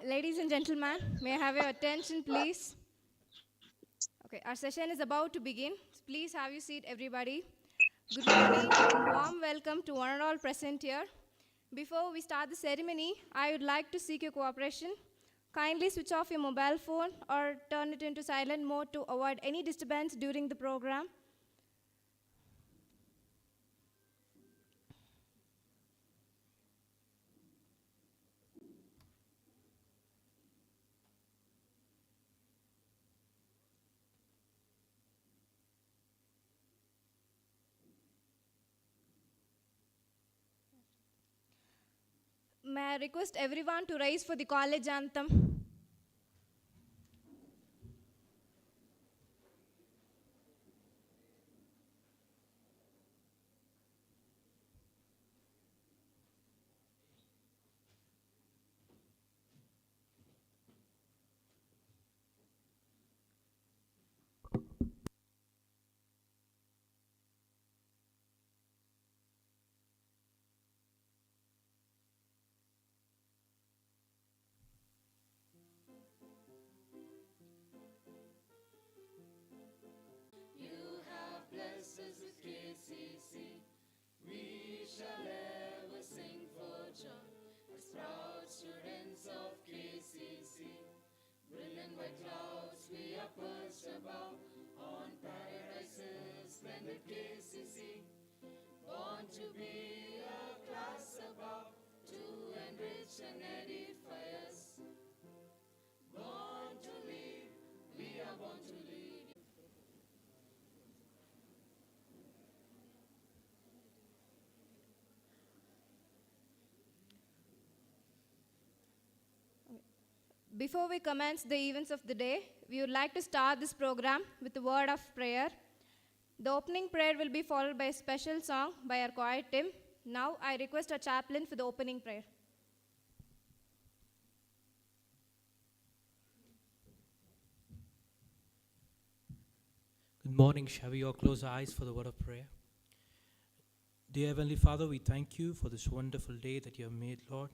Ladies and gentlemen, may I have your attention, please? Okay, our session is about to begin. Please have your seat, everybody. Good morning and warm welcome to one and all present here. Before we start the ceremony, I would like to seek your cooperation. Kindly switch off your mobile phone or turn it into silent mode to avoid any disturbance during the program. May I request everyone to rise for the college anthem? Before we commence the events of the day, we would like to start this program with a word of prayer. The opening prayer will be followed by a special song by our choir team. Now I request our chaplain for the opening prayer. Good morning. Shall we all close our eyes for the word of prayer? Dear Heavenly Father, we thank you for this wonderful day that you have made, Lord.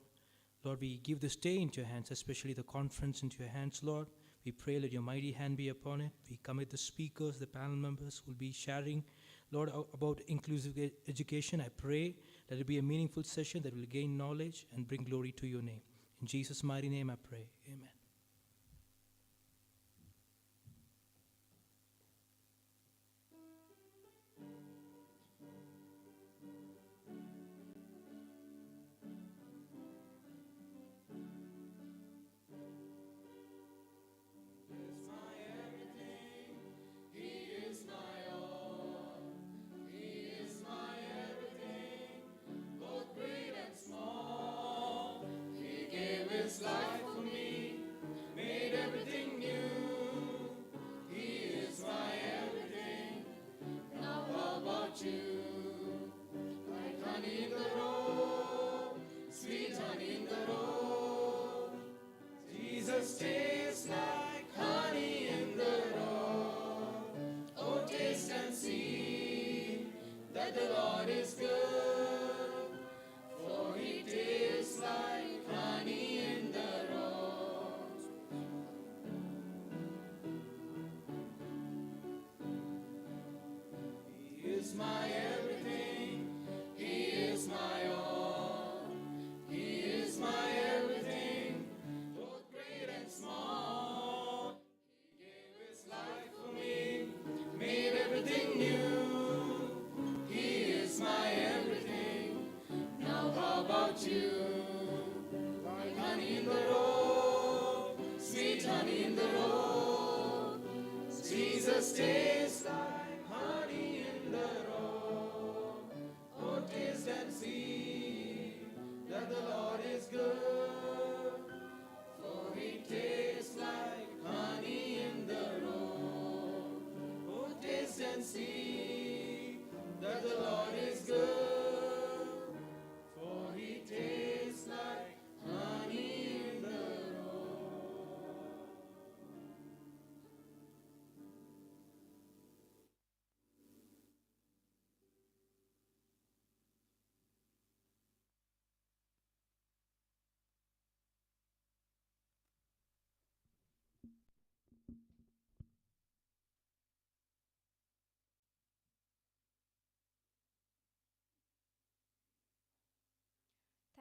Lord, we give this day into your hands, especially the conference into your hands, Lord. We pray that your mighty hand be upon it. We commit the speakers, the panel members who will be sharing, Lord, about inclusive education. I pray that it be a meaningful session that will gain knowledge and bring glory to your name. In Jesus' mighty name I pray. Amen.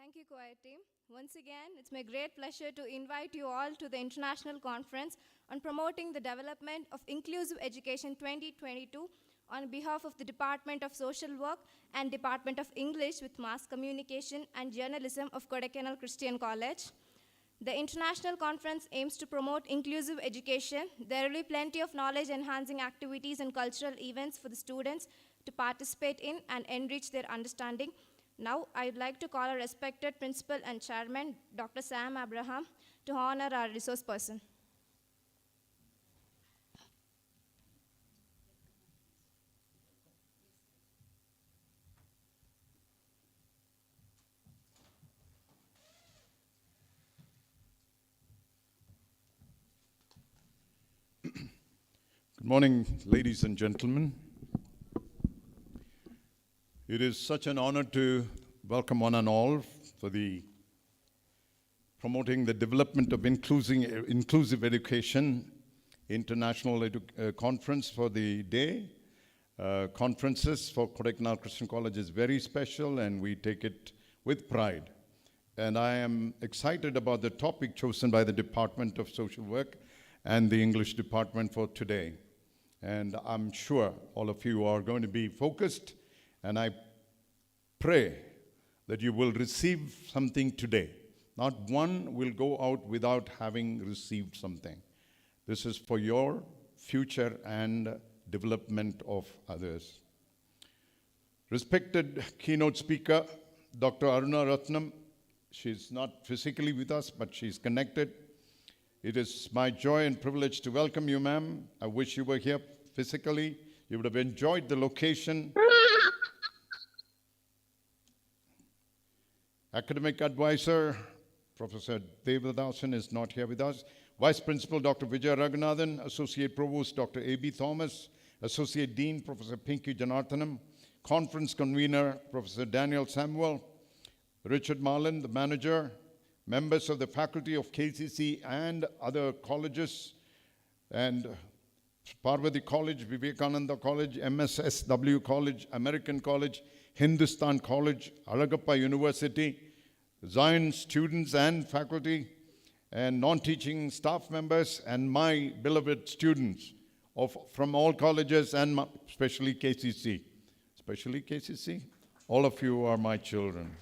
Thank you, choir team. Once again, it's my great pleasure to invite you all to the International Conference on Promoting the Development of Inclusive Education 2022 on behalf of the Department of Social Work and Department of English with Mass Communication and Journalism of Kodaikanal Christian College. The International Conference aims to promote inclusive education. There will be plenty of knowledge-enhancing activities and cultural events for the students to participate in and enrich their understanding. Now, I'd like to call our respected principal and chairman, Dr. Sam Abraham, to honor our resource person. Good morning, ladies and gentlemen. It is such an honor to welcome one and all for the promoting the development of inclusive education international conference for the day. Conferences for Kodaikanal Christian College is very special and we take it with pride. And I am excited about the topic chosen by the Department of Social Work and the English department for today. And I'm sure all of you are going to be focused, and I pray that you will receive something today. Not one will go out without having received something. This is for your future and development of others. Respected keynote speaker, Dr. Aruna Ratnam, she's not physically with us, but she's connected. It is my joy and privilege to welcome you, ma'am. I wish you were here physically. You would have enjoyed the location. Academic advisor, Professor Devadasan is not here with us. Vice Principal, Dr. Vijay Raghunathan. Associate Provost, Dr. A.B. Thomas. Associate Dean, Professor Pinky Janarthanam. Conference Convener, Professor Daniel Samuel. Richard Marlin, the Manager. Members of the faculty of KCC and other colleges, and Parvati College, Vivekananda College, MSSW College, American College, Hindustan College, Alagappa University, Zion students and faculty, and non-teaching staff members, and my beloved students from all colleges and especially KCC. Especially KCC? All of you are my children.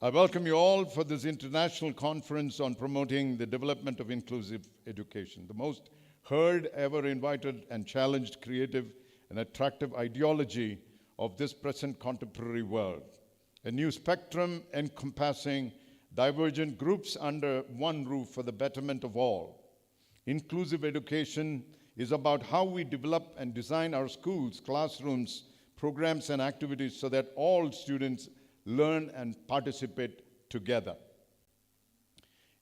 I welcome you all for this international conference on promoting the development of inclusive education, the most heard, ever invited, and challenged creative and attractive ideology of this present contemporary world. A new spectrum encompassing divergent groups under one roof for the betterment of all. Inclusive education is about how we develop and design our schools, classrooms, programs, and activities so that all students learn and participate together.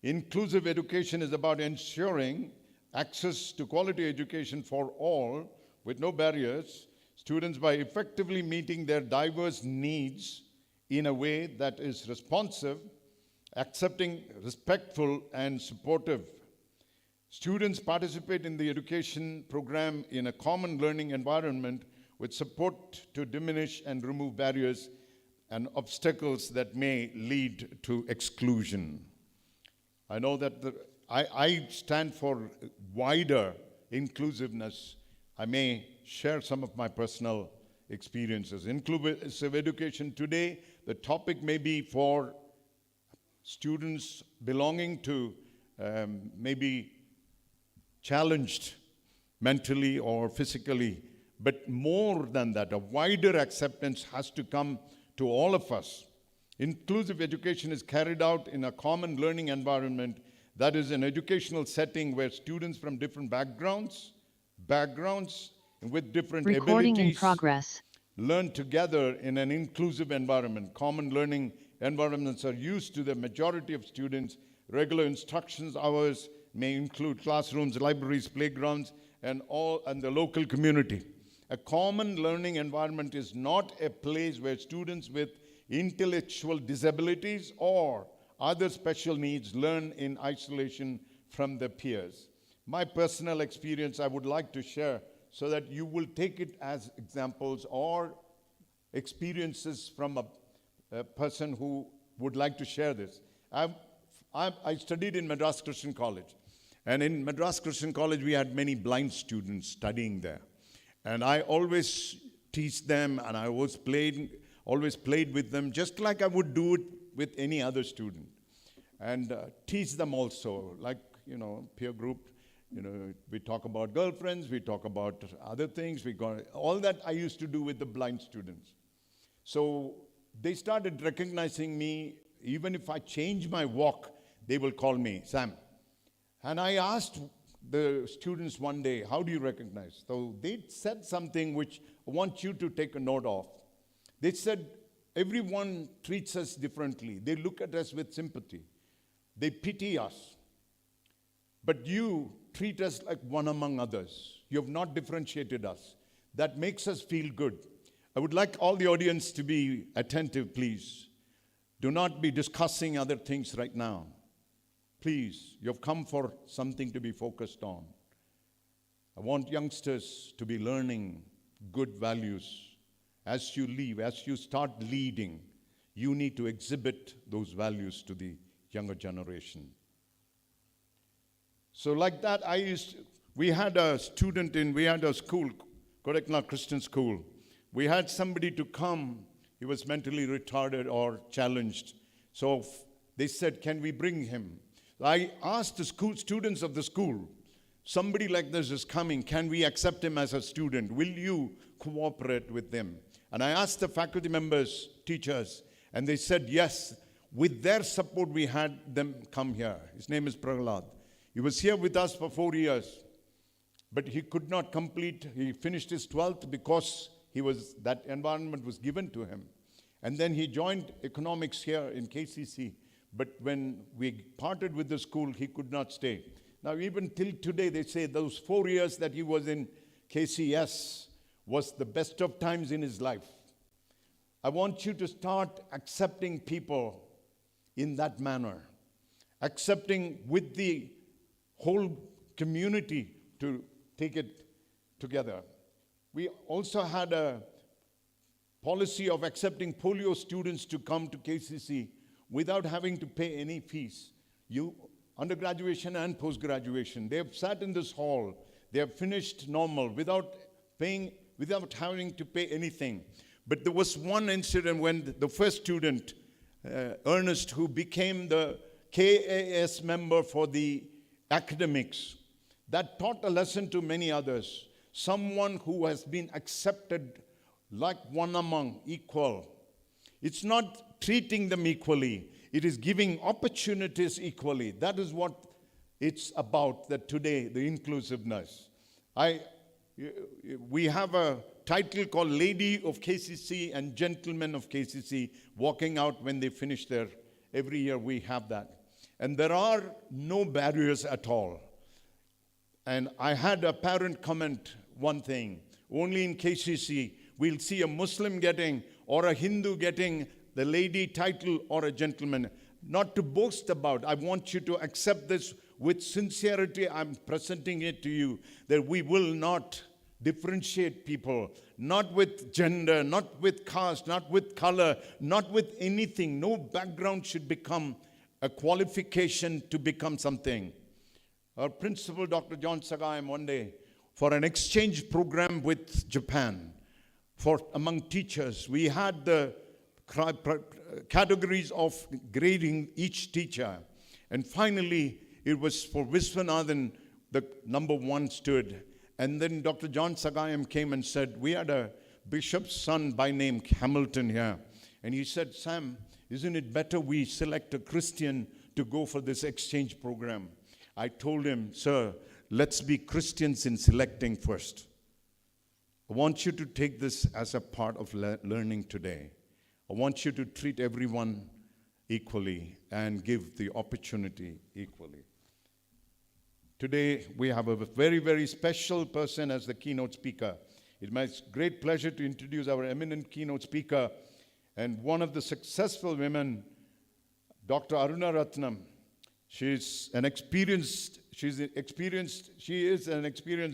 Inclusive education is about ensuring access to quality education for all with no barriers, students by effectively meeting their diverse needs in a way that is responsive, accepting, respectful, and supportive. Students participate in the education program in a common learning environment with support to diminish and remove barriers and obstacles that may lead to exclusion. I know that I stand for wider inclusiveness. I may share some of my personal experiences. Inclusive education today, the topic may be for students belonging to maybe challenged mentally or physically, but more than that, a wider acceptance has to come to all of us. Inclusive education is carried out in a common learning environment, that is an educational setting where students from different backgrounds and with different Recording in abilities progress. learn together in an inclusive environment. Common learning environments are used to the majority of students. Regular instructions hours may include classrooms, libraries, playgrounds, and the local community. A common learning environment is not a place where students with intellectual disabilities or other special needs learn in isolation from their peers. My personal experience I would like to share so that you will take it as examples or experiences from a person who would like to share this. I studied in Madras Christian College. And in Madras Christian College, we had many blind students studying there. And I always teach them, and I always played with them, just like I would do it with any other student. And teach them also, like, peer group. We talk about girlfriends, we talk about other things. All that I used to do with the blind students. So they started recognizing me. Even if I change my walk, they will call me Sam. And I asked the students one day, how do you recognize? So they said something which I want you to take a note of. They said, everyone treats us differently. They look at us with sympathy. They pity us. But you treat us like one among others. You have not differentiated us. That makes us feel good. I would like all the audience to be attentive, please. Do not be discussing other things right now. Please, you've come for something to be focused on. I want youngsters to be learning good values. As you leave, as you start leading, you need to exhibit those values to the younger generation. So like that, we had a school, Kodaikanal Christian School. We had somebody to come. He was mentally retarded or challenged. So they said, can we bring him? I asked the students of the school, somebody like this is coming. Can we accept him as a student? Will you cooperate with them? And I asked the faculty members, teachers, and they said yes. With their support, we had them come here. His name is Prahlad. He was here with us for 4 years, but he could not complete. He finished his 12th because that environment was given to him. And then he joined economics here in KCC. But when we parted with the school, he could not stay. Now, even till today, they say those 4 years that he was in KCS was the best of times in his life. I want you to start accepting people in that manner, accepting with the whole community to take it together. We also had a policy of accepting polio students to come to KCC without having to pay any fees. Undergraduation and post-graduation, they have sat in this hall, they have finished normal without having to pay anything. But there was one incident when the first student, Ernest, who became the KAS member for the academics, that taught a lesson to many others. Someone who has been accepted like one among equal. It's not treating them equally. It is giving opportunities equally. That is what it's about, that today, the inclusiveness. We have a title called Lady of KCC and Gentleman of KCC, walking out when they finish every year we have that. And there are no barriers at all. And I had a parent comment one thing, only in KCC, we'll see a Muslim getting or a Hindu getting the lady title or a gentleman. Not to boast about, I want you to accept this with sincerity. I'm presenting it to you, that we will not differentiate people, not with gender, not with caste, not with color, not with anything. No background should become a qualification to become something. Our principal, Dr. John Sagayam, one day, for an exchange program with Japan, for among teachers. We had the categories of grading each teacher. And finally, it was for Viswanathan, the number one stood. And then Dr. John Sagayam came and said, we had a bishop's son by name Hamilton here. And he said, Sam, isn't it better we select a Christian to go for this exchange program? I told him, sir, let's be Christians in selecting first. I want you to take this as a part of learning today. I want you to treat everyone equally and give the opportunity equally. Today, we have a very, very special person as the keynote speaker. It's my great pleasure to introduce our eminent keynote speaker and one of the successful women, Dr. Aruna Ratnam. She is an experienced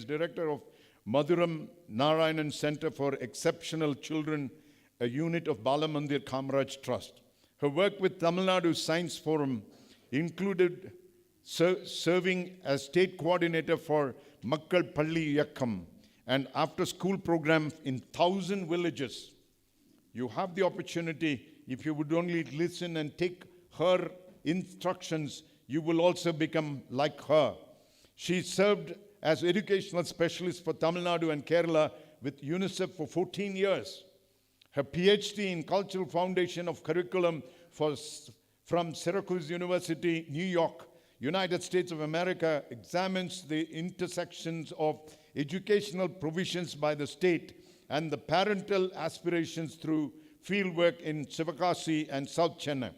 director of Madhuram Narayanan Center for Exceptional Children, a unit of Balamandir Kamaraj Trust. Her work with Tamil Nadu Science Forum included serving as state coordinator for Makkal Palli Yakkam, an after-school program in 1,000 villages. You have the opportunity, if you would only listen and take her instructions, you will also become like her. She served as educational specialist for Tamil Nadu and Kerala with UNICEF for 14 years. Her PhD in Cultural Foundation of Curriculum from Syracuse University, New York, United States of America, examines the intersections of educational provisions by the state and the parental aspirations through fieldwork in Sivakasi and South Chennai.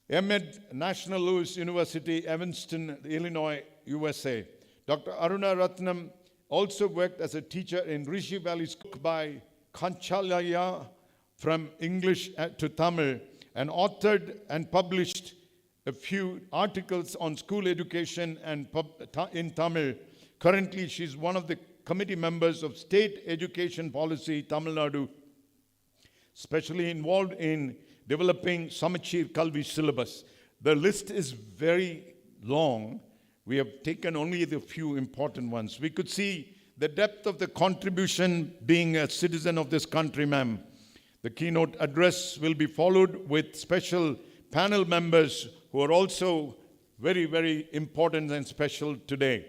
MEd, National Louis University, Evanston, Illinois, USA. Dr. Aruna Ratnam also worked as a teacher in Rishi Valley School by Kanchalaya from English to Tamil, and authored and published a few articles on school education and in Tamil. Currently, she's one of the committee members of State Education Policy, Tamil Nadu, especially involved in developing Samachir Kalvi syllabus. The list is very long. We have taken only the few important ones. We could see the depth of the contribution being a citizen of this country, ma'am. The keynote address will be followed with special panel members who are also very, very important and special today.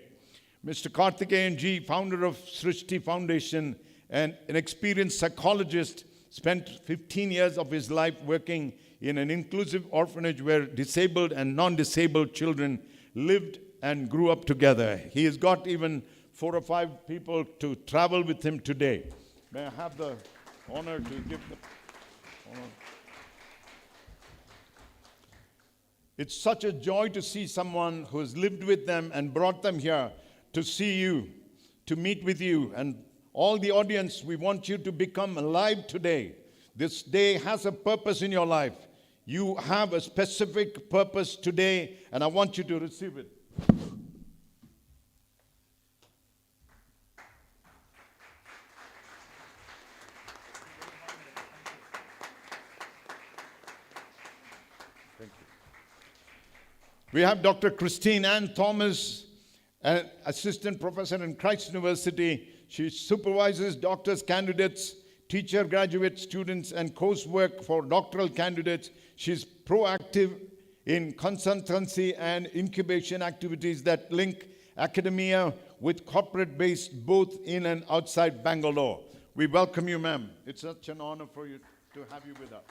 Mr. Karthikeyan G, founder of Srishti Foundation and an experienced psychologist, spent 15 years of his life working in an inclusive orphanage where disabled and non-disabled children lived and grew up together. He has got even 4 or 5 people to travel with him today. May I have the honor to give the honor? It's such a joy to see someone who has lived with them and brought them here to see you, to meet with you. And all the audience, we want you to become alive today. This day has a purpose in your life. You have a specific purpose today, and I want you to receive it. Thank you. We have Dr. Christine Ann Thomas, an assistant professor in Christ University. She supervises doctors, candidates, teacher, graduate students, and coursework for doctoral candidates. She's proactive in consultancy and incubation activities that link academia with corporate base both in and outside Bangalore. We welcome you, ma'am. It's such an honor for you to have you with us.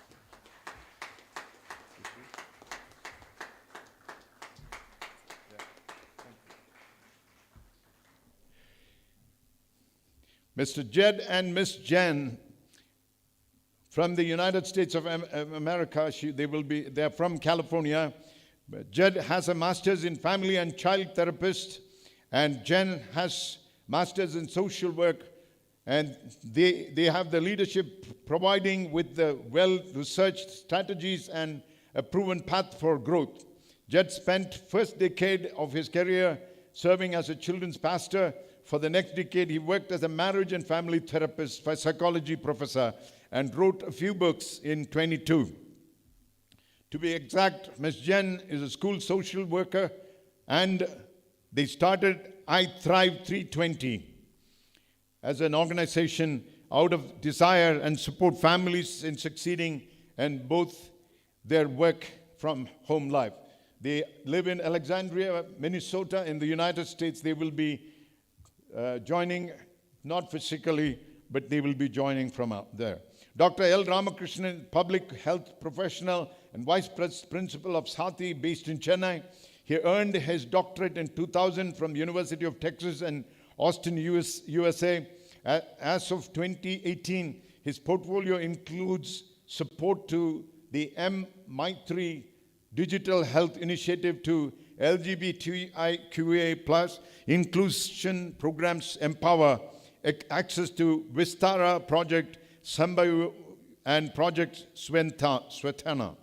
Mr. Jed and Miss Jen from the United States of America. They're from California. Jed has a master's in family and child therapist, and Jen has master's in social work. And they have the leadership providing with the well-researched strategies and a proven path for growth. Jed spent first decade of his career serving as a children's pastor. For the next decade, he worked as a marriage and family therapist, psychology professor, and wrote a few books in 22. To be exact, Ms. Jen is a school social worker, and they started I Thrive 320 as an organization out of desire and support families in succeeding and both their work from home life. They live in Alexandria, Minnesota, in the United States. They will be joining, not physically, but they will be joining from out there. Dr. L. Ramakrishnan, public health professional and vice principal of Sati, based in Chennai. He earned his doctorate in 2000 from University of Texas and Austin, USA. As of 2018, his portfolio includes support to the M-Maitri Digital Health Initiative to LGBTIQA+ inclusion programs, empower access to Vistara Project, Sambayu, and Project Swetana.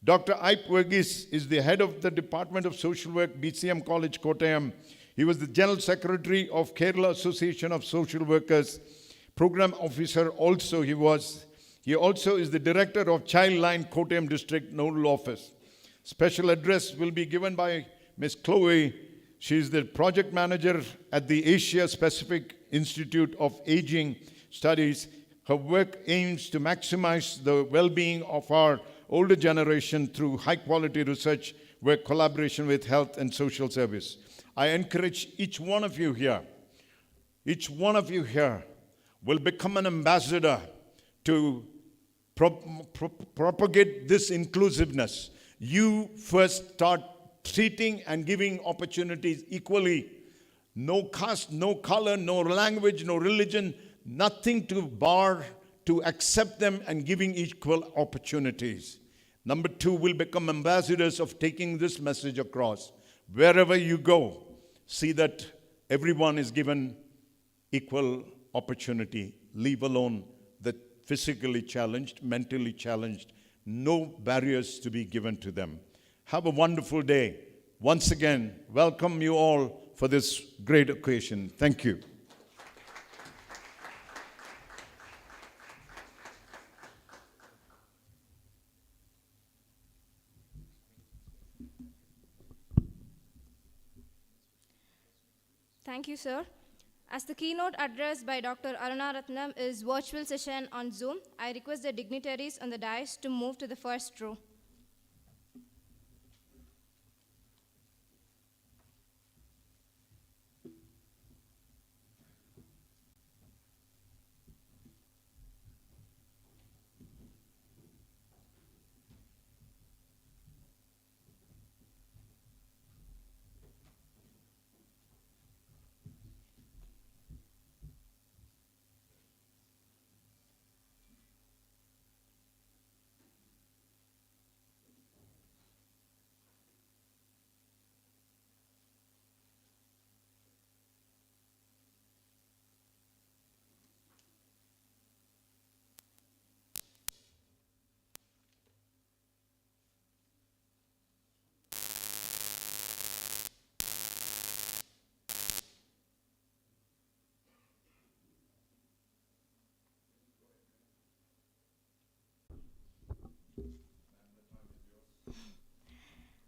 Dr. Ip Verghese is the head of the Department of Social Work, BCM College, Kottayam. He was the General Secretary of Kerala Association of Social Workers, Program Officer also he was. He also is the Director of Childline Kottayam District Nodal Office. Special address will be given by Ms. Chloe. She is the Project Manager at the Asia Pacific Institute of Aging Studies. Her work aims to maximize the well-being of our older generation through high-quality research, work, collaboration with health and social service. I encourage each one of you here will become an ambassador to propagate this inclusiveness. You first start treating and giving opportunities equally. No caste, no color, no language, no religion, nothing to bar to accept them and giving equal opportunities. Number two, will become ambassadors of taking this message across. Wherever you go, see that everyone is given equal opportunity. Leave alone the physically challenged, mentally challenged. No barriers to be given to them. Have a wonderful day. Once again, welcome you all for this great occasion. Thank you. Thank you, sir. As the keynote address by Dr. Aruna Ratnam is virtual session on Zoom, I request the dignitaries on the dais to move to the first row.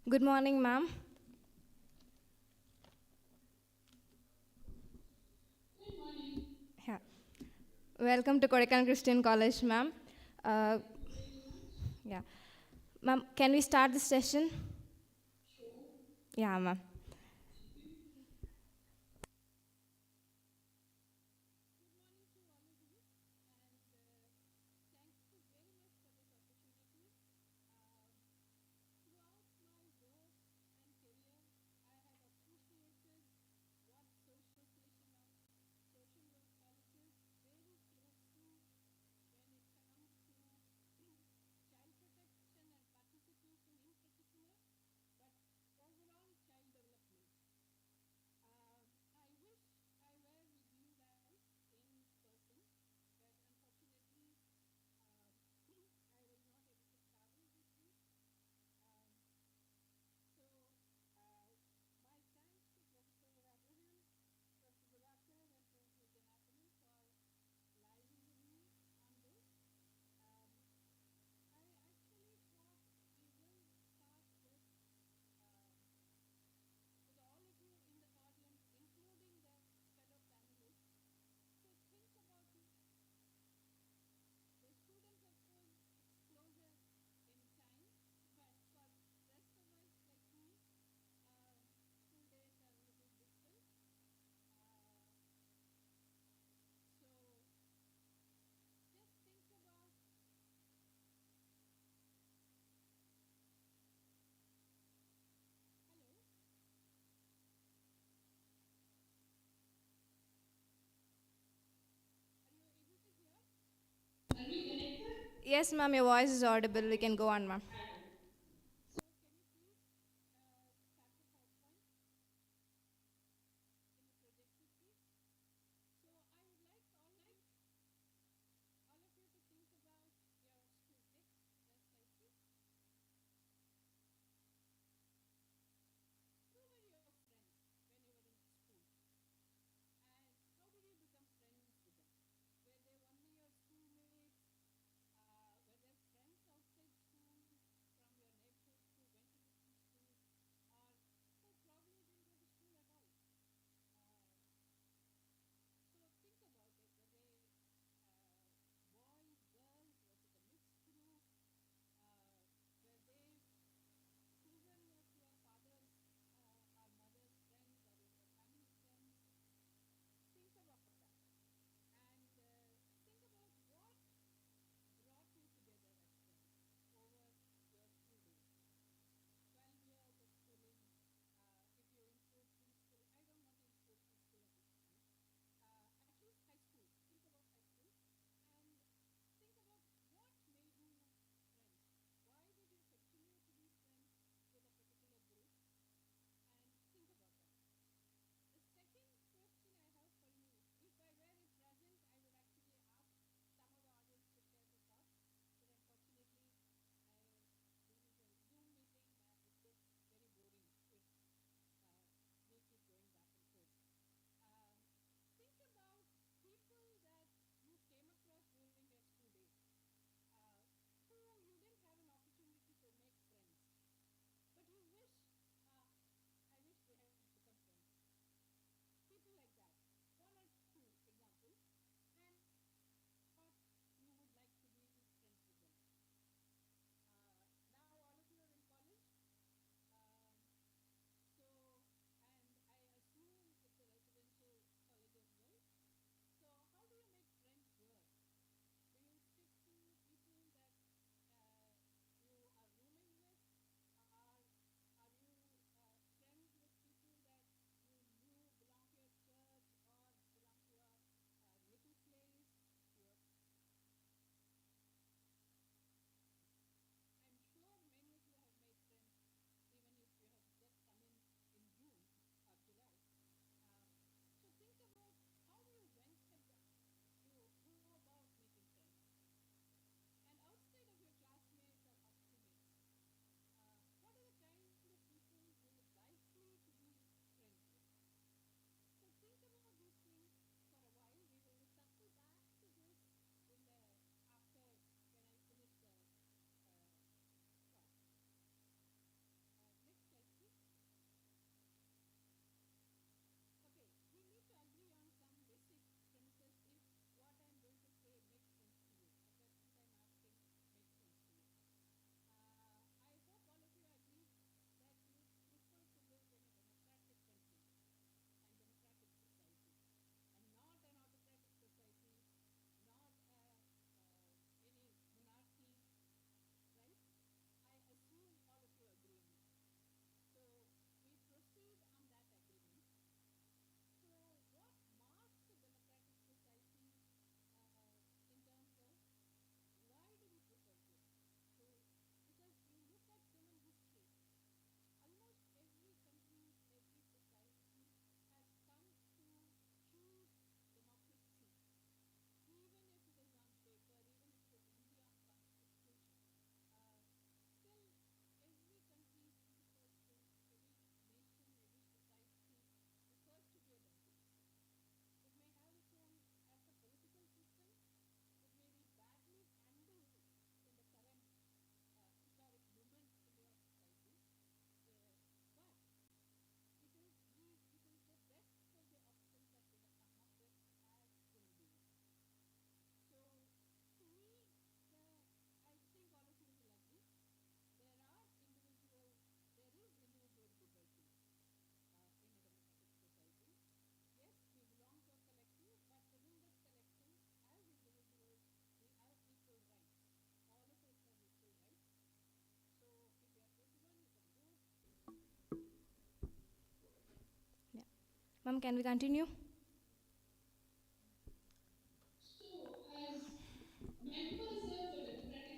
Good morning, ma'am. Yeah. Welcome to Kodaikanal Christian College, ma'am. Yeah. Ma'am, can we start the session? Yeah, ma'am. Yes, ma'am, your voice is audible. We can go on, ma'am. Yeah. Ma'am, can we continue? So, as members of the Democratic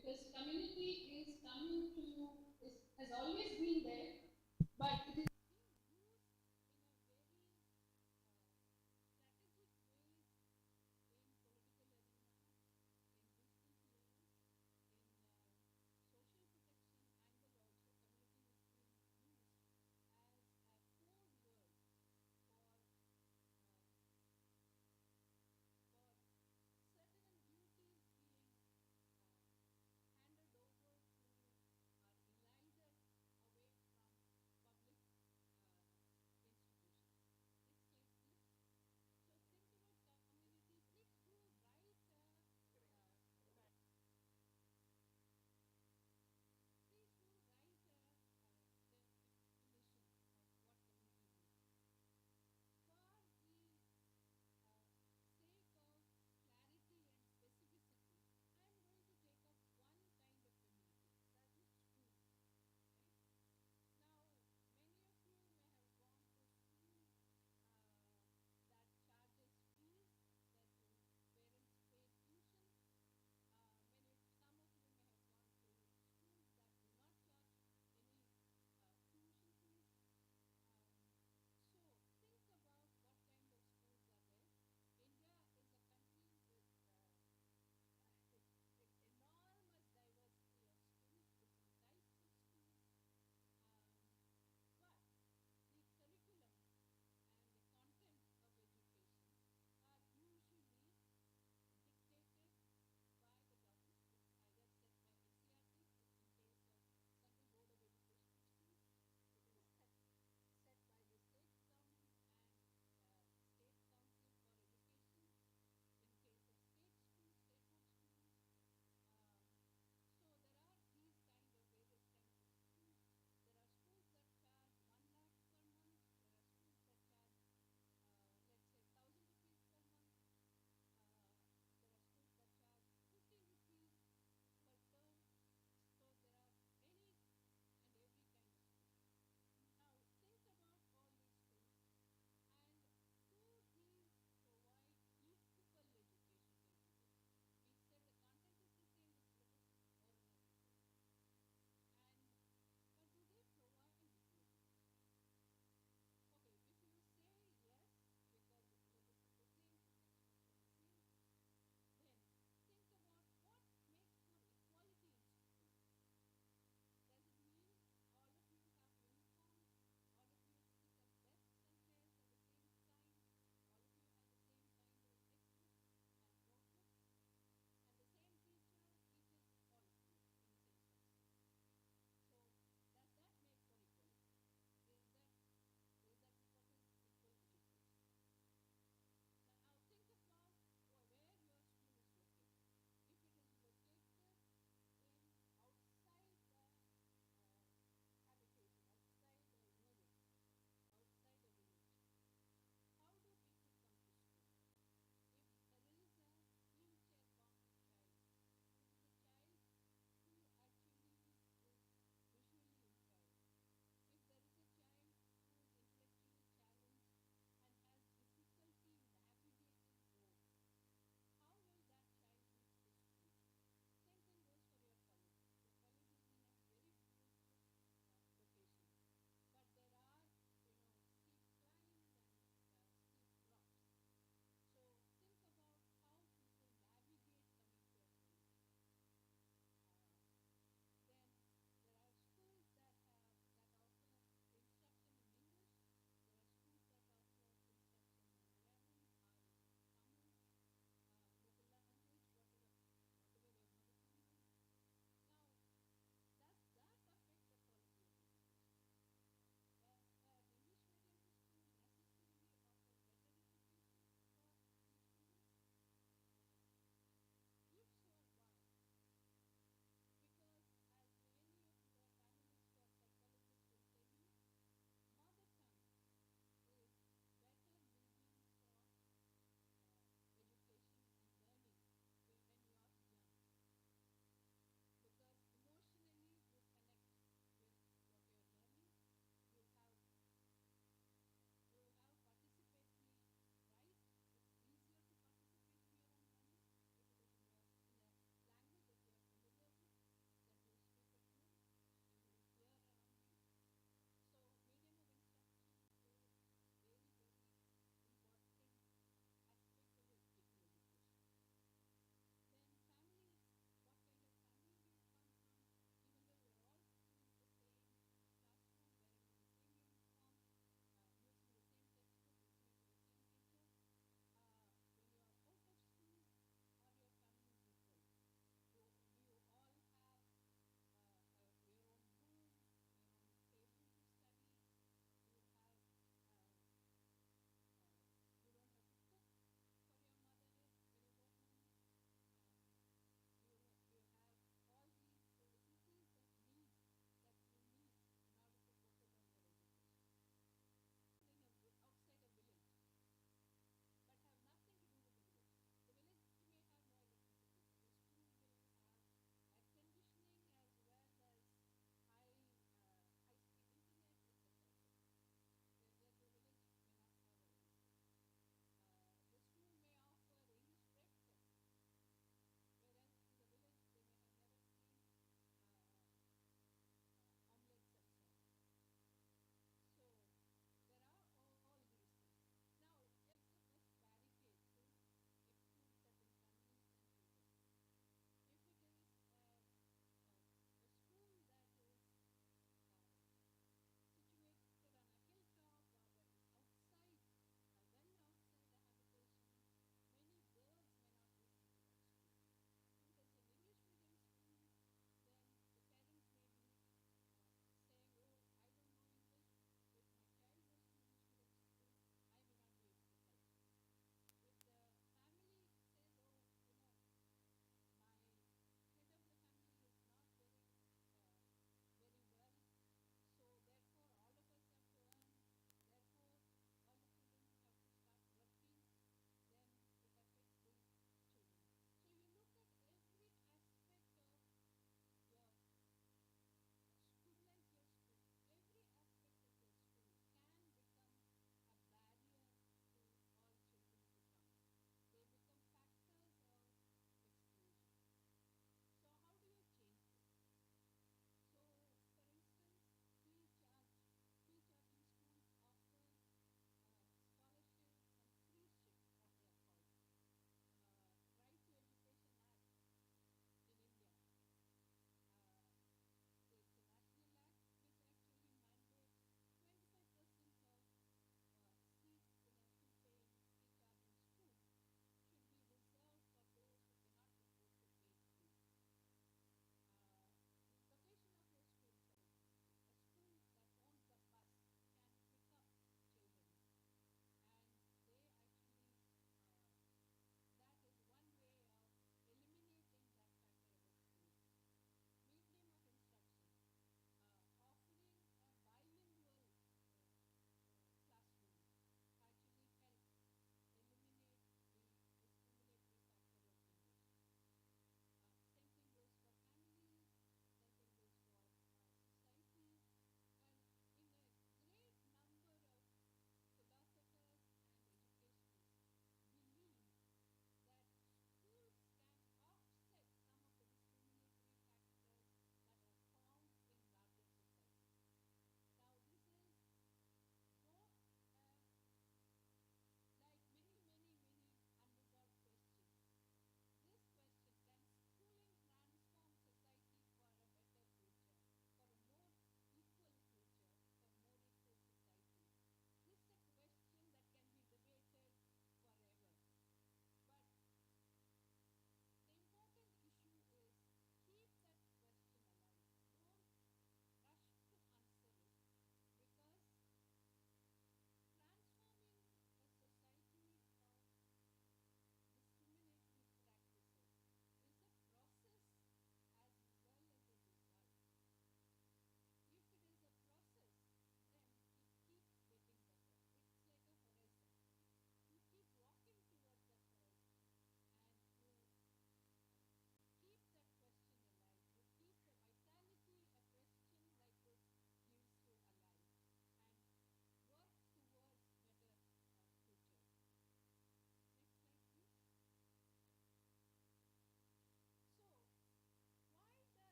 because community is coming to has always been there, but it is being used in a very strategic ways in political arena, in business lanes, in social protection angle also. Community is being used as a code word for for certain duties being handed over to or elided away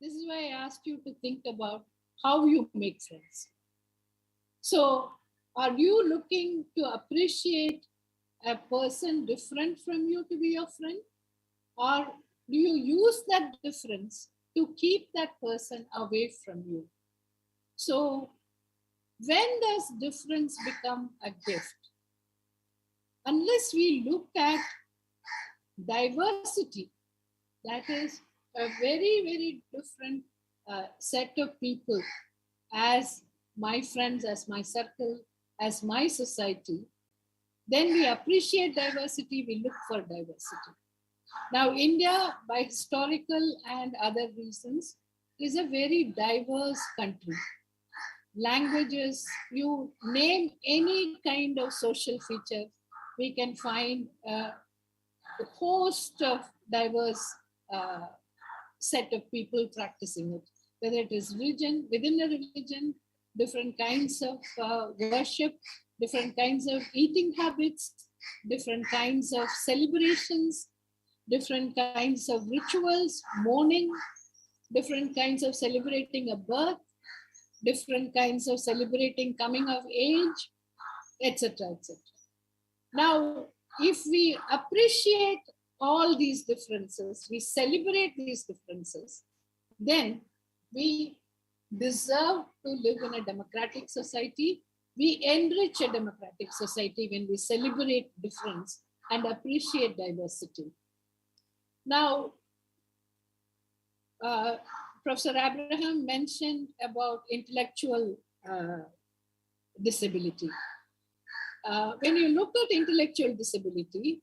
This is why I asked you to think about how you make friends. So, are you looking to appreciate a person different from you to be your friend? Or do you use that difference to keep that person away from you? So, when does difference become a gift? Unless we look at diversity, that is a very, very different set of people as my friends, as my circle, as my society, then we appreciate diversity, we look for diversity. Now, India, by historical and other reasons, is a very diverse country. Languages, you name any kind of social feature, we can find a host of diverse uh, set of people practicing it, whether it is religion, within a religion, different kinds of worship, different kinds of eating habits, different kinds of celebrations, different kinds of rituals, mourning, different kinds of celebrating a birth, different kinds of celebrating coming of age, etc., etc. Now, if we appreciate all these differences, we celebrate these differences, then we deserve to live in a democratic society. We enrich a democratic society when we celebrate difference and appreciate diversity. Now, Professor Abraham mentioned about intellectual disability. When you look at intellectual disability,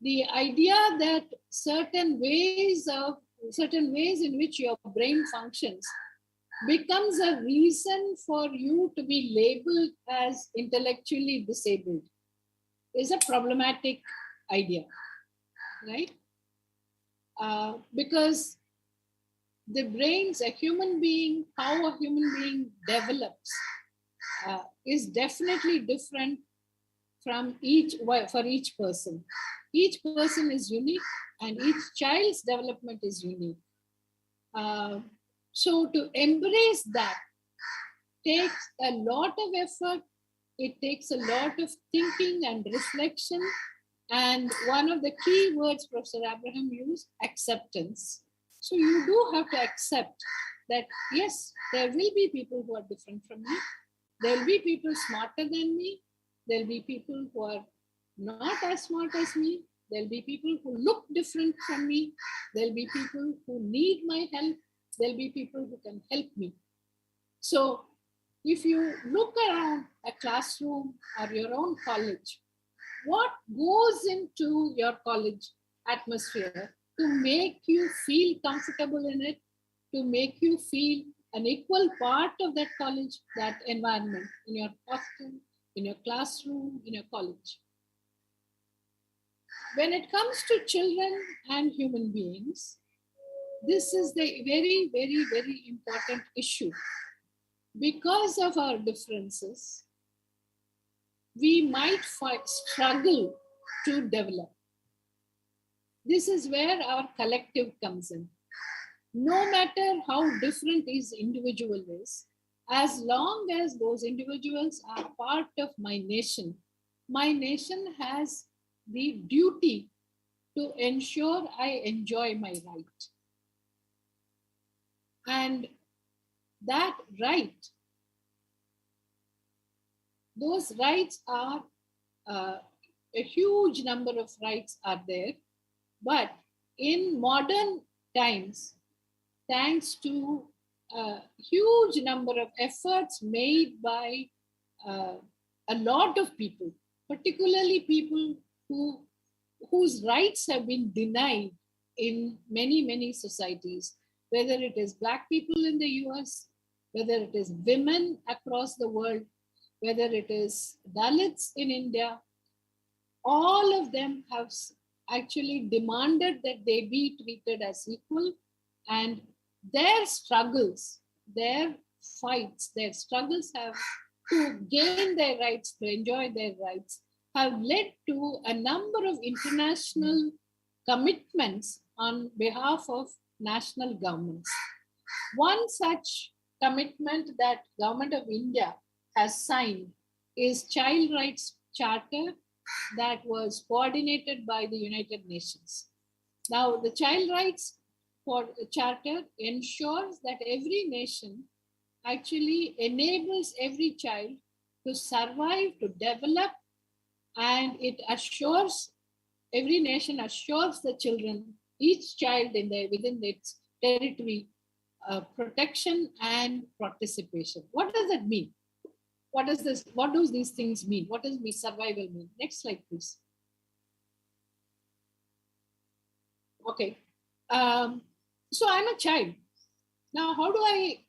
the idea that certain ways in which your brain functions becomes a reason for you to be labeled as intellectually disabled is a problematic idea, right? Because the brains, a human being, how a human being develops is definitely different from for each person. Each person is unique and each child's development is unique. So to embrace that takes a lot of effort. It takes a lot of thinking and reflection. And one of the key words Professor Abraham used, acceptance. So you do have to accept that, yes, there will be people who are different from me. There will be people smarter than me. There will be people who are not as smart as me. There will be people who look different from me. There will be people who need my help. There will be people who can help me. So if you look around a classroom or your own college, what goes into your college atmosphere to make you feel comfortable in it, to make you feel an equal part of that college, that environment, in your hostel, in your classroom, in your college. When it comes to children and human beings, this is the very, very, very important issue. Because of our differences, we might struggle to develop. This is where our collective comes in. No matter how different each individual is, as long as those individuals are part of my nation has the duty to ensure I enjoy my right. And that right, those rights are a huge number of rights are there. But in modern times, thanks to a huge number of efforts made by a lot of people, particularly people whose rights have been denied in many, many societies, whether it is Black people in the US, whether it is women across the world, whether it is Dalits in India, all of them have actually demanded that they be treated as equal, and their struggles, their fights, their struggles have to gain their rights, to enjoy their rights, have led to a number of international commitments on behalf of national governments. One such commitment that Government of India has signed is Child Rights Charter that was coordinated by the United Nations. Now, the Child Rights Charter ensures that every nation actually enables every child to survive, to develop, and it assures, every nation assures the children, each child within its territory, protection and participation. What does that mean? What does this? What do these things mean? What does survival mean? Next slide, please. Okay. So I'm a child. Now, how do I?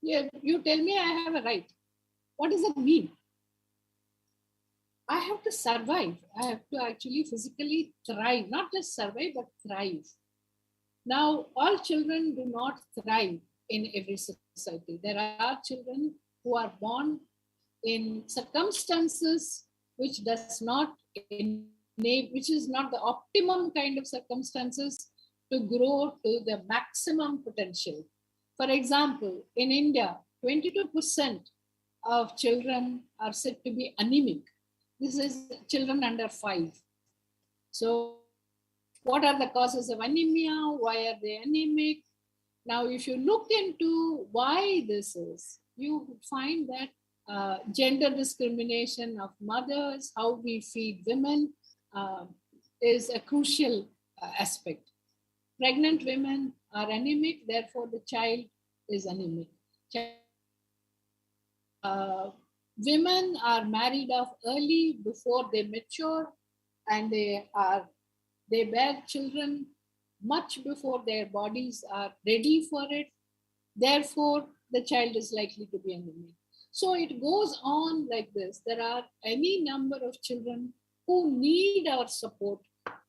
You tell me I have a right. What does that mean? I have to survive. I have to actually physically thrive, not just survive, but thrive. Now, all children do not thrive in every society. There are children who are born in circumstances which does not enable, which is not the optimum kind of circumstances to grow to the maximum potential. For example, in India, 22% of children are said to be anemic. This is children under 5. So, what are the causes of anemia? Why are they anemic? Now, if you look into why this is, you find that gender discrimination of mothers, how we feed women, is a crucial aspect. Pregnant women are anemic, therefore the child is anemic. Women are married off early before they mature, and they bear children much before their bodies are ready for it. Therefore, the child is likely to be anemic. So it goes on like this. There are any number of children who need our support,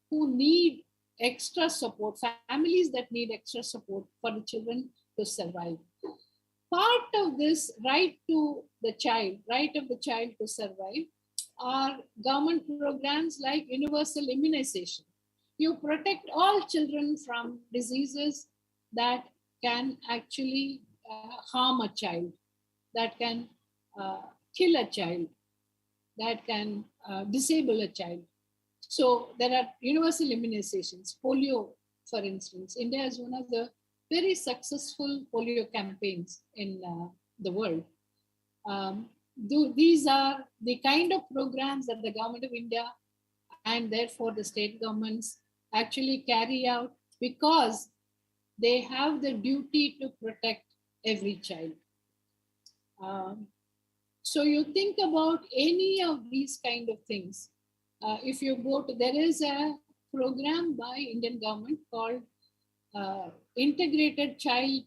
who need extra support, families that need extra support for the children to survive. Part of this right of the child to survive, are government programs like universal immunization. You protect all children from diseases that can actually harm a child, that can kill a child, that can disable a child. So there are universal immunizations. Polio, for instance, India is one of the very successful polio campaigns in the world. These are the kind of programs that the Government of India and therefore the state governments actually carry out, because they have the duty to protect every child. So you think about any of these kind of things. If you go to, there is a program by Indian government called Integrated Child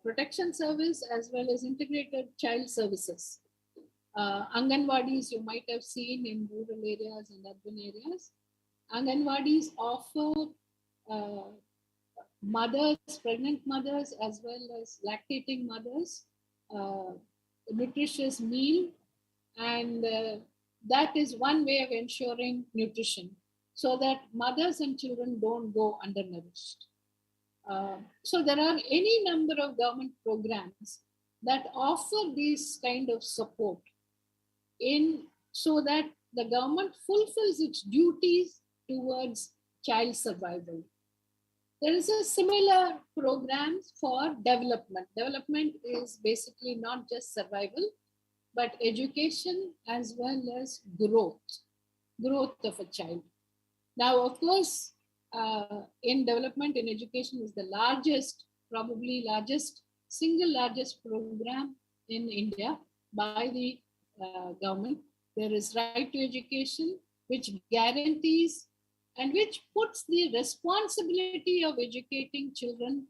Protection Service, as well as Integrated Child Services. Anganwadis you might have seen in rural areas and urban areas. Anganwadis offer mothers, pregnant mothers, as well as lactating mothers, nutritious meal, and that is one way of ensuring nutrition, so that mothers and children don't go undernourished. So there are any number of government programs that offer this kind of support so that the government fulfills its duties towards child survival. There is a similar program for development. Development is basically not just survival, but education as well as growth of a child. Now, of course, in development in education is the single largest program in India by the government. There is right to education, which guarantees and which puts the responsibility of educating children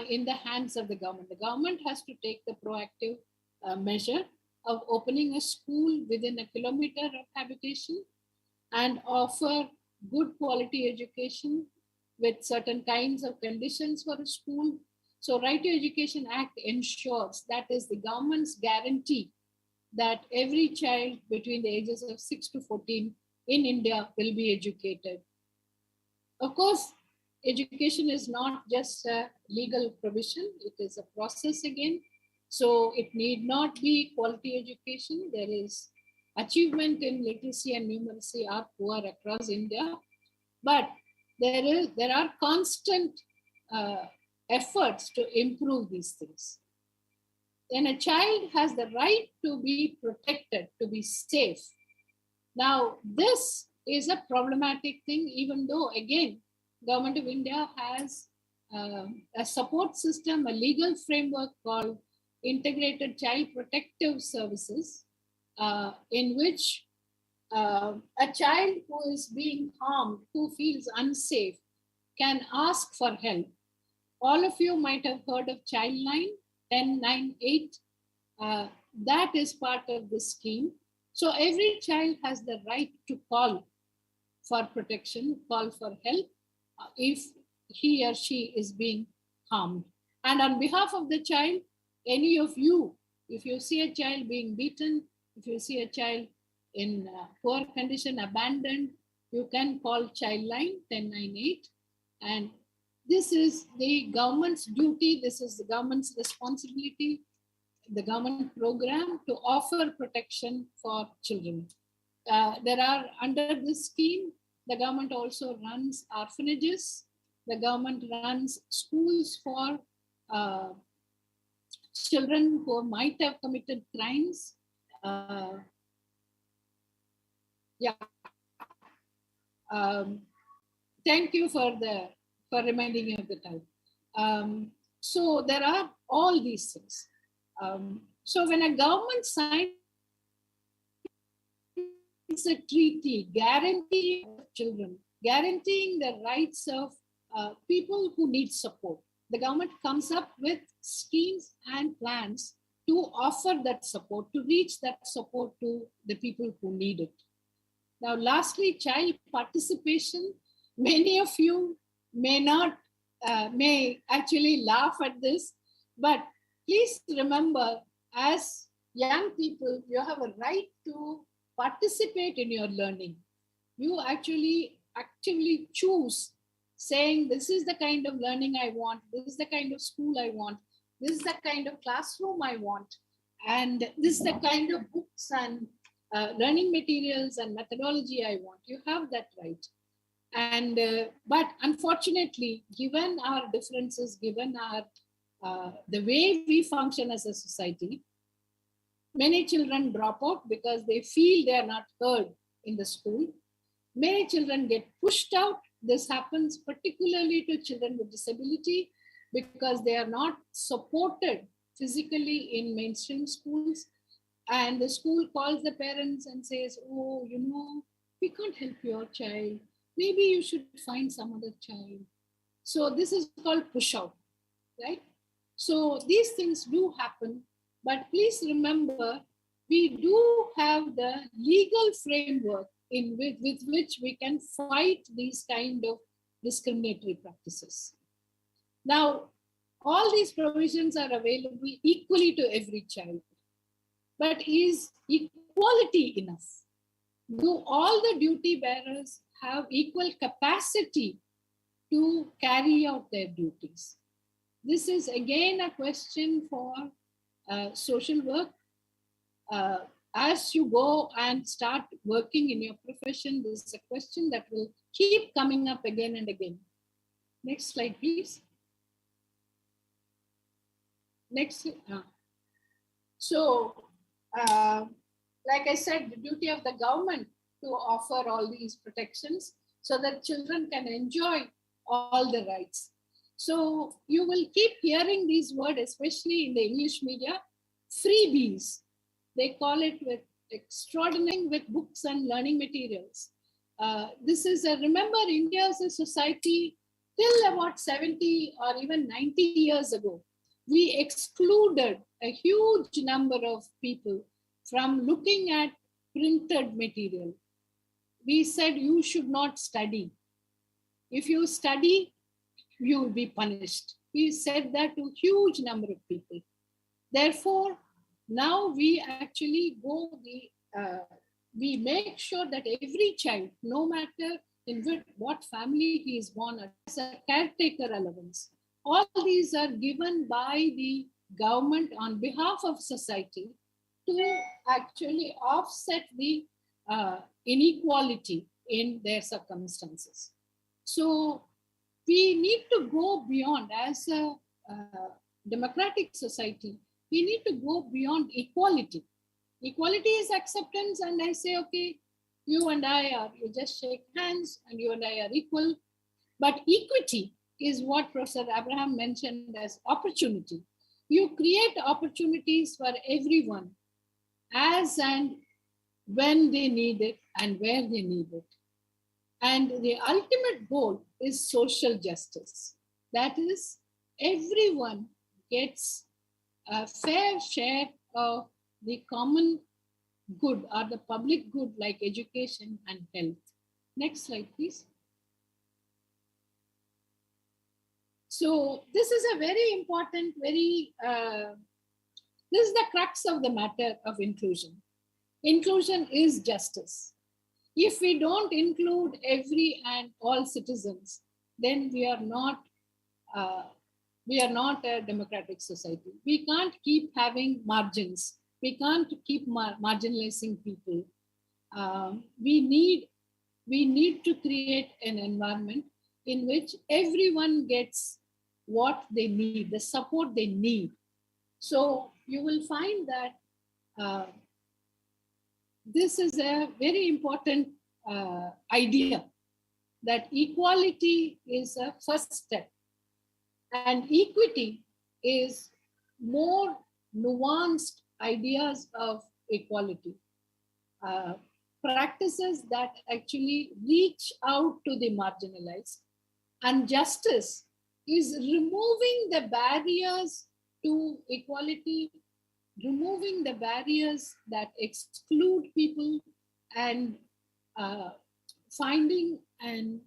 in the hands of the government. The government has to take the proactive measure of opening a school within a kilometer of habitation and offer good quality education with certain kinds of conditions for a school. So Right to Education Act ensures, that is the government's guarantee, that every child between the ages of 6 to 14 in India will be educated. Of course, education is not just a legal provision, it is a process again. So it need not be quality education. There is achievement in literacy and numeracy are poor across India, but there are constant uh, efforts to improve these things. Then a child has the right to be protected, to be safe. Now, this is a problematic thing, even though, again, Government of India has a support system, a legal framework called Integrated Child Protective Services, in which a child who is being harmed, who feels unsafe, can ask for help. All of you might have heard of Childline 1098. That is part of the scheme. So every child has the right to call for protection, call for help if he or she is being harmed. And on behalf of the child, any of you, if you see a child being beaten, if you see a child in poor condition, abandoned, you can call Childline 1098. And this is the government's duty, this is the government's responsibility, the government program to offer protection for children. There are, under this scheme, the government also runs orphanages, the government runs schools for children who might have committed crimes. Yeah. Thank you for reminding me of the time. So there are all these things. So when a government signs a treaty guaranteeing children, guaranteeing the rights of people who need support, the government comes up with schemes and plans to offer that support, to reach that support to the people who need it. Now, lastly, child participation. Many of you may actually laugh at this, but please remember, as young people, you have a right to participate in your learning. You actually actively choose, saying, this is the kind of learning I want, this is the kind of school I want, this is the kind of classroom I want, and this is the kind of books and learning materials and methodology I want. You have that right. And but unfortunately, given our differences, given our the way we function as a society, many children drop out because they feel they are not heard in the school. Many children get pushed out. This happens particularly to children with disability because they are not supported physically in mainstream schools. And the school calls the parents and says, oh, we can't help your child. Maybe you should find some other child. So this is called push out, right? So these things do happen, but please remember, we do have the legal framework with which we can fight these kind of discriminatory practices. Now, all these provisions are available equally to every child, but is equality enough? Do all the duty bearers have equal capacity to carry out their duties? This is again a question for social work. As you go and start working in your profession, this is a question that will keep coming up again and again. Next slide, please. Next. So, like I said, the duty of the government to offer all these protections so that children can enjoy all the rights. So you will keep hearing these words, especially in the English media, freebies. They call it with extraordinary with books and learning materials. This is remember, India is a society till about 70 or even 90 years ago. We excluded a huge number of people from looking at printed material. We said you should not study. If you study, you will be punished. We said that to a huge number of people. Therefore, now we actually we make sure that every child, no matter in which what family he is born as a caretaker allowance. All these are given by the government on behalf of society to actually offset the inequality in their circumstances. So we need to go beyond, as a democratic society, we need to go beyond equality. Equality is acceptance, and I say, okay, you and I are, you just shake hands and you and I are equal. But equity is what Professor Abraham mentioned as opportunity. You create opportunities for everyone as and when they need it and where they need it. And the ultimate goal is social justice. That is, everyone gets a fair share of the common good or the public good like education and health. Next slide, please. So this is a very important, this is the crux of the matter of inclusion. Inclusion is justice. If we don't include every and all citizens, then we are not a democratic society. We can't keep having margins. We can't keep marginalizing people. We need to create an environment in which everyone gets what they need, the support they need. So you will find that this is a very important idea, that equality is a first step and equity is more nuanced ideas of equality. Practices that actually reach out to the marginalized. And justice is removing the barriers to equality, removing the barriers that exclude people, and finding and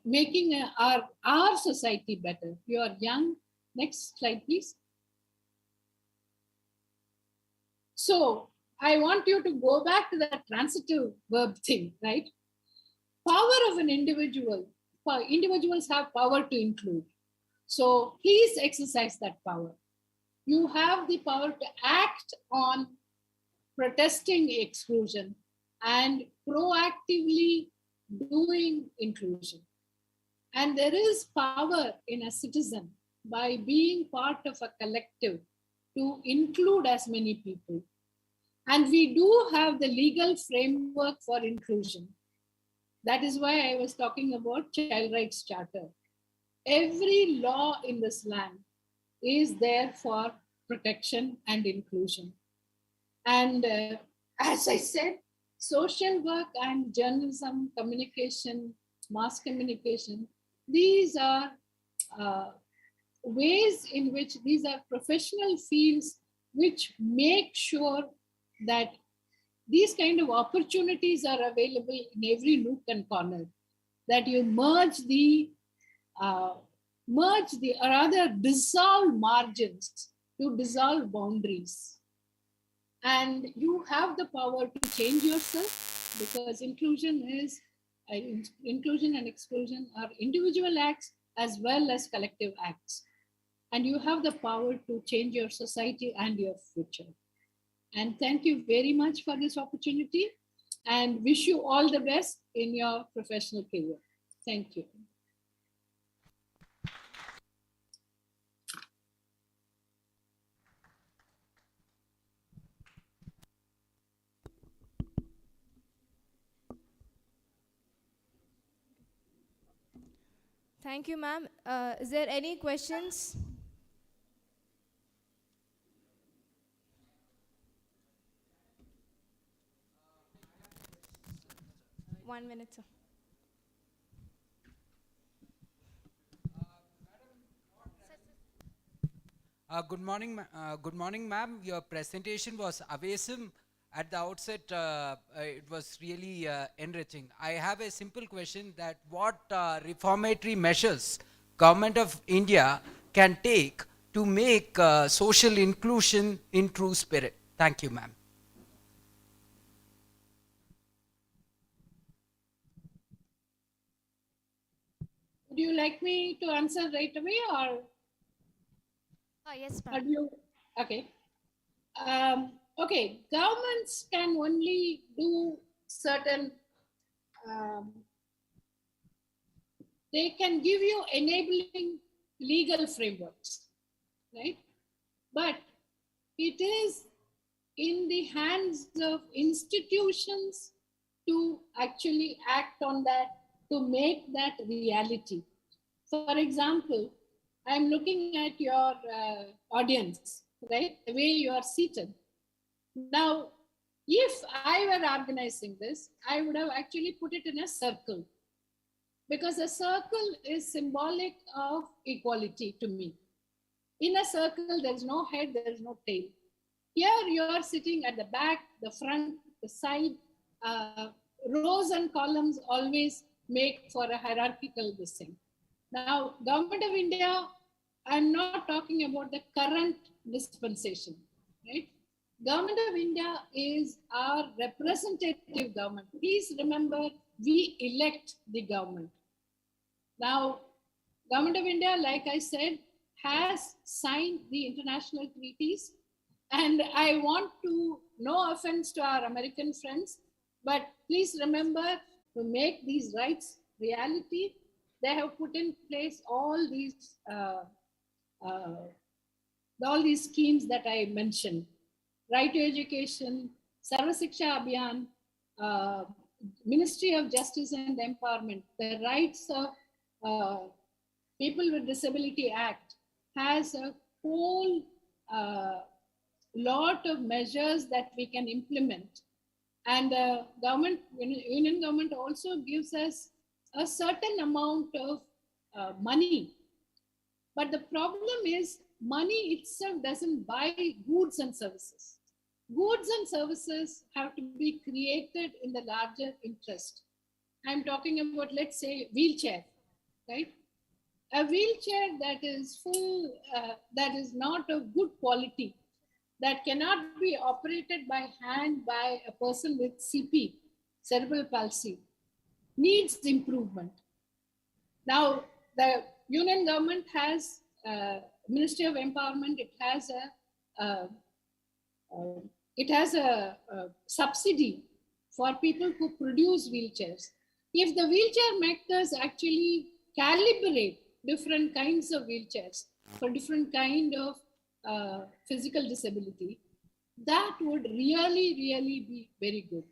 making our society better. You are young. Next slide, please. So I want you to go back to that transitive verb thing, right? Power of an individual. Individuals have power to include. So please exercise that power. You have the power to act on protesting exclusion and proactively doing inclusion. And there is power in a citizen by being part of a collective to include as many people. And we do have the legal framework for inclusion. That is why I was talking about Child Rights Charter. Every law in this land is there for protection and inclusion. And as I said, social work and journalism, communication, mass communication, these are ways in which these are professional fields which make sure that these kind of opportunities are available in every nook and corner, that you dissolve margins to dissolve boundaries. And you have the power to change yourself, because inclusion and exclusion are individual acts as well as collective acts. And you have the power to change your society and your future. And thank you very much for this opportunity, and wish you all the best in your professional career. Thank you. Thank you, ma'am. Is there any questions? One minute, sir. Good morning, ma'am. Your presentation was amazing. At the outset, it was really enriching. I have a simple question: that what reformatory measures Government of India can take to make social inclusion in true spirit? Thank you, ma'am. Would you like me to answer right away, or Yes, or ma'am. do you? Okay. Okay. Governments can only do certain. Um, they can give you enabling legal frameworks, right? But it is in the hands of institutions to actually act on that, to make that reality. For example, I'm looking at your audience, right? The way you are seated. Now, if I were organizing this, I would have actually put it in a circle, because a circle is symbolic of equality to me. In a circle, there is no head, there is no tail. Here you are sitting at the back, the front, the side. Uh, Rows and columns always make for a hierarchical this thing. Now, Government of India, I'm not talking about the current dispensation, right? Government of India is our representative government. Please remember, we elect the government. Now, Government of India, like I said, has signed the international treaties. And I want to, no offense to our American friends, but please remember, to make these rights reality, they have put in place uh, all these schemes that I mentioned: right to education, Sarva Siksha Abhiyan, uh, Ministry of Justice and Empowerment, the Rights of uh, People with Disability Act has a whole uh, lot of measures that we can implement. And government, union government also gives us a certain amount of money. But the problem is, money itself doesn't buy goods and services. Goods and services have to be created in the larger interest. I'm talking about, let's say, wheelchair, right? A wheelchair that is that is not of good quality, that cannot be operated by hand by a person with CP, cerebral palsy, needs improvement. Now, the union government has Ministry of Empowerment. Uh, uh, it has a subsidy for people who produce wheelchairs. If the wheelchair makers actually calibrate different kinds of wheelchairs for different kind of physical disability, that would really, really be very good.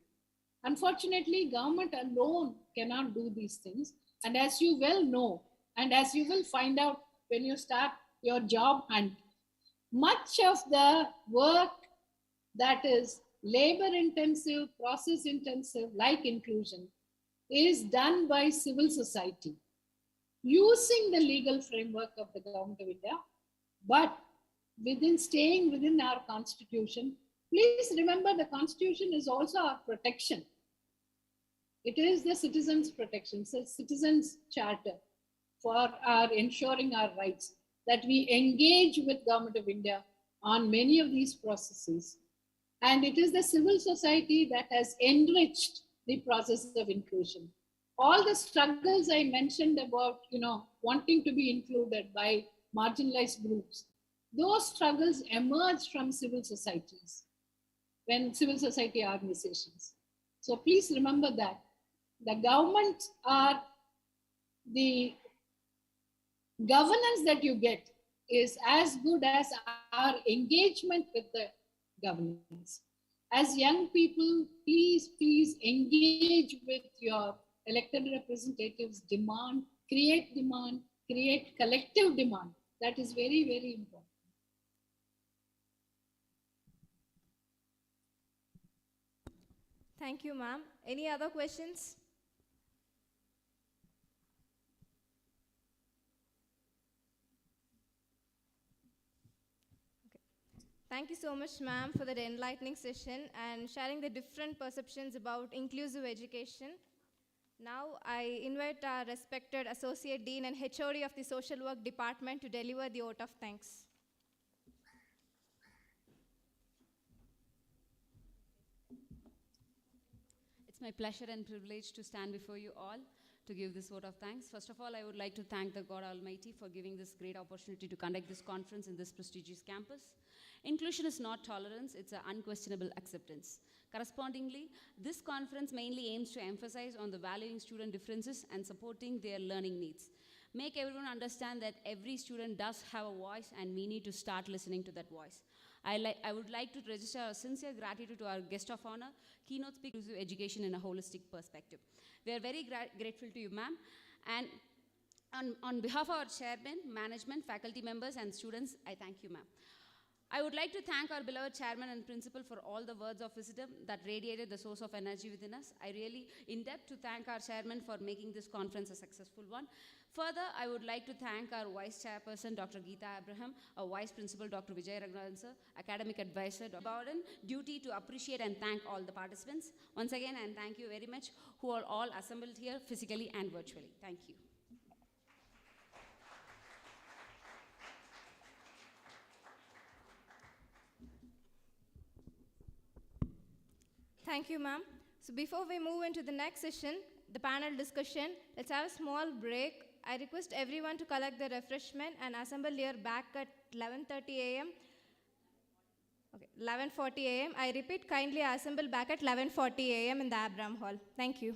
Unfortunately, government alone cannot do these things. And as you well know, and as you will find out when you start your job hunt, much of the work that is labor intensive, process intensive, like inclusion, is done by civil society using the legal framework of the Government of India, but staying within our constitution. Please remember, the constitution is also our protection. It is the citizens' protection, so citizens' charter for our ensuring our rights, that we engage with Government of India on many of these processes. And it is the civil society that has enriched the process of inclusion. All the struggles I mentioned about, wanting to be included by marginalized groups, those struggles emerge from civil societies, when civil society organizations. So please remember that the governments are, the governance that you get is as good as our engagement with the governance. As young people, please engage with your elected representatives, demand, create collective demand. That is very, very important. Thank you, ma'am. Any other questions? Thank you so much, ma'am, for that enlightening session and sharing the different perceptions about inclusive education. Now, I invite our respected Associate Dean and HOD of the Social Work Department to deliver the vote of thanks. It's my pleasure and privilege to stand before you all to give this vote of thanks. First of all, I would like to thank the God Almighty for giving this great opportunity to conduct this conference in this prestigious campus. Inclusion is not tolerance, it's an unquestionable acceptance. Correspondingly, this conference mainly aims to emphasize on the valuing student differences and supporting their learning needs. Make everyone understand that every student does have a voice and we need to start listening to that voice. I would like to register our sincere gratitude to our guest of honor, keynote speaker, inclusive education in a holistic perspective. We are very grateful to you, ma'am. And on behalf of our chairman, management, faculty members, and students, I thank you, ma'am. I would like to thank our beloved chairman and principal for all the words of wisdom that radiated the source of energy within us. I really in depth to thank our chairman for making this conference a successful one. Further, I would like to thank our vice chairperson, Dr. Geeta Abraham, our vice principal, Dr. Vijay Raghunathan sir, academic advisor, Dr. Bowden, duty to appreciate and thank all the participants. Once again, and thank you very much, who are all assembled here physically and virtually. Thank you. Thank you, ma'am. So before we move into the next session, the panel discussion, let's have a small break. I request everyone to collect the refreshment and assemble here back at 11:30 a.m. Okay, 11:40 a.m. I repeat, kindly assemble back at 11:40 a.m. in the Abraham Hall. Thank you.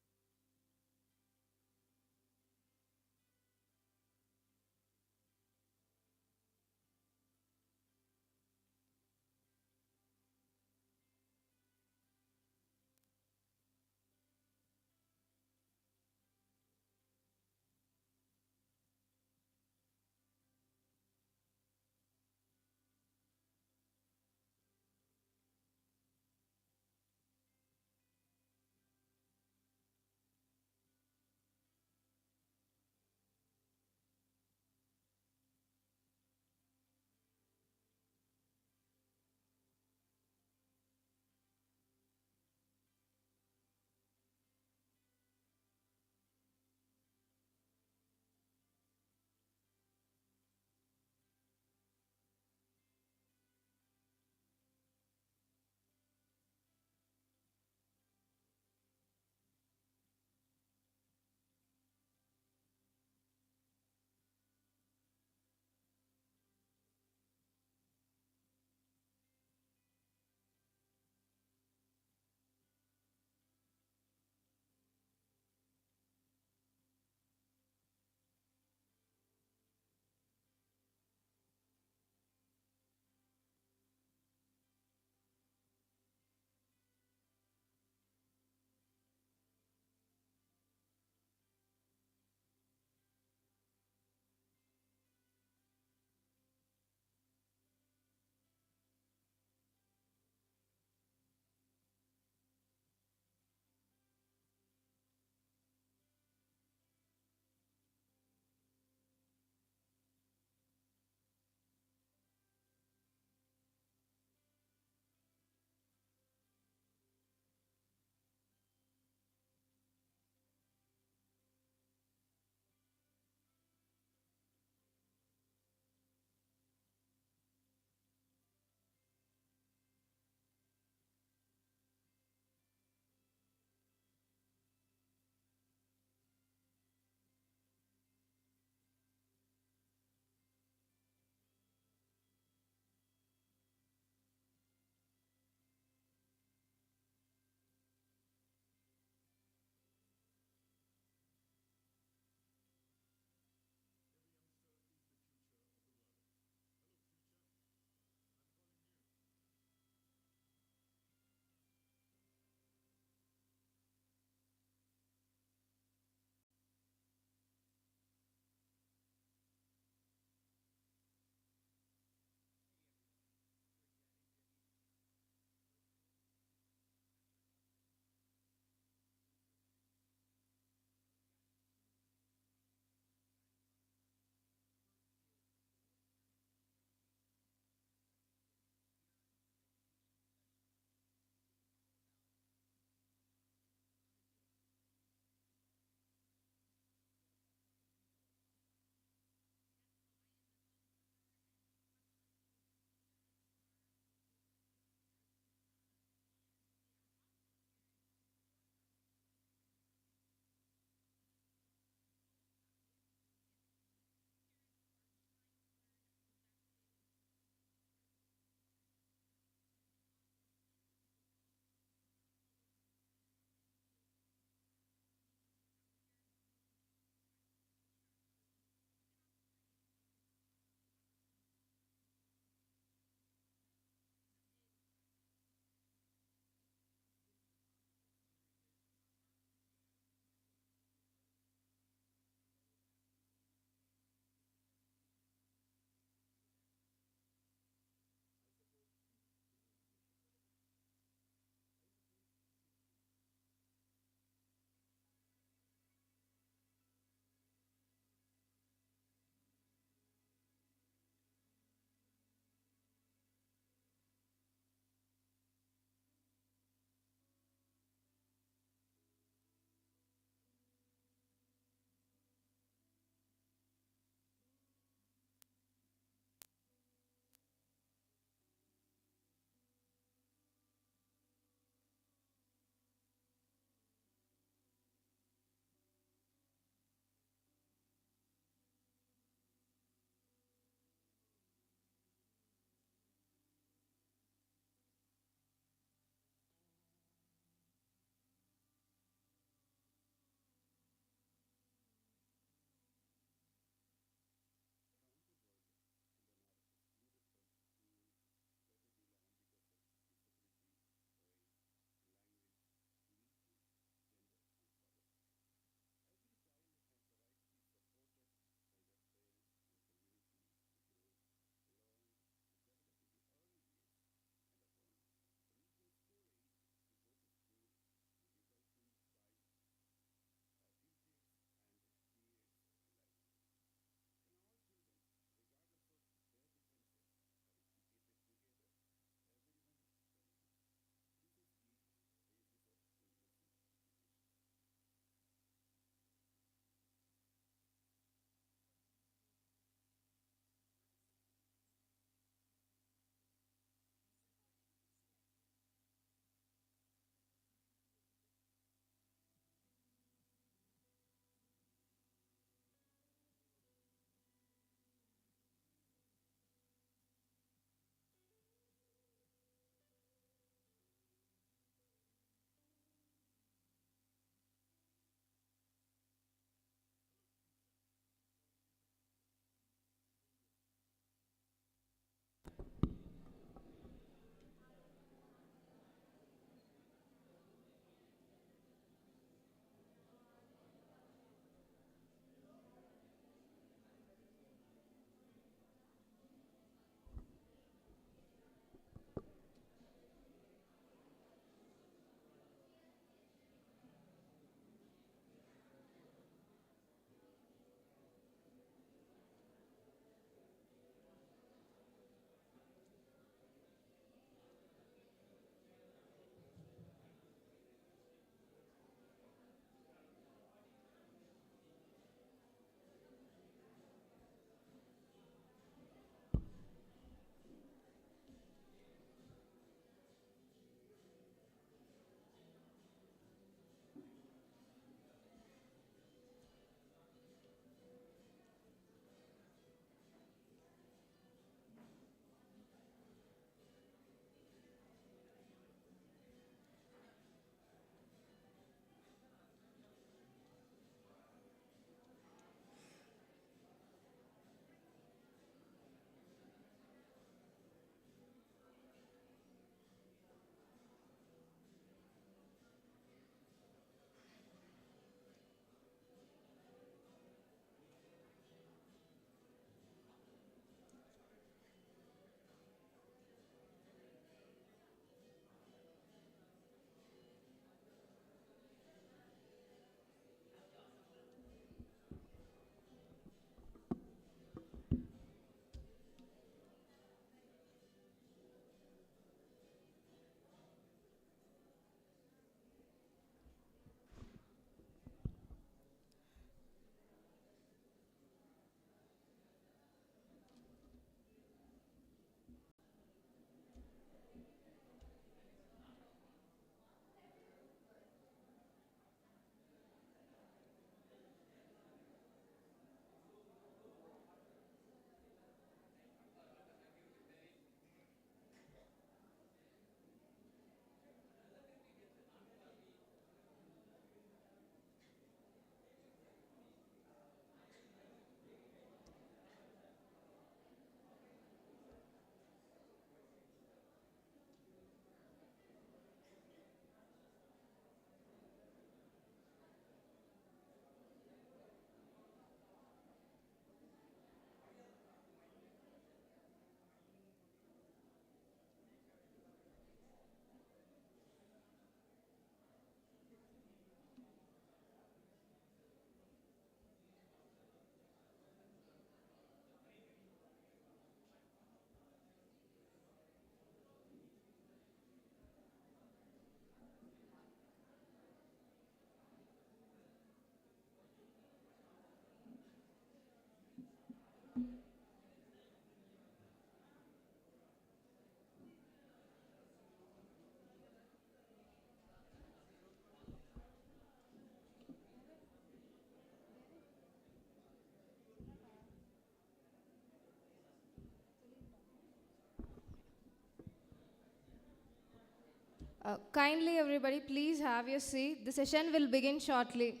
Kindly, everybody, please have your seat. The session will begin shortly.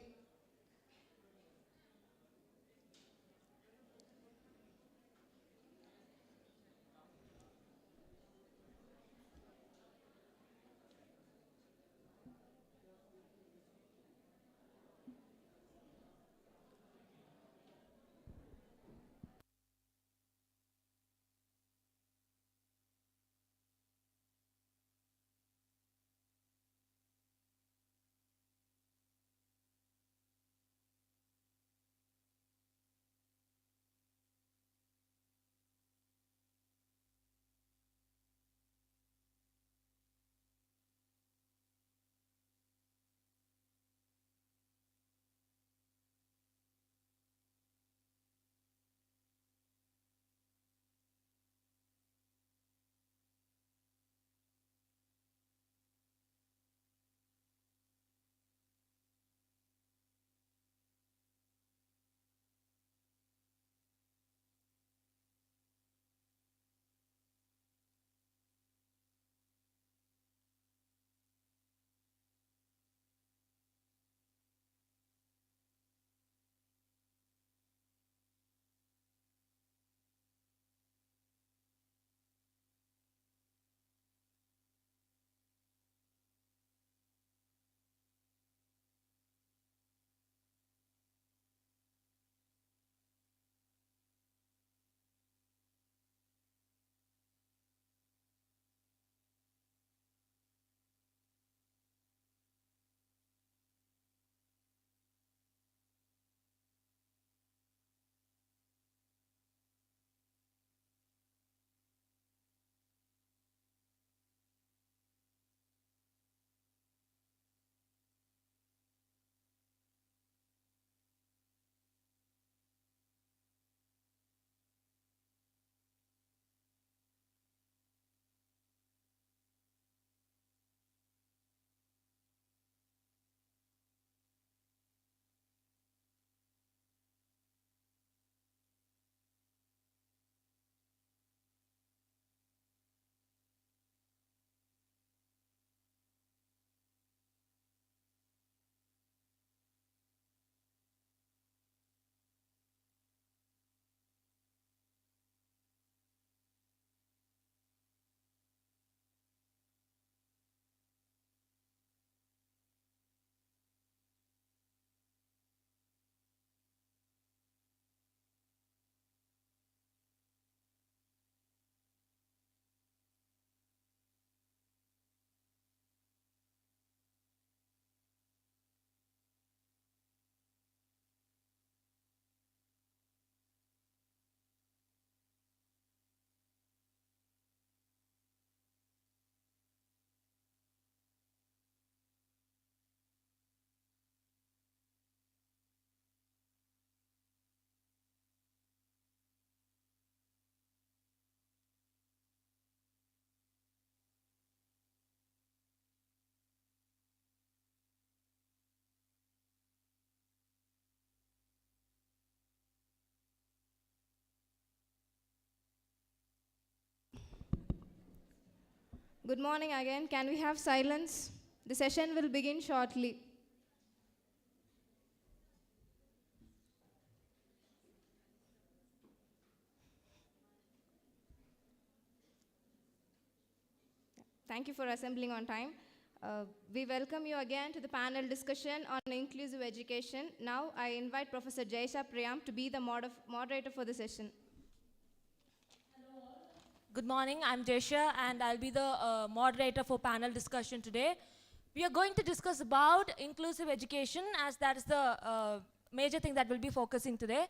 Good morning again. Can we have silence? The session will begin shortly. Thank you for assembling on time. We welcome you again to the panel discussion on inclusive education. Now, I invite Professor Jaisha Priyam to be the moderator for the session. Good morning, I'm Jesha and I'll be the moderator for panel discussion today. We are going to discuss about inclusive education as that is the major thing that we'll be focusing today.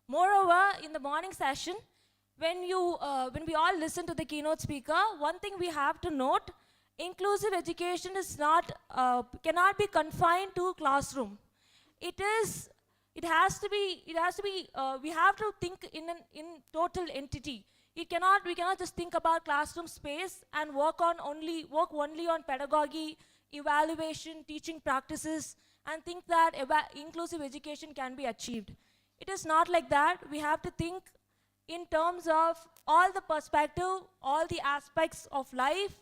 Moreover, in the morning session, when we all listen to the keynote speaker, one thing we have to note, inclusive education is not, cannot be confined to classroom. We have to think in total entity. We cannot just think about classroom space and work only on pedagogy, evaluation, teaching practices, and think that inclusive education can be achieved. It is not like that. We have to think in terms of all the perspective, all the aspects of life,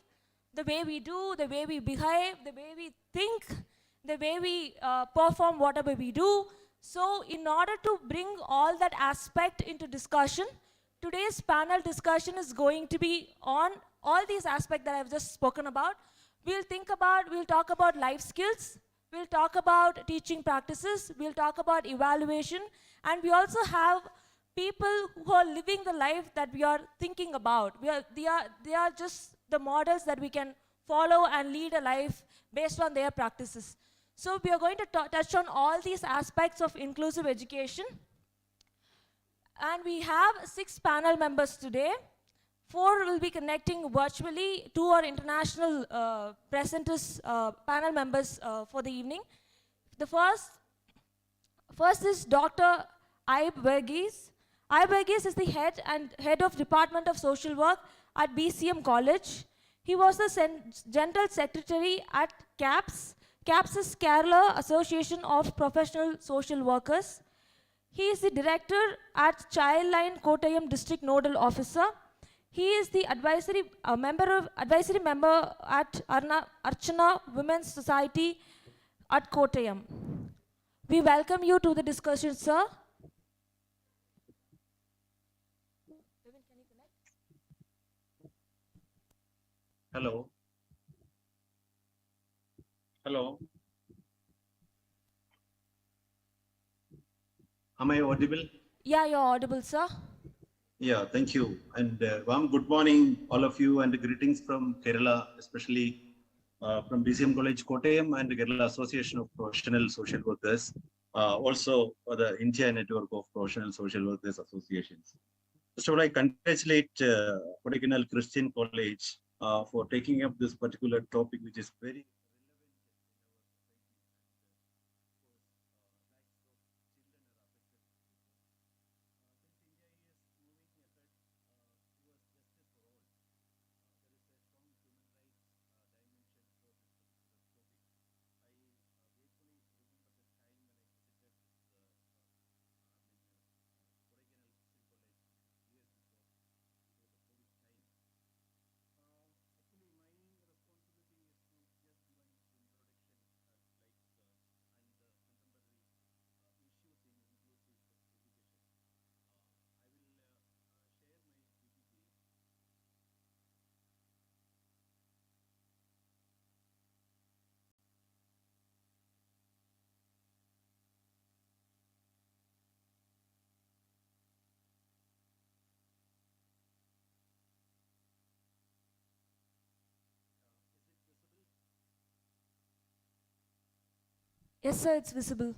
the way we do, the way we behave, the way we think, the way we perform whatever we do. So in order to bring all that aspect into discussion, today's panel discussion is going to be on all these aspects that I've just spoken about. We'll talk about life skills, we'll talk about teaching practices, we'll talk about evaluation, and we also have people who are living the life that we are thinking about. They are just the models that we can follow and lead a life based on their practices. So we are going to touch on all these aspects of inclusive education. And we have 6 panel members today. 4 will be connecting virtually. 2 are international presenters, panel members for the evening. The first is Dr. Aib Verghese. Aib Verghese is the head of Department of Social Work at BCM College. He was the General Secretary at CAPS. CAPS is Kerala Association of Professional Social Workers. He is the director at Childline Kottayam District Nodal Officer. He is the advisory member at Archana Women's Society at Kottayam. We welcome you to the discussion, sir. Hello. Hello. Am I audible? Yeah, you're audible, sir. Yeah, thank you. And warm good morning, all of you, and greetings from Kerala, especially from BCM College Kottayam and Kerala Association of Professional Social Workers, also for the India Network of Professional Social Workers Associations. First of all, I congratulate Kodaikanal Christian College for taking up this particular topic, which is very Yes, sir, it's visible.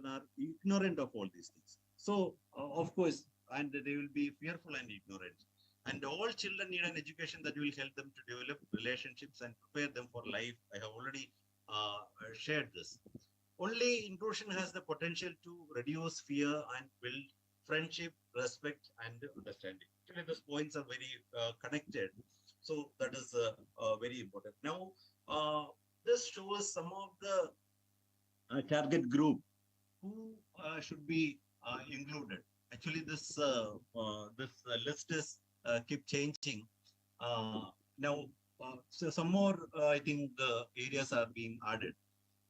children are ignorant of all these things. So, of course, and they will be fearful and ignorant. And all children need an education that will help them to develop relationships and prepare them for life. I have already shared this. Only inclusion has the potential to reduce fear and build friendship, respect, and understanding. Actually, those points are very connected. So that is very important. Now, this shows some of the target group who should be included. Actually, this list is keep changing. Uh, Now, so some more I think areas are being added.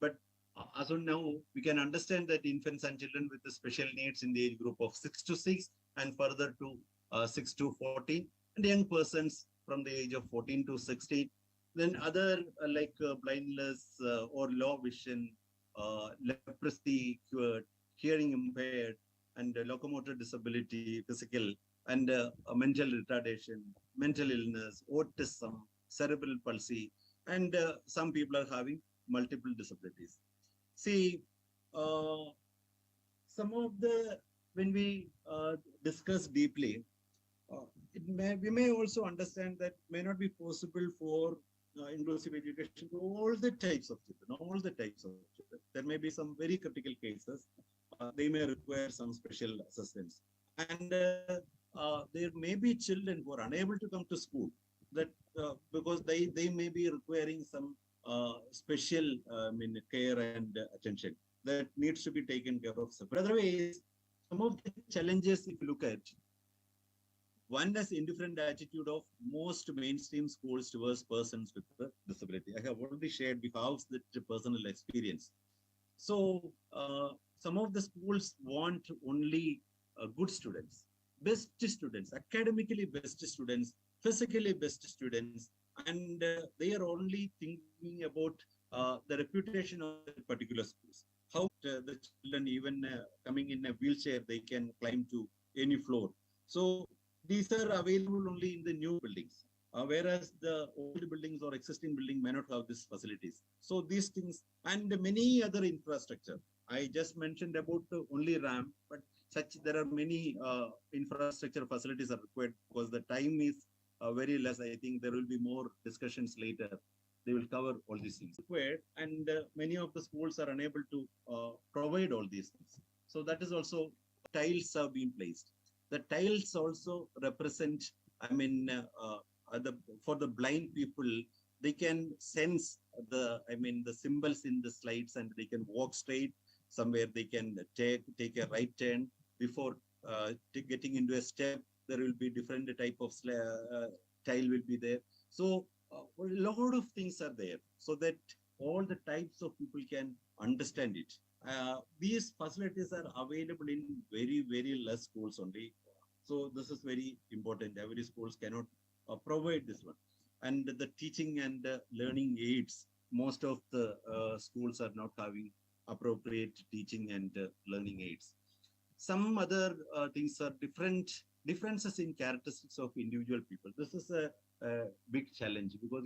But as of now, we can understand that infants and children with the special needs in the age group of 6 to 6 and further to 6 to 14, and young persons from the age of 14 to 16. Then other blindness or low vision, leprosy cured, hearing impaired, and locomotor disability, physical, and mental retardation, mental illness, autism, cerebral palsy, and some people are having multiple disabilities. See, uh, some of the, when we discuss deeply, we may also understand that may not be possible for inclusive education to all the types of children, all the types of children. There may be some very critical cases. They may require some special assistance. And there may be children who are unable to come to school that because they may be requiring some special care and attention that needs to be taken care of. But otherwise, some of the challenges, if you look at, one is indifferent attitude of most mainstream schools towards persons with disability. I have already shared with house that personal experience. So some of the schools want only good students, best students, academically best students, physically best students, and they are only thinking about the reputation of particular schools. How the children, even coming in a wheelchair, they can climb to any floor. So these are available only in the new buildings, whereas the old buildings or existing building may not have these facilities. So these things and many other infrastructure. I just mentioned about only ramp, but there are many infrastructure facilities are required because the time is very less. I think there will be more discussions later. They will cover all these things required, and many of the schools are unable to provide all these things. So that is also tiles have been placed. The tiles also represent, for the blind people, they can sense the symbols in the slides and they can walk straight. Somewhere they can take a right turn before getting into a step. There will be different type of tile will be there. So a lot of things are there so that all the types of people can understand it. These facilities are available in very, very less schools only. So this is very important. Every schools cannot provide this one. And the teaching and learning aids, most of the schools are not having appropriate teaching and learning aids. Some other things are differences in characteristics of individual people. This is a big challenge because,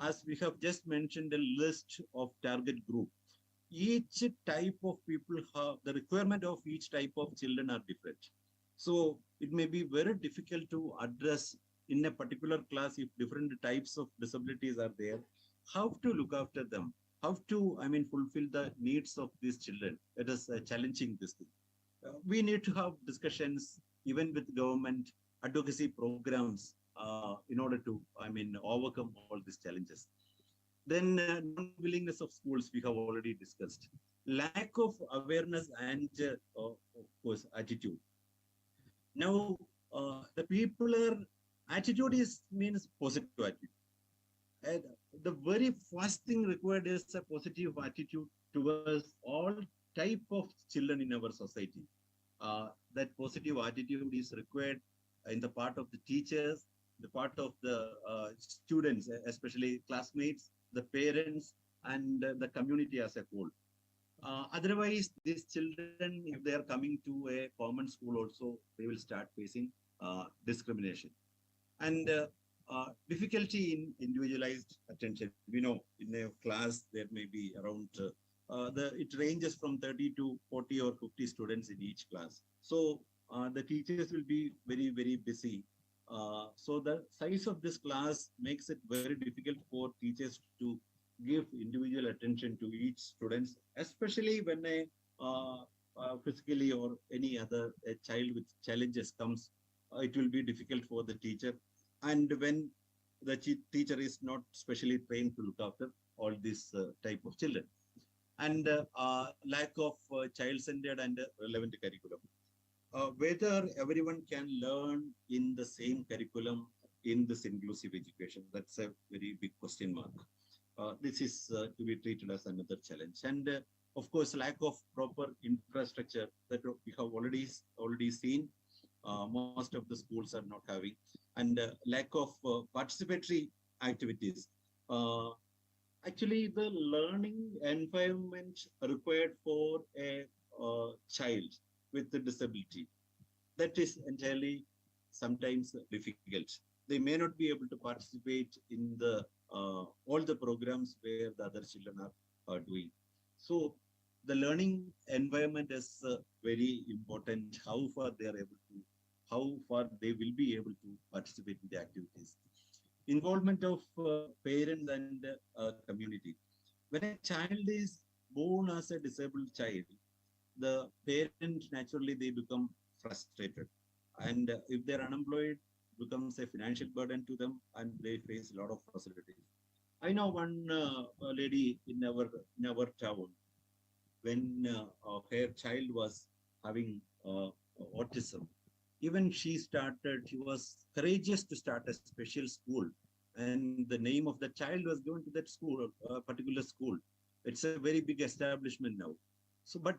as we have just mentioned, a list of target group. Each type of people have the requirement of each type of children are different. So it may be very difficult to address in a particular class if different types of disabilities are there. How to look after them? How to, fulfill the needs of these children? It is challenging this thing. We need to have discussions even with government advocacy programs in order to, overcome all these challenges. Then non-willingness of schools we have already discussed. Lack of awareness and of course attitude. Now the people are attitude means positive attitude. And the very first thing required is a positive attitude towards all type of children in our society. That positive attitude is required in the part of the teachers, the part of the students, especially classmates, the parents, and the community as a whole. Otherwise, these children, if they are coming to a common school also, they will start facing discrimination. And difficulty in individualized attention. We know in a class, there may be around it ranges from 30 to 40 or 50 students in each class. So the teachers will be very, very busy. So the size of this class makes it very difficult for teachers to give individual attention to each student, especially when a physically or any other a child with challenges comes. It will be difficult for the teacher, and when the teacher is not specially trained to look after all these type of children, and lack of child-centered and relevant curriculum. Whether everyone can learn in the same curriculum in this inclusive education, that's a very big question mark. This is to be treated as another challenge. And of course, lack of proper infrastructure that we have already seen. Most of the schools are not having, and lack of participatory activities. Uh, Actually, the learning environment required for a child with a disability, that is entirely sometimes difficult. They may not be able to participate in the all the programs where the other children are doing. So the learning environment is very important. How far they are able to, how far they will be able to participate in the activities. Involvement of parents and community. When a child is born as a disabled child, the parents naturally they become frustrated, and if they're unemployed, becomes a financial burden to them, and they face a lot of facilities. I know one lady in our town, when her child was having autism, even she was courageous to start a special school, and the name of the child was given to that school, particular school. It's a very big establishment now. So, but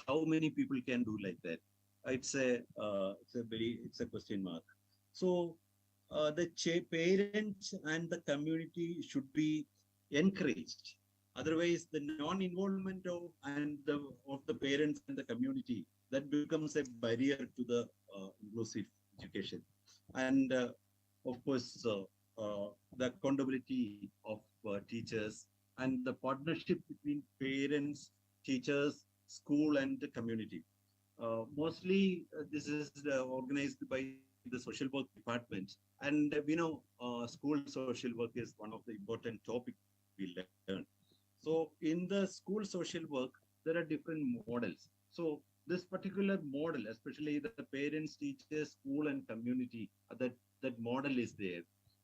how many people can do like that? It's a question mark. So, the parents and the community should be encouraged. Otherwise, the non-involvement of the parents and the community, that becomes a barrier to the inclusive education. And of course, the accountability of teachers and the partnership between parents, teachers, school, and the community. Mostly, this is organized by the social work department, and we know school social work is one of the important topic we learn. So, in the school social work, there are different models. So, this particular model, especially the parents, teachers, school, and community, that model is there,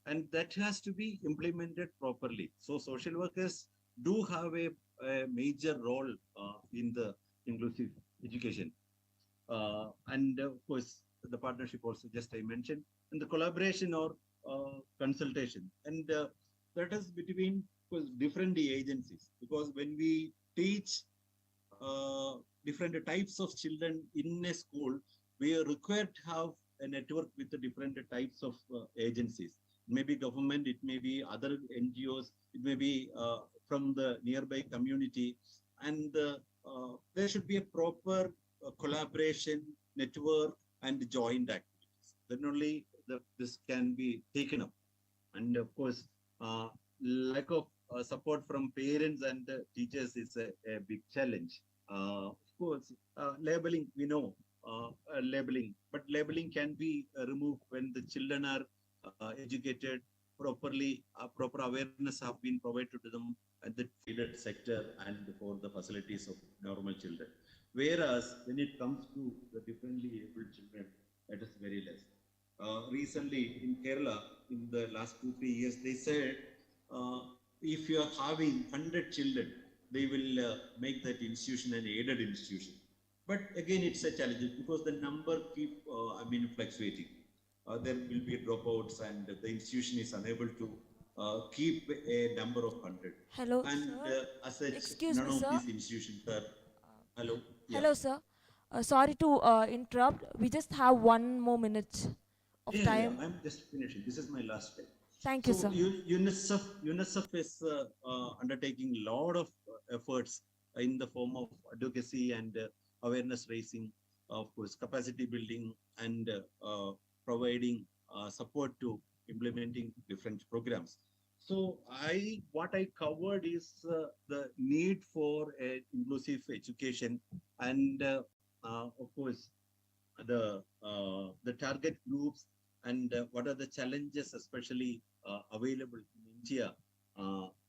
and that has to be implemented properly. So, social workers do have a major role in the inclusive education. And of course, the partnership also just I mentioned, and the collaboration or consultation, and that is between different agencies. Because when we teach different types of children in a school, we are required to have a network with the different types of agencies. It may be government, it may be other NGOs, it may be from the nearby community, and there should be a proper collaboration, network, and joint activities. Then only this can be taken up. And of course, lack of support from parents and teachers is a big challenge. Of course, labeling, we know labeling, but labeling can be removed when the children are educated properly, proper awareness have been provided to them at the aided sector and for the facilities of normal children. Whereas when it comes to the differently abled children, that is very less. Recently in Kerala, in the last 2-3 years, they said if you are having 100 children, they will make that institution an aided institution. But again, it's a challenge because the number keep, fluctuating. There will be dropouts, and the institution is unable to keep a number of 100. Hello, And sir. as such, Excuse none me, of sir. these institutions are. Hello. Yeah. Hello, sir. Sorry to interrupt. We just have 1 more minute of Yeah. time. I'm just finishing. This is my last slide. Thank you, So sir. UNICEF is undertaking a lot of efforts in the form of advocacy and awareness raising, of course, capacity building, and providing support to implementing different programs. So what I covered is the need for inclusive education, and of course the target groups, and what are the challenges, especially available in India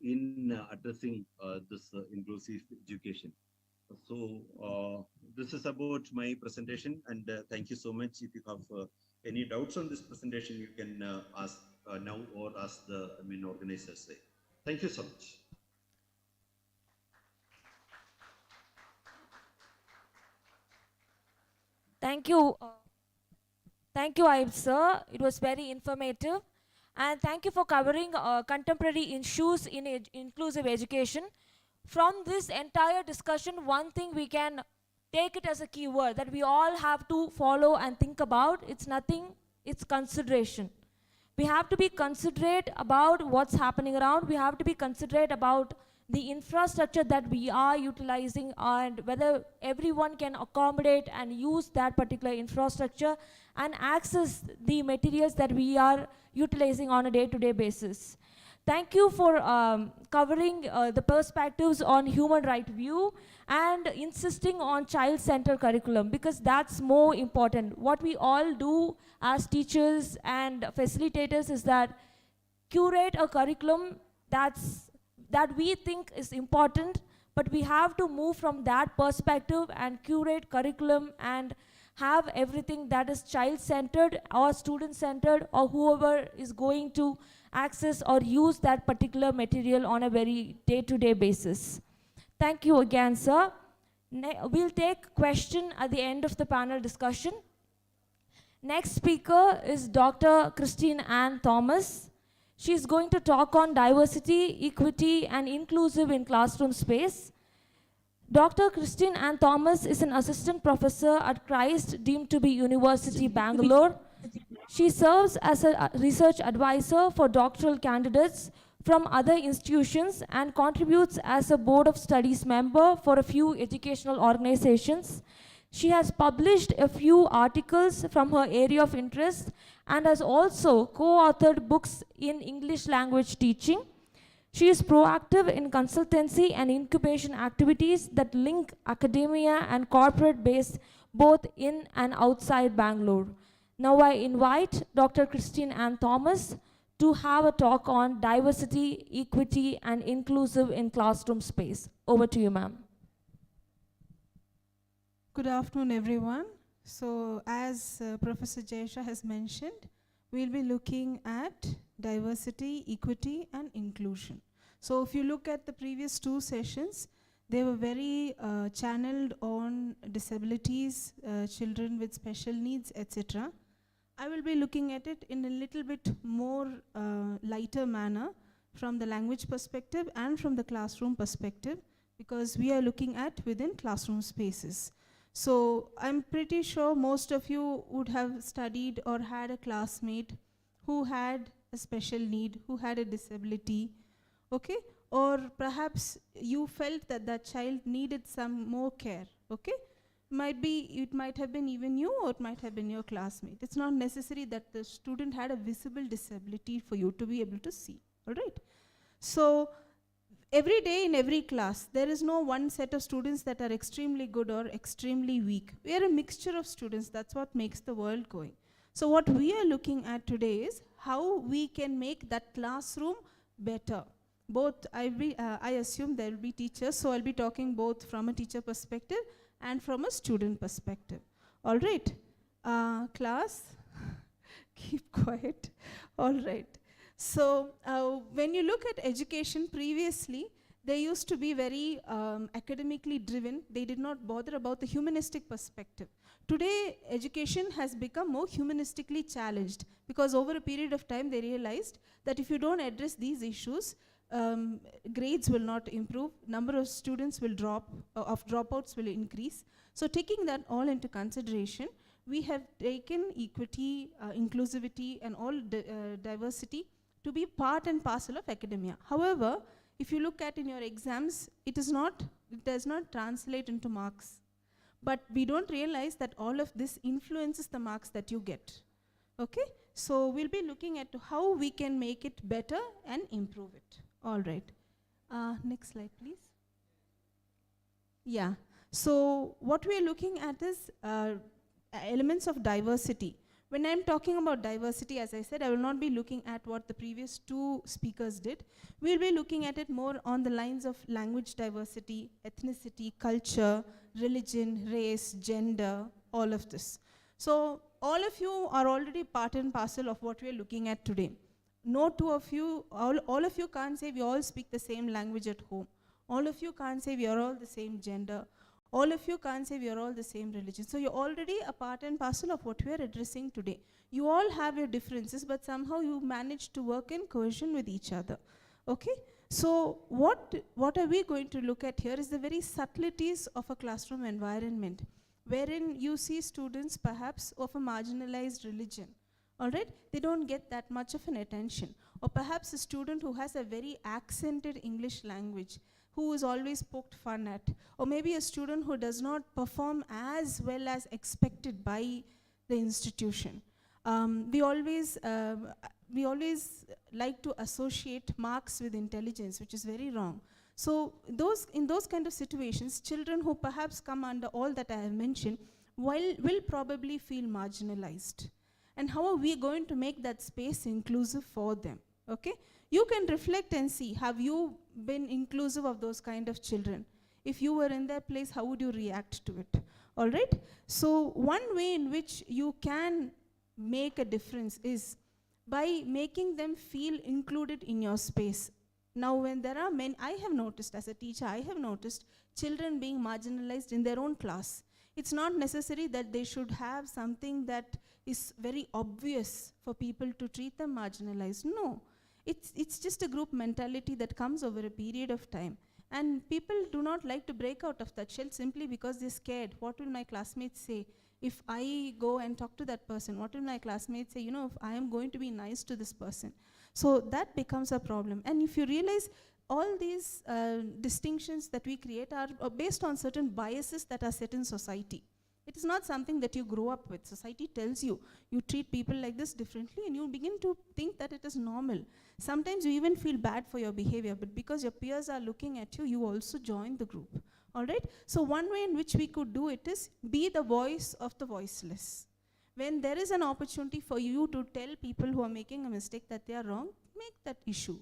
in addressing this inclusive education. So this is about my presentation, and thank you so much. If you have any doubts on this presentation, you can ask now or ask the main organizers. Thank you so much. Thank you. Thank you, Aib sir. It was very informative. And thank you for covering contemporary issues in inclusive education. From this entire discussion, one thing we can take it as a key word that we all have to follow and think about. It's nothing, it's consideration. We have to be considerate about what's happening around. We have to be considerate about the infrastructure that we are utilizing and whether everyone can accommodate and use that particular infrastructure and access the materials that we are utilizing on a day-to-day basis. Thank you for covering the perspectives on human right view and insisting on child-centered curriculum, because that's more important. What we all do as teachers and facilitators is that curate a curriculum that we think is important, but we have to move from that perspective and curate curriculum and have everything that is child-centered or student-centered, or whoever is going to access or use that particular material on a very day-to-day basis. Thank you again, sir. We'll take question at the end of the panel discussion. Next speaker is Dr. Christine Ann Thomas. She's going to talk on diversity, equity, and inclusive in classroom space. Dr. Christine Ann Thomas is an assistant professor at Christ deemed to be University, Bangalore. She serves as a research advisor for doctoral candidates from other institutions and contributes as a board of studies member for a few educational organizations. She has published a few articles from her area of interest and has also co-authored books in English language teaching. She is proactive in consultancy and incubation activities that link academia and corporate base both in and outside Bangalore. Now I invite Dr. Christine Ann Thomas to have a talk on diversity, equity, and inclusive in classroom space. Over to you, ma'am. Good afternoon, everyone. So, as Professor Jaisha has mentioned, we'll be looking at diversity, equity, and inclusion. So, if you look at the previous two sessions, they were very channeled on disabilities, children with special needs, etc. I will be looking at it in a little bit more lighter manner from the language perspective and from the classroom perspective, because we are looking at within classroom spaces. So I'm pretty sure most of you would have studied or had a classmate who had a special need, who had a disability, okay? Or perhaps you felt that that child needed some more care, okay? It might have been even you, or it might have been your classmate. It's not necessary that the student had a visible disability for you to be able to see, all right? So every day in every class, there is no one set of students that are extremely good or extremely weak. We are a mixture of students. That's what makes the world going. So what we are looking at today is how we can make that classroom better. I assume there will be teachers, so I'll be talking both from a teacher perspective and from a student perspective. All right, class, keep quiet. All right. So when you look at education previously, they used to be very academically driven. They did not bother about the humanistic perspective. Today, education has become more humanistically challenged, because over a period of time, they realized that if you don't address these issues, grades will not improve, number of students will drop, of dropouts will increase. So taking that all into consideration, we have taken equity, inclusivity, and all diversity to be part and parcel of academia. However, if you look at in your exams, it does not translate into marks. But we don't realize that all of this influences the marks that you get. Okay? So we'll be looking at how we can make it better and improve it. All right. Next slide, please. Yeah. So what we are looking at is elements of diversity. When I'm talking about diversity, as I said, I will not be looking at what the previous two speakers did. We'll be looking at it more on the lines of language diversity, ethnicity, culture, religion, race, gender, all of this. So all of you are already part and parcel of what we're looking at today. No two of you, all of you can't say we all speak the same language at home. All of you can't say we are all the same gender. All of you can't say we are all the same religion. So you're already a part and parcel of what we are addressing today. You all have your differences, but somehow you manage to work in cohesion with each other. Okay? So what are we going to look at here is the very subtleties of a classroom environment, wherein you see students perhaps of a marginalized religion. All right? They don't get that much of an attention. Or perhaps a student who has a very accented English language, who is always poked fun at, or maybe a student who does not perform as well as expected by the institution. We always like to associate marks with intelligence, which is very wrong. So in those kind of situations, children who perhaps come under all that I have mentioned will probably feel marginalized. And how are we going to make that space inclusive for them? Okay? You can reflect and see, have you been inclusive of those kind of children? If you were in their place, how would you react to it? All right? So one way in which you can make a difference is by making them feel included in your space. Now, when there are many, I have noticed as a teacher, I have noticed children being marginalized in their own class. It's not necessary that they should have something that is very obvious for people to treat them marginalized. No. It's just a group mentality that comes over a period of time. And people do not like to break out of that shell simply because they're scared. What will my classmates say if I go and talk to that person? What will my classmates say, if I am going to be nice to this person? So that becomes a problem. And if you realize all these distinctions that we create are based on certain biases that are set in society. It is not something that you grow up with. Society tells you, you treat people like this differently, and you begin to think that it is normal. Sometimes you even feel bad for your behavior, but because your peers are looking at you, you also join the group. All right? So one way in which we could do it is be the voice of the voiceless. When there is an opportunity for you to tell people who are making a mistake that they are wrong, make that issue.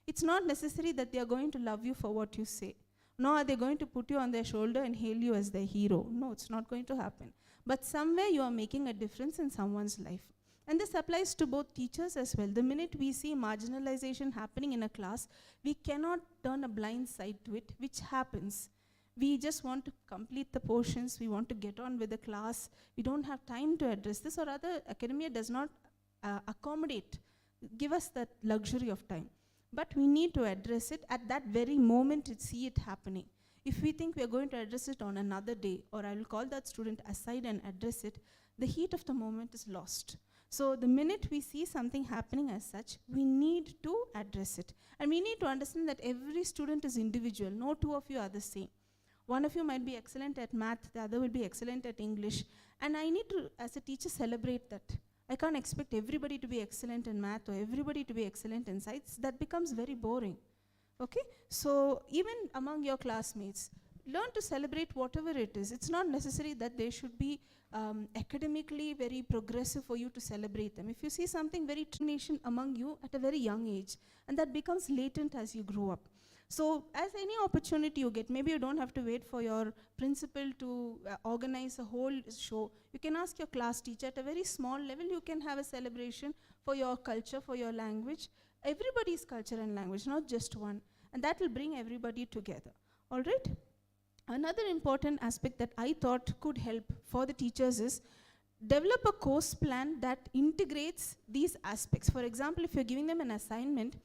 It's not necessary that they are going to love you for what you say. Nor are they going to put you on their shoulder and hail you as their hero. No, it's not going to happen. But somewhere you are making a difference in someone's life. And this applies to both teachers as well. The minute we see marginalization happening in a class, we cannot turn a blind side to it, which happens. We just want to complete the portions. We want to get on with the class. We don't have time to address this, or other academia does not give us that luxury of time. But we need to address it at that very moment to see it happening. If we think we are going to address it on another day, or I will call that student aside and address it, the heat of the moment is lost. So the minute we see something happening as such, we need to address it. And we need to understand that every student is individual. No two of you are the same. One of you might be excellent at math, the other will be excellent at English. And I need to, as a teacher, celebrate that. I can't expect everybody to be excellent in math or everybody to be excellent in science. That becomes very boring. Okay? So even among your classmates, learn to celebrate whatever it is. It's not necessary that they should be academically very progressive for you to celebrate them. If you see something very determination among you at a very young age, and that becomes latent as you grow up. So as any opportunity you get, maybe you don't have to wait for your principal to organize a whole show. You can ask your class teacher at a very small level, you can have a celebration for your culture, for your language. Everybody's culture and language, not just one. And that will bring everybody together. All right? Another important aspect that I thought could help for the teachers is develop a course plan that integrates these aspects. For example, if you're giving them an assignment,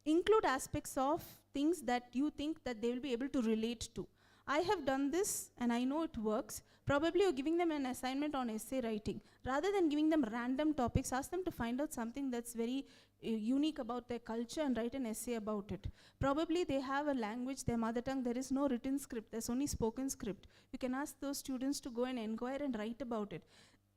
include aspects of things that you think that they will be able to relate to. I have done this and I know it works. Probably you're giving them an assignment on essay writing. Rather than giving them random topics, ask them to find out something that's very unique about their culture and write an essay about it. Probably they have a language, their mother tongue, there is no written script, there's only spoken script. You can ask those students to go and inquire and write about it.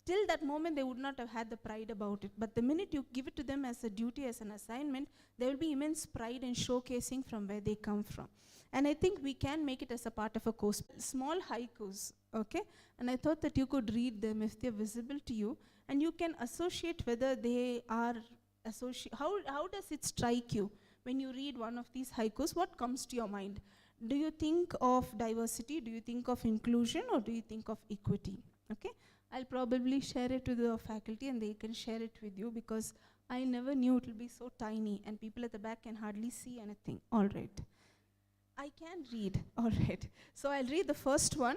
Till that moment, they would not have had the pride about it. But the minute you give it to them as a duty, as an assignment, there will be immense pride in showcasing from where they come from. And I think we can make it as a part of a course. Small haikus, okay? And I thought that you could read them if they're visible to you, and you can associate whether they are how does it strike you when you read one of these haikus? What comes to your mind? Do you think of diversity? Do you think of inclusion? Or do you think of equity? Okay? I'll probably share it with the faculty and they can share it with you, because I never knew it will be so tiny and people at the back can hardly see anything. All right. I can read. All right. So I'll read the first one.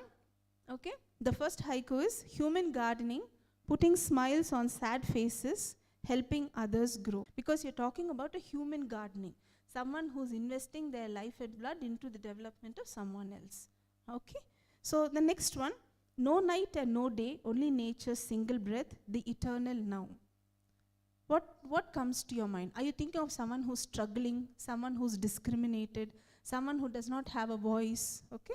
Okay? The first haiku is human gardening, putting smiles on sad faces, helping others grow. Because you're talking about a human gardening, someone who's investing their life and blood into the development of someone else. Okay? So the next one, no night and no day, only nature's single breath, the eternal now. What comes to your mind? Are you thinking of someone who's struggling, someone who's discriminated, someone who does not have a voice? Okay?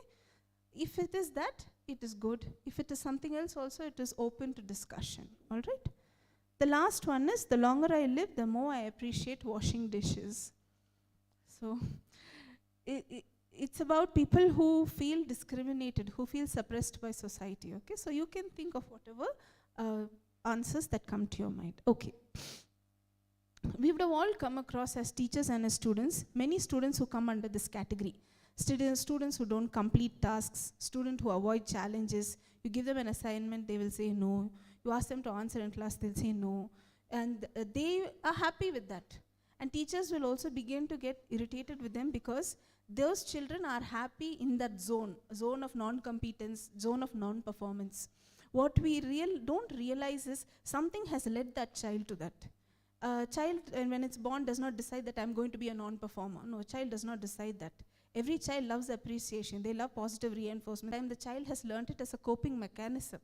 If it is that, it is good. If it is something else also, it is open to discussion. All right? The last one is, the longer I live, the more I appreciate washing dishes. So it's about people who feel discriminated, who feel suppressed by society. Okay, so you can think of whatever answers that come to your mind. Okay. We would have all come across, as teachers and as students, many students who come under this category. Students who don't complete tasks, students who avoid challenges. You give them an assignment, they will say no. You ask them to answer in class, they'll say no. And they are happy with that. And teachers will also begin to get irritated with them, because those children are happy in that zone of non-competence, zone of non-performance. What we don't realize is something has led that child to that. A child, when it's born, does not decide that I'm going to be a non-performer. No, a child does not decide that. Every child loves appreciation. They love positive reinforcement. And the child has learned it as a coping mechanism,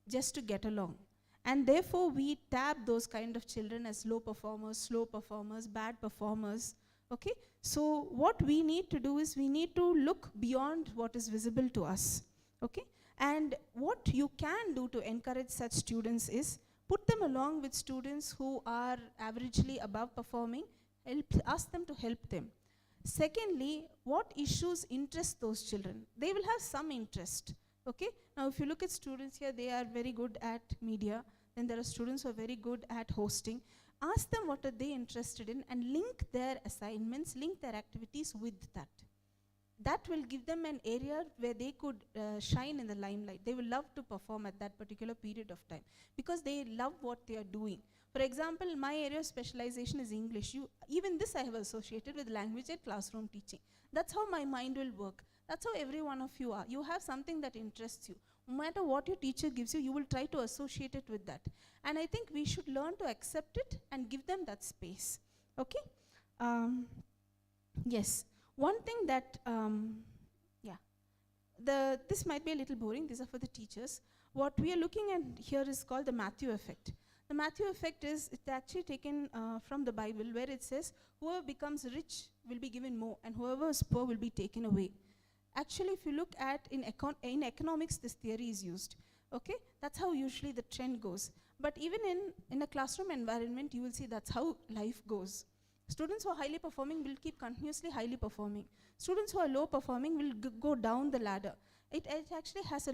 just to get along. And therefore, we tab those kind of children as low performers, slow performers, bad performers. Okay? So what we need to do is, we need to look beyond what is visible to us. Okay? And what you can do to encourage such students is, put them along with students who are averagely above performing, ask them to help them. Secondly, what issues interest those children? They will have some interest. Okay? Now, if you look at students here, they are very good at media. Then there are students who are very good at hosting. Ask them what are they interested in, and link their assignments, link their activities with that. That will give them an area where they could shine in the limelight. They will love to perform at that particular period of time, because they love what they are doing. For example, my area of specialization is English. Even this I have associated with language and classroom teaching. That's how my mind will work. That's how every one of you are. You have something that interests you. No matter what your teacher gives you, you will try to associate it with that. And I think we should learn to accept it and give them that space. Okay? Yes. One thing that, this might be a little boring. These are for the teachers. What we are looking at here is called the Matthew effect. The Matthew effect is, it's actually taken from the Bible, where it says, whoever becomes rich will be given more, and whoever is poor will be taken away. Actually, if you look at in economics, this theory is used. Okay? That's how usually the trend goes. But even in a classroom environment, you will see that's how life goes. Students who are highly performing will keep continuously highly performing. Students who are low performing will go down the ladder. It actually has a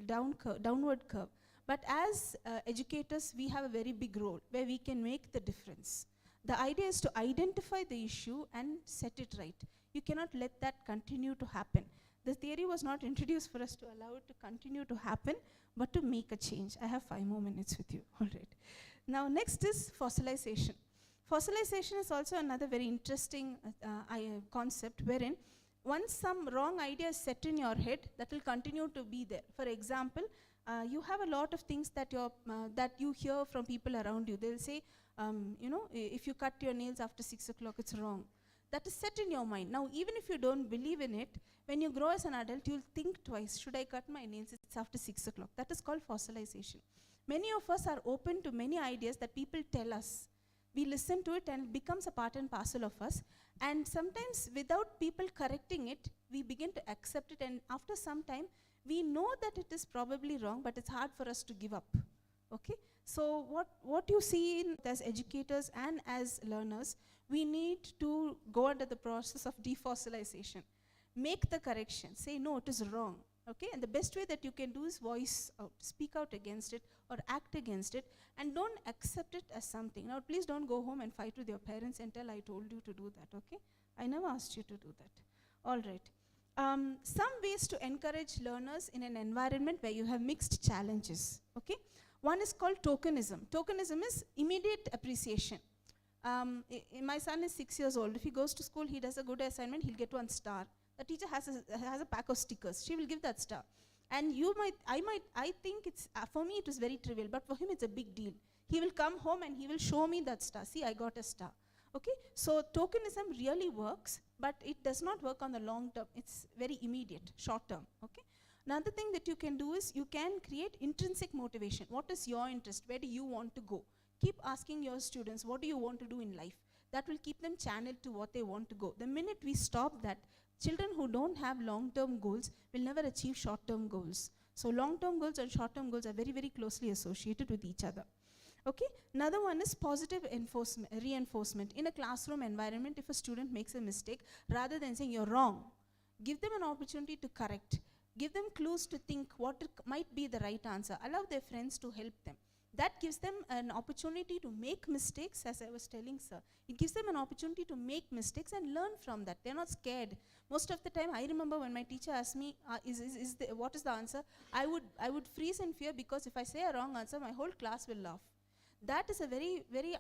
downward curve. But as educators, we have a very big role where we can make the difference. The idea is to identify the issue and set it right. You cannot let that continue to happen. The theory was not introduced for us to allow it to continue to happen, but to make a change. I have 5 more minutes with you. All right. Now, next is fossilization. Fossilization is also another very interesting concept, wherein once some wrong idea is set in your head, that will continue to be there. For example, you have a lot of things that you hear from people around you. They'll say, if you cut your nails after 6 o'clock, it's wrong. That is set in your mind. Now, even if you don't believe in it, when you grow as an adult, you'll think twice, should I cut my nails? It's after 6 o'clock. That is called fossilization. Many of us are open to many ideas that people tell us. We listen to it and it becomes a part and parcel of us. And sometimes without people correcting it, we begin to accept it, and after some time, we know that it is probably wrong, but it's hard for us to give up. Okay, so what you see in as educators and as learners, we need to go under the process of defossilization. Make the correction, say no, it is wrong. Okay, and the best way that you can do is voice out, speak out against it or act against it, and don't accept it as something. Now please don't go home and fight with your parents and tell I told you to do that. Okay, I never asked you to do that. All right. Some ways to encourage learners in an environment where you have mixed challenges. Okay, one is called tokenism. Tokenism is immediate appreciation. My son is 6 years old. If he goes to school, he does a good assignment, he'll get 1 star. The teacher has a pack of stickers. She will give that star. And I think it's, for me it was very trivial, but for him it's a big deal. He will come home and he will show me that star. See, I got a star. Okay, so tokenism really works, but it does not work on the long term. It's very immediate, short term. Okay. Another thing that you can do is you can create intrinsic motivation. What is your interest? Where do you want to go? Keep asking your students, what do you want to do in life? That will keep them channeled to what they want to go. The minute we stop that, children who don't have long-term goals will never achieve short-term goals. So long-term goals and short-term goals are very, very closely associated with each other. Okay, another one is positive reinforcement. In a classroom environment, if a student makes a mistake, rather than saying you're wrong, give them an opportunity to correct. Give them clues to think what might be the right answer. Allow their friends to help them. That gives them an opportunity to make mistakes, as I was telling sir. It gives them an opportunity to make mistakes and learn from that. They're not scared. Most of the time, I remember when my teacher asked me, what is the answer? I would freeze in fear, because if I say a wrong answer, my whole class will laugh. That is a very, very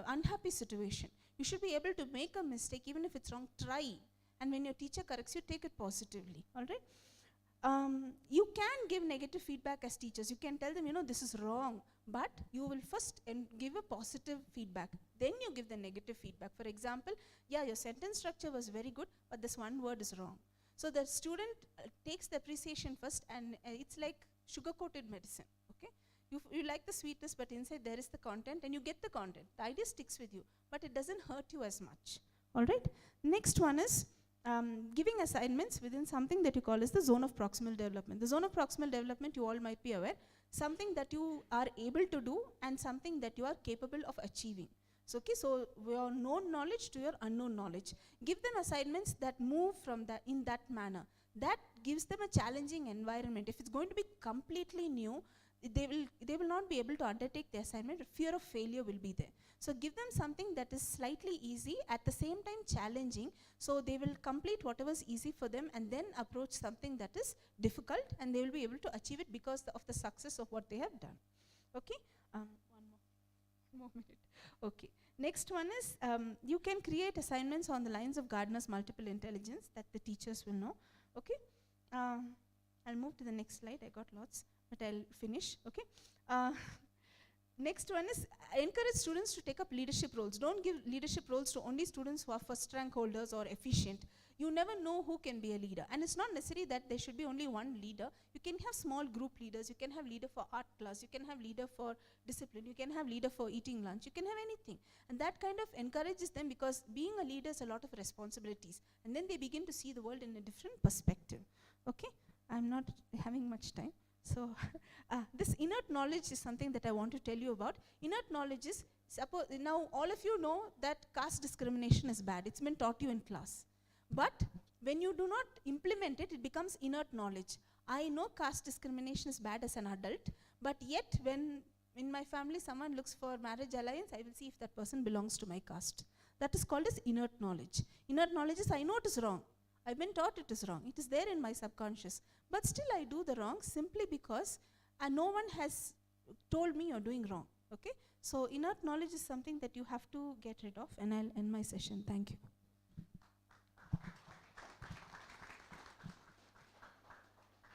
unhappy situation. You should be able to make a mistake, even if it's wrong, try. And when your teacher corrects you, take it positively, all right? You can give negative feedback as teachers. You can tell them, this is wrong, but you will first give a positive feedback. Then you give the negative feedback. For example, yeah, your sentence structure was very good, but this one word is wrong. So the student takes the appreciation first, and it's like sugar-coated medicine, okay? You like the sweetness, but inside there is the content, and you get the content. The idea sticks with you, but it doesn't hurt you as much, all right? Next one is giving assignments within something that you call as the zone of proximal development. The zone of proximal development, you all might be aware, something that you are able to do and something that you are capable of achieving. So, okay, so your known knowledge to your unknown knowledge. Give them assignments that move from that in that manner. That gives them a challenging environment. If it's going to be completely new, they will not be able to undertake the assignment. Fear of failure will be there. So give them something that is slightly easy, at the same time challenging, so they will complete whatever is easy for them and then approach something that is difficult, and they will be able to achieve it because of the success of what they have done. Okay, one more minute. Okay, next one is you can create assignments on the lines of Gardner's multiple intelligence that the teachers will know. Okay, I'll move to the next slide. I got lots, but I'll finish. Okay. Next one is encourage students to take up leadership roles. Don't give leadership roles to only students who are first rank holders or efficient. You never know who can be a leader. And it's not necessary that there should be only one leader. You can have small group leaders. You can have leader for art class. You can have leader for discipline. You can have leader for eating lunch. You can have anything. And that kind of encourages them, because being a leader is a lot of responsibilities. And then they begin to see the world in a different perspective. Okay? I'm not having much time. So this inert knowledge is something that I want to tell you about. Inert knowledge is, suppose now all of you know that caste discrimination is bad. It's been taught you in class. But when you do not implement it, it becomes inert knowledge. I know caste discrimination is bad as an adult, but yet when in my family someone looks for marriage alliance, I will see if that person belongs to my caste. That is called as inert knowledge. Inert knowledge is, I know it is wrong. I've been taught it is wrong. It is there in my subconscious. But still I do the wrong simply because no one has told me you're doing wrong. Okay? So inert knowledge is something that you have to get rid of, and I'll end my session. Thank you.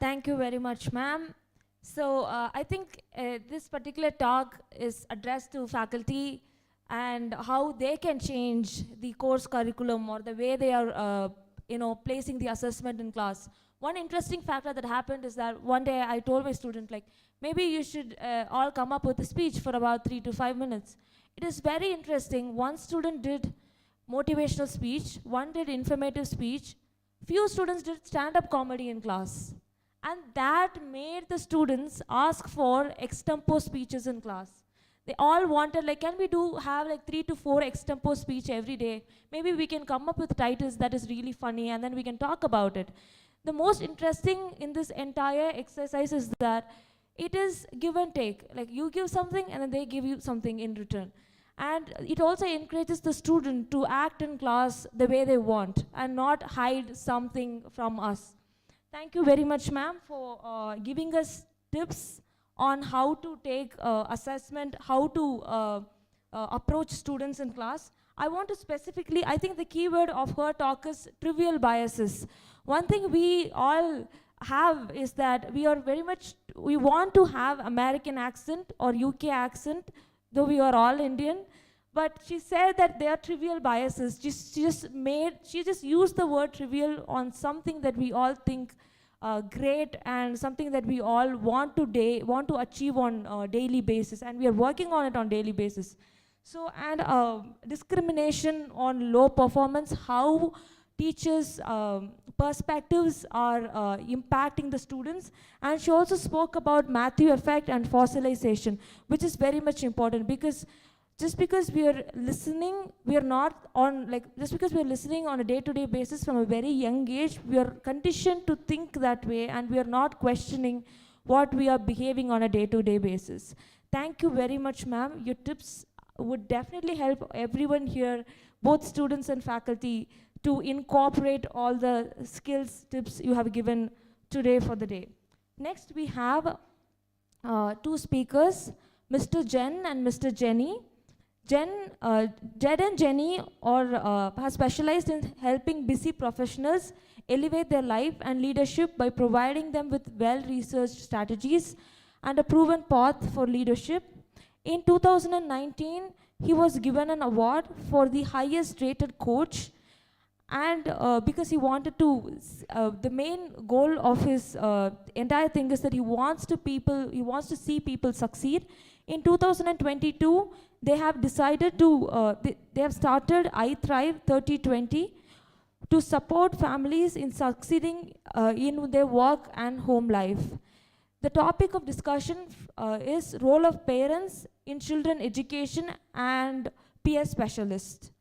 Thank you very much, ma'am. So I think this particular talk is addressed to faculty and how they can change the course curriculum or the way they are placing the assessment in class. One interesting factor that happened is that one day I told my student, like, maybe you should all come up with a speech for about 3 to 5 minutes. It is very interesting. One student did motivational speech, one did informative speech, few students did stand-up comedy in class. And that made the students ask for extempore speeches in class. They all wanted, like, can we have like 3 to 4 extempore speech every day? Maybe we can come up with titles that is really funny and then we can talk about it. The most interesting in this entire exercise is that it is give and take. Like, you give something and then they give you something in return. And it also encourages the student to act in class the way they want and not hide something from us. Thank you very much, ma'am, for giving us tips on how to take assessment, how to approach students in class. I want to specifically, I think the keyword of her talk is trivial biases. One thing we all have is that we are very much, we want to have American accent or UK accent, though we are all Indian. But she said that there are trivial biases. She just used the word trivial on something that we all think great and something that we all want to achieve on a daily basis, and we are working on it on daily basis. So, and discrimination on low performance, how teachers' perspectives are impacting the students. And she also spoke about Matthew effect and fossilization, which is very much important, because just because we are listening, we are not on, like, just because we are listening on a day-to-day basis from a very young age, we are conditioned to think that way, and we are not questioning what we are behaving on a day-to-day basis. Thank you very much, ma'am. Your tips would definitely help everyone here, both students and faculty, to incorporate all the skills, tips you have given today for the day. Next, we have two speakers, Mr. Jen and Mr. Jenny. Jed and Jenny have specialized in helping busy professionals elevate their life and leadership by providing them with well-researched strategies and a proven path for leadership. In 2019, he was given an award for the highest rated coach, and because he wanted to, the main goal of his entire thing is that he wants to see people succeed. In 2022, they have decided to, they have started I Thrive 3020 to support families in succeeding in their work and home life. The topic of discussion is role of parents in children education and peer specialists.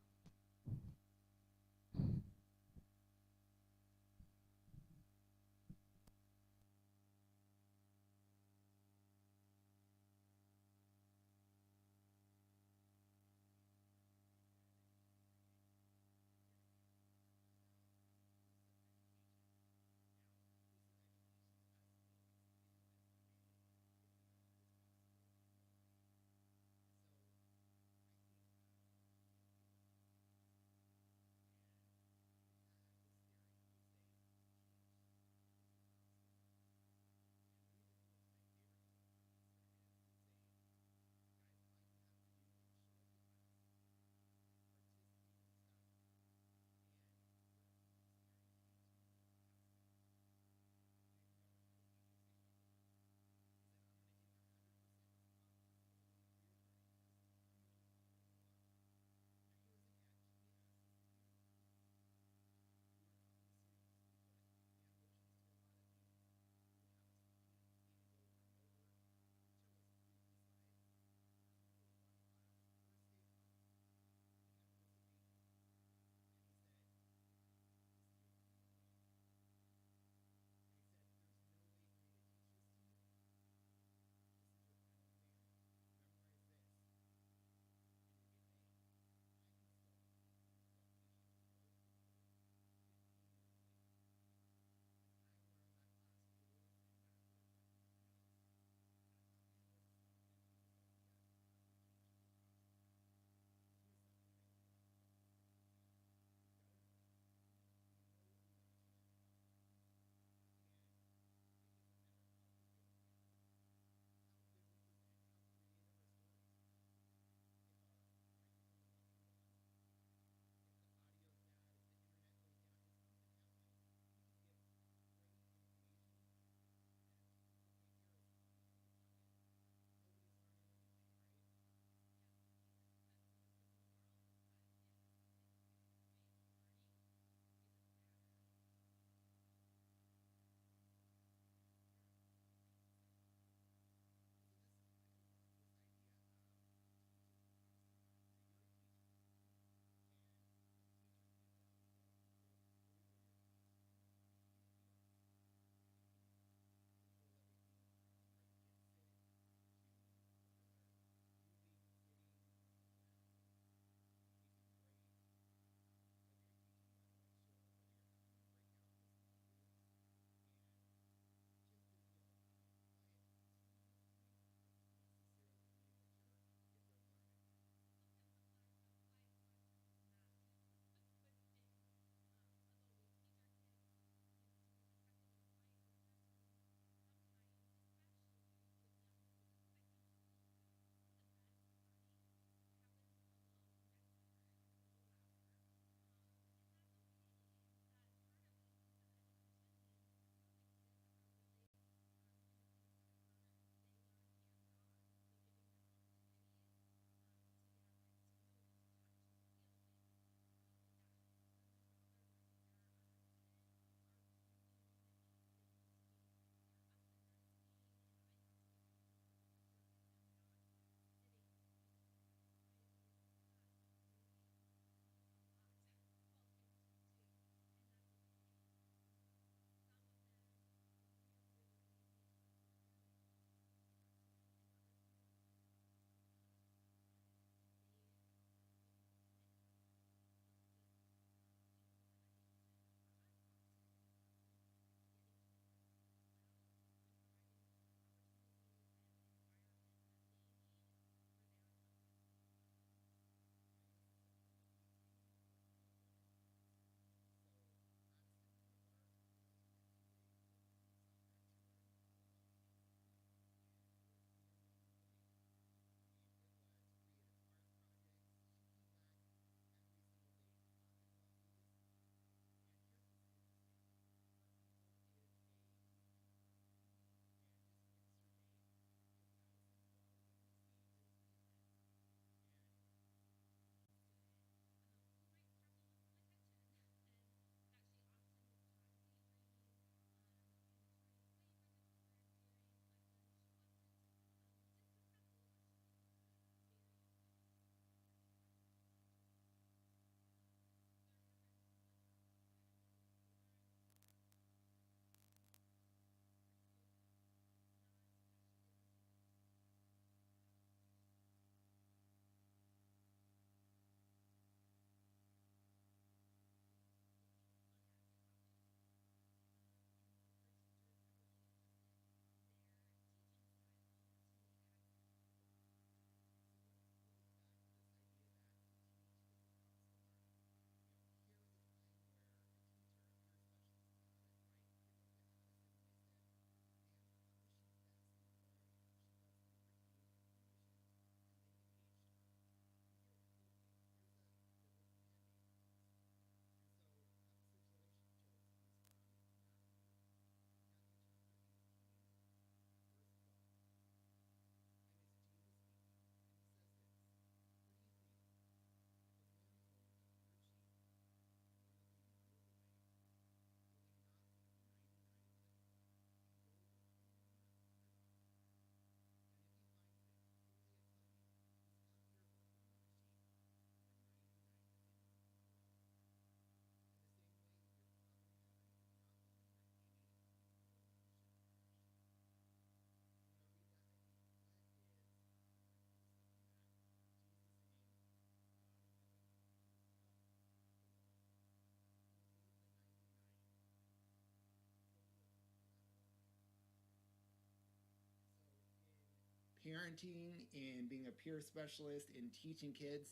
parenting, in being a peer specialist, in teaching kids,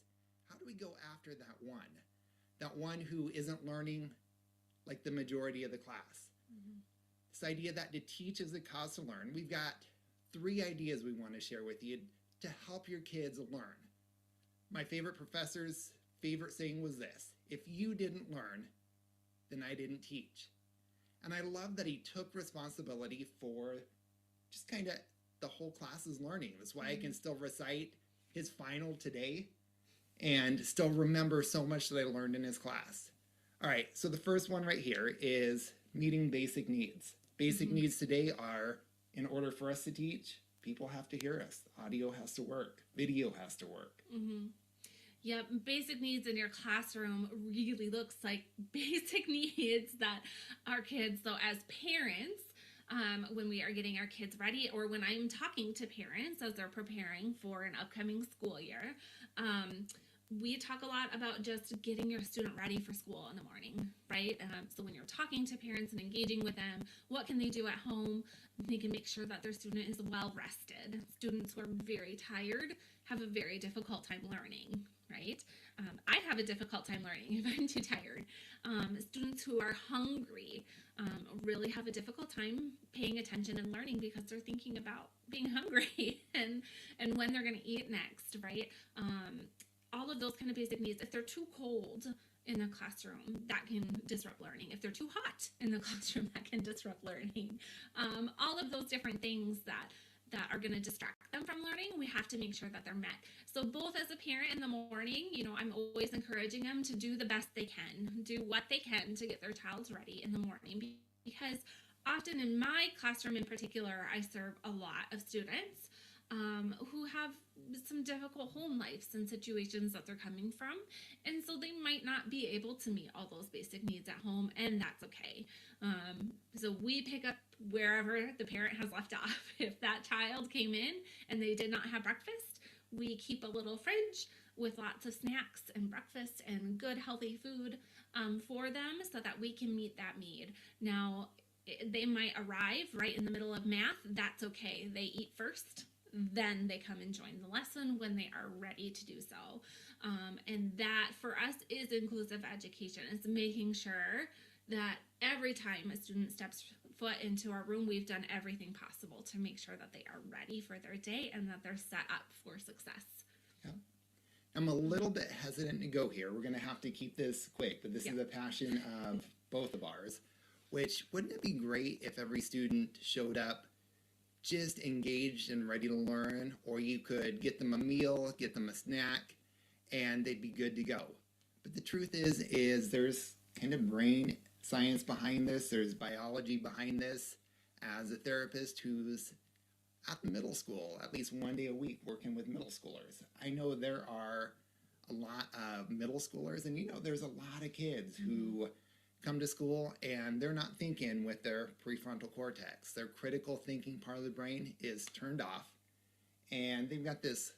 how do we go after that one? That one who isn't learning like the majority of the class. This idea that to teach is a cause to learn. We've got 3 ideas we want to share with you to help your kids learn. My favorite professor's favorite saying was this: if you didn't learn, then I didn't teach. And I love that he took responsibility for just kind of the whole class's learning. That's why I can still recite his final today and still remember so much that I learned in his class. All right, so the first one right here is meeting basic needs. Basic needs today are, in order for us to teach, people have to hear us. Audio has to work. Video has to work. Yep, basic needs in your classroom really looks like basic needs that our kids, so as parents, when we are getting our kids ready, or when I'm talking to parents as they're preparing for an upcoming school year, we talk a lot about just getting your student ready for school in the morning, right? So when you're talking to parents and engaging with them, what can they do at home? They can make sure that their student is well rested. Students who are very tired have a very difficult time learning, right? I have a difficult time learning if I'm too tired. Students who are hungry really have a difficult time paying attention and learning because they're thinking about being hungry and when they're going to eat next, right? All of those kind of basic needs. If they're too cold in the classroom, that can disrupt learning. If they're too hot in the classroom, that can disrupt learning. All of those different things that are going to distract them from learning, we have to make sure that they're met. So both as a parent in the morning, I'm always encouraging them to do the best they can, do what they can to get their child ready in the morning, because often in my classroom in particular, I serve a lot of students who have some difficult home lives and situations that they're coming from. And so they might not be able to meet all those basic needs at home, and that's okay. So we pick up wherever the parent has left off. If that child came in and they did not have breakfast, we keep a little fridge with lots of snacks and breakfast and good healthy food for them so that we can meet that need. Now, they might arrive right in the middle of math. That's okay. They eat first, then they come and join the lesson when they are ready to do so. And that for us is inclusive education. It's making sure that every time a student steps foot into our room, we've done everything possible to make sure that they are ready for their day and that they're set up for success. Yeah. I'm a little bit hesitant to go here. We're going to have to keep this quick, but this is a passion of both of ours. Which, wouldn't it be great if every student showed up just engaged and ready to learn, or you could get them a meal, get them a snack, and they'd be good to go. But the truth is there's kind of brain science behind this, there's biology behind this. As a therapist who's at the middle school, at least one day a week working with middle schoolers, I know there are a lot of middle schoolers, and there's a lot of kids who come to school and they're not thinking with their prefrontal cortex. Their critical thinking part of the brain is turned off, and they've got this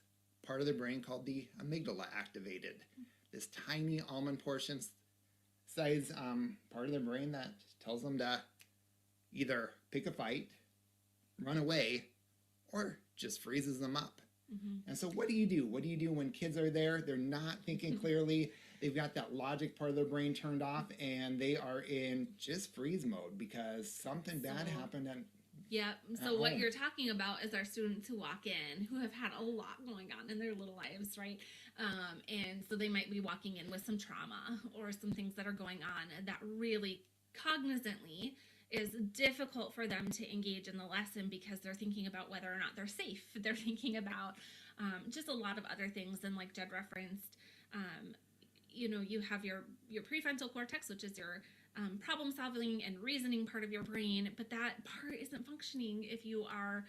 part of the brain called the amygdala activated, this tiny almond portion size part of the brain that tells them to either pick a fight, run away, or just freezes them up. And so what do you do? What do you do when kids are there? They're not thinking clearly. They've got that logic part of their brain turned off, and they are in just freeze mode because something bad happened. So what you're talking about is our students who walk in who have had a lot going on in their little lives, right? And so they might be walking in with some trauma or some things that are going on that really cognizantly is difficult for them to engage in the lesson because they're thinking about whether or not they're safe. They're thinking about just a lot of other things. And like Jed referenced, you have your prefrontal cortex, which is your problem solving and reasoning part of your brain, but that part isn't functioning if you are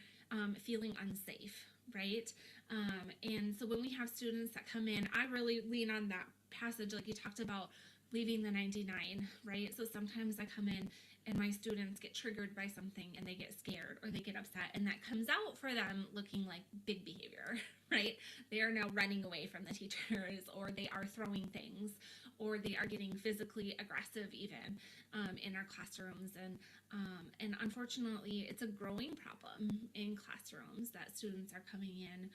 feeling unsafe, right? And so when we have students that come in, I really lean on that passage like you talked about, leaving the 99, right? So sometimes I come in and my students get triggered by something and they get scared or they get upset, and that comes out for them looking like big behavior, right? they are now running away from the teachers, or they are throwing things, or they are getting physically aggressive even in our classrooms. And unfortunately, it's a growing problem in classrooms that students are coming in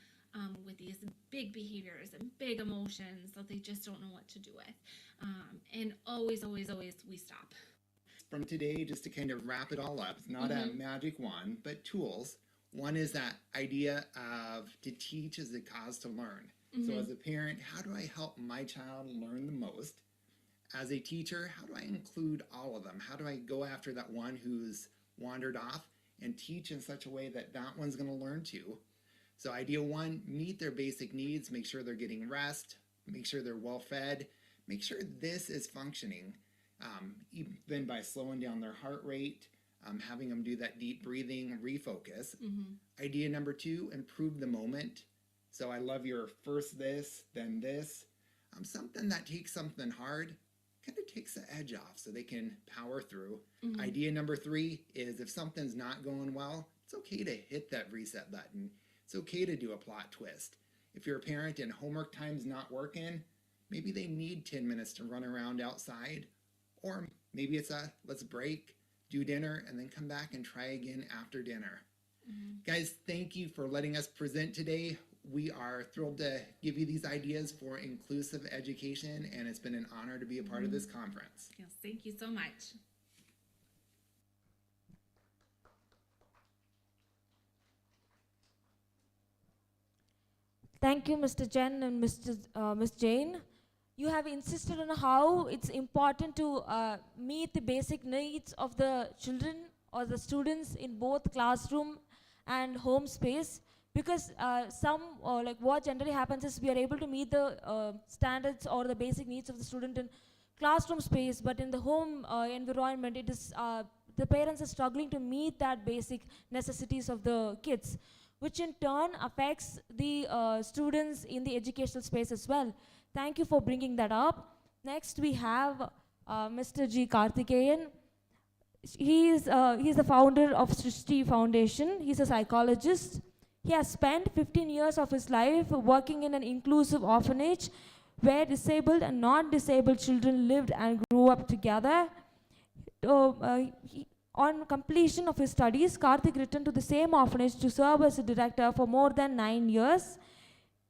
with these big behaviors and big emotions that they just don't know what to do with. And always, always, always, we stop. From today, just to kind of wrap it all up, it's not a magic wand, but tools. One is that idea of to teach is a cause to learn. So as a parent, how do I help my child learn the most? As a teacher, how do I include all of them? How do I go after that one who's wandered off and teach in such a way that that one's going to learn too? So idea one, meet their basic needs, make sure they're getting rest, make sure they're well fed, make sure this is functioning, even by slowing down their heart rate, having them do that deep breathing, refocus. Idea number two, improve the moment. So I love your first this, then this. Something that takes something hard, kind of takes the edge off so they can power through. Idea number three is if something's not going well, it's okay to hit that reset button. It's okay to do a plot twist. If you're a parent and homework time's not working, maybe they need 10 minutes to run around outside. Or maybe it's a let's break, do dinner, and then come back and try again after dinner. Guys, thank you for letting us present today. We are thrilled to give you these ideas for inclusive education, and it's been an honor to be a part of this conference. Yes, thank you so much. Thank you, Mr. Jen and Ms. Jane. You have insisted on how it's important to meet the basic needs of the children or the students in both classroom and home space, because like what generally happens is we are able to meet the standards or the basic needs of the student in classroom space, but in the home environment, it is the parents are struggling to meet that basic necessities of the kids, which in turn affects the students in the educational space as well. Thank you for bringing that up. Next, we have Mr. G. Karthikeyan. He is the founder of Srishti Foundation. He's a psychologist. He has spent 15 years of his life working in an inclusive orphanage where disabled and non-disabled children lived and grew up together. On completion of his studies, Karthik returned to the same orphanage to serve as a director for more than 9 years.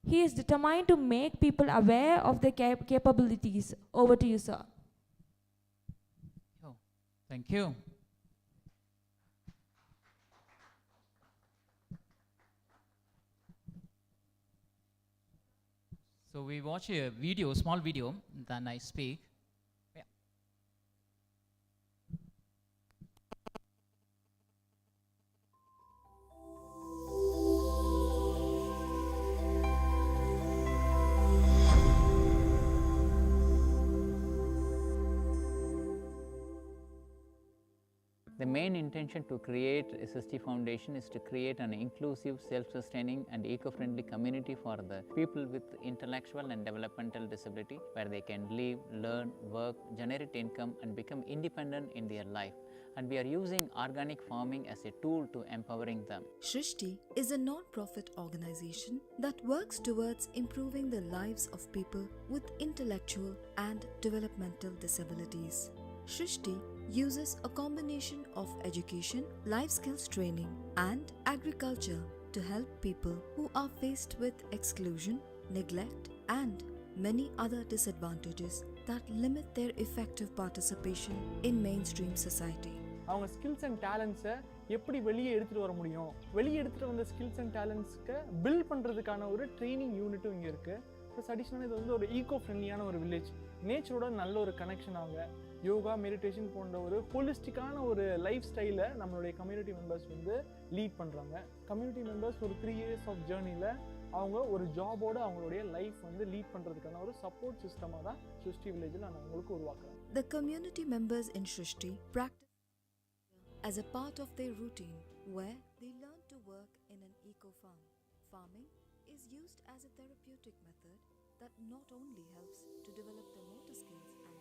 He is determined to make people aware of their capabilities. Over to you, sir. Oh, thank you. So we watch a video, small video, then I speak. Yeah. The main intention to create SST Foundation is to create an inclusive, self-sustaining and eco-friendly community for the people with intellectual and developmental disability, where they can live, learn, work, generate income and become independent in their life. And we are using organic farming as a tool to empowering them. Srishti is a non-profit organization that works towards improving the lives of people with intellectual and developmental disabilities. Srishti uses a combination of education, life skills training, and agriculture to help people who are faced with exclusion, neglect, and many other disadvantages that limit their effective participation in mainstream society. அவங்க skills and டேலண்ட்ஸை எப்படி வெளியே எடுத்துகிட்டு வர முடியும், வெளியே எடுத்துகிட்டு வந்த skills and டேலண்ட்ஸ்க்கு build பண்ணுறதுக்கான ஒரு ட்ரைனிங் யூனிட்டும் இங்கே இருக்குது. ப்ளஸ் அடிஷ்னலாக இது வந்து ஒரு ஈகோ ஃப்ரெண்ட்லியான ஒரு வில்லேஜ், நேச்சரோட நல்ல ஒரு கனெக்ஷன் ஆகுங்க. யோகா, மெடிடேஷன் போன்ற ஒரு ஹோலிஸ்டிக்கான ஒரு லைஃப் ஸ்டைலை நம்மளுடைய கம்யூனிட்டி மெம்பர்ஸ் வந்து லீட் பண்ணுறாங்க. கம்யூனிட்டி மெம்பர்ஸ் ஒரு 3 years ஆஃப் ஜேர்னியில் அவங்க ஒரு ஜாபோட அவங்களுடைய லைஃப் வந்து லீட் பண்ணுறதுக்கான ஒரு சப்போர்ட் சிஸ்டமாக தான் Srishti வில்லேஜில் நான் உங்களுக்கு உருவாக்குறேன். The community members in Srishti practice as a part of their routine, where they learn to work in an eco-farm. Farming is used as a therapeutic method that not only helps to develop their motor skills and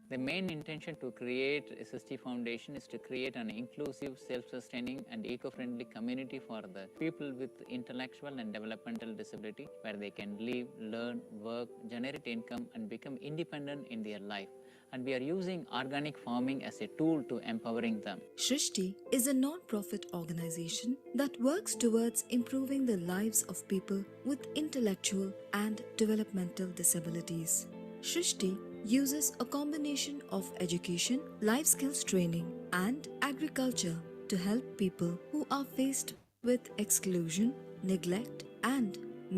The The main intention to create SST Foundation is to create an inclusive, self-sustaining and eco-friendly community for the people with intellectual and developmental disability, where they can live, learn, work, generate income and become independent in their life. And we are using organic farming as a tool to empowering them. Shrishti is a non-profit organization that works towards improving the lives of people with intellectual and developmental disabilities. Shrishti uses a combination of education, life skills training, and agriculture to help people who are faced with exclusion, neglect, and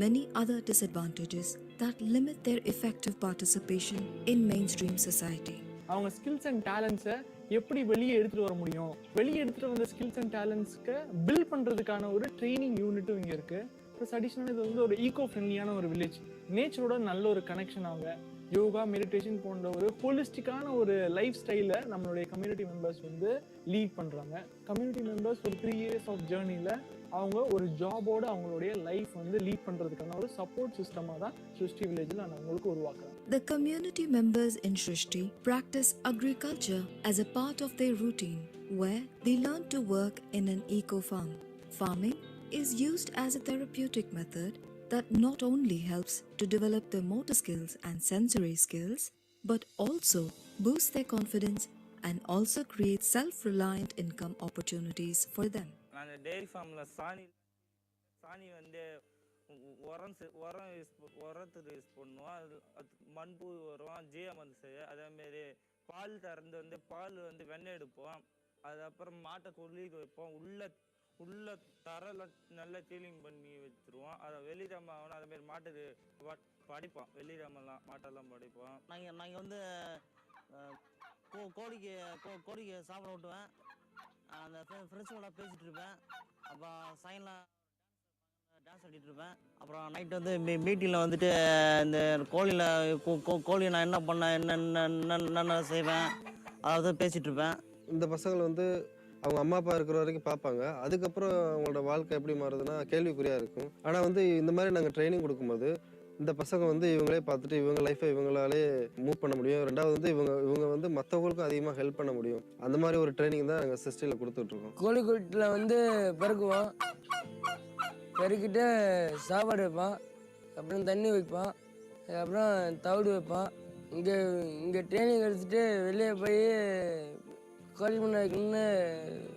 many other disadvantages that limit their effective participation in mainstream society. அவங்க skills and டேலண்ட்ஸை எப்படி வெளியே எடுத்துகிட்டு வர முடியும், வெளியே எடுத்துகிட்டு வந்த skills and டேலண்ட்ஸ்க்கு build பண்ணுறதுக்கான ஒரு ட்ரைனிங் யூனிட்டும் இங்கே இருக்குது. ப்ளஸ் அடிஷ்னலாக இது வந்து ஒரு ஈகோ ஃப்ரெண்ட்லியான ஒரு வில்லேஜ், நேச்சரோட நல்ல ஒரு கனெக்ஷன். அவங்க யோகா, மெடிடேஷன் போன்ற ஒரு ஹோலிஸ்டிக்கான ஒரு லைஃப் ஸ்டைலை நம்மளுடைய கம்யூனிட்டி மெம்பர்ஸ் வந்து லீட் பண்ணுறாங்க. கம்யூனிட்டி மெம்பர்ஸ் ஒரு 3 years ஆஃப் ஜேர்னியில் அவங்க ஒரு ஜாபோட அவங்களுடைய லைஃப் வந்து லீட் பண்ணுறதுக்கான ஒரு சப்போர்ட் சிஸ்டமாக தான் ஸ்ருஷ்டி வில்லேஜில் அவங்களுக்கு உருவாக்குறாங்க. The community members in Shrishti practice agriculture as a part of their routine, where they learn to work in an eco-farm. Farming is used as a therapeutic method that not only helps to develop their motor skills and sensory skills, but also boosts their confidence and also creates self-reliant income opportunities for them. நாங்கள் dairy ஃபார்மில் சாணி வந்து உரத்துக்கு use பண்ணுவோம். அது மண்பு வரும், GM வந்து செய்ய. அதேமாரி பால் திறந்து வந்து பால் வந்து வெண்ணெய் எடுப்போம். அதுக்கப்புறம் மாட்டை கொல்லிக்கு வைப்போம். உள்ள தரையில் நல்லா கிளீன் பண்ணி வச்சுருவோம். அதை வெள்ளிக்கிழமை ஆகணும். அதேமாரி மாட்டுக்கு படிப்போம். வெள்ளிக்கிழமெல்லாம் மாட்டெல்லாம் படிப்போம். நாங்கள் வந்து கோழிக்கு சாப்பிட விட்டுவேன். அந்த ஃப்ரெண்ட்ஸுங்களோட பேசிகிட்டு இருப்பேன். அப்புறம் சாயங்காலம் டான்ஸ் ஆடிட்டு இருப்பேன். அப்புறம் நைட் வந்து மீட்டிங்கில் வந்துட்டு இந்த கோழி நான் என்ன பண்ணேன், என்னென்ன செய்வேன், அதை பேசிகிட்டு இருப்பேன். இந்த பசங்களை வந்து அவங்க அம்மா அப்பா இருக்கிற வரைக்கும் பார்ப்பாங்க. அதுக்கப்புறம் அவங்களோட வாழ்க்கை எப்படி மாறுதுன்னா கேள்விக்குறியாக இருக்கும். ஆனால் வந்து இந்த மாதிரி நாங்கள் ட்ரைனிங் கொடுக்கும்போது இந்த பசங்க வந்து இவங்களே பார்த்துட்டு இவங்க லைஃப்பை இவங்களாலே மூவ் பண்ண முடியும். ரெண்டாவது வந்து இவங்க வந்து மற்றவங்களுக்கும் அதிகமாக ஹெல்ப் பண்ண முடியும். அந்த மாதிரி ஒரு ட்ரைனிங் தான் நாங்கள் சிஸ்டியில் கொடுத்துட்ருக்கோம். கோழிக்கூட்டில் வந்து பெருக்குவோம், பெருக்கிட்டு சாப்பாடு வைப்பான், அப்புறம் தண்ணி வைப்பான், அதுக்கப்புறம் தவிடு வைப்பான். இங்கே ட்ரைனிங் எடுத்துகிட்டு வெளியே போய் கோழி பண்ண வைக்கணும்னு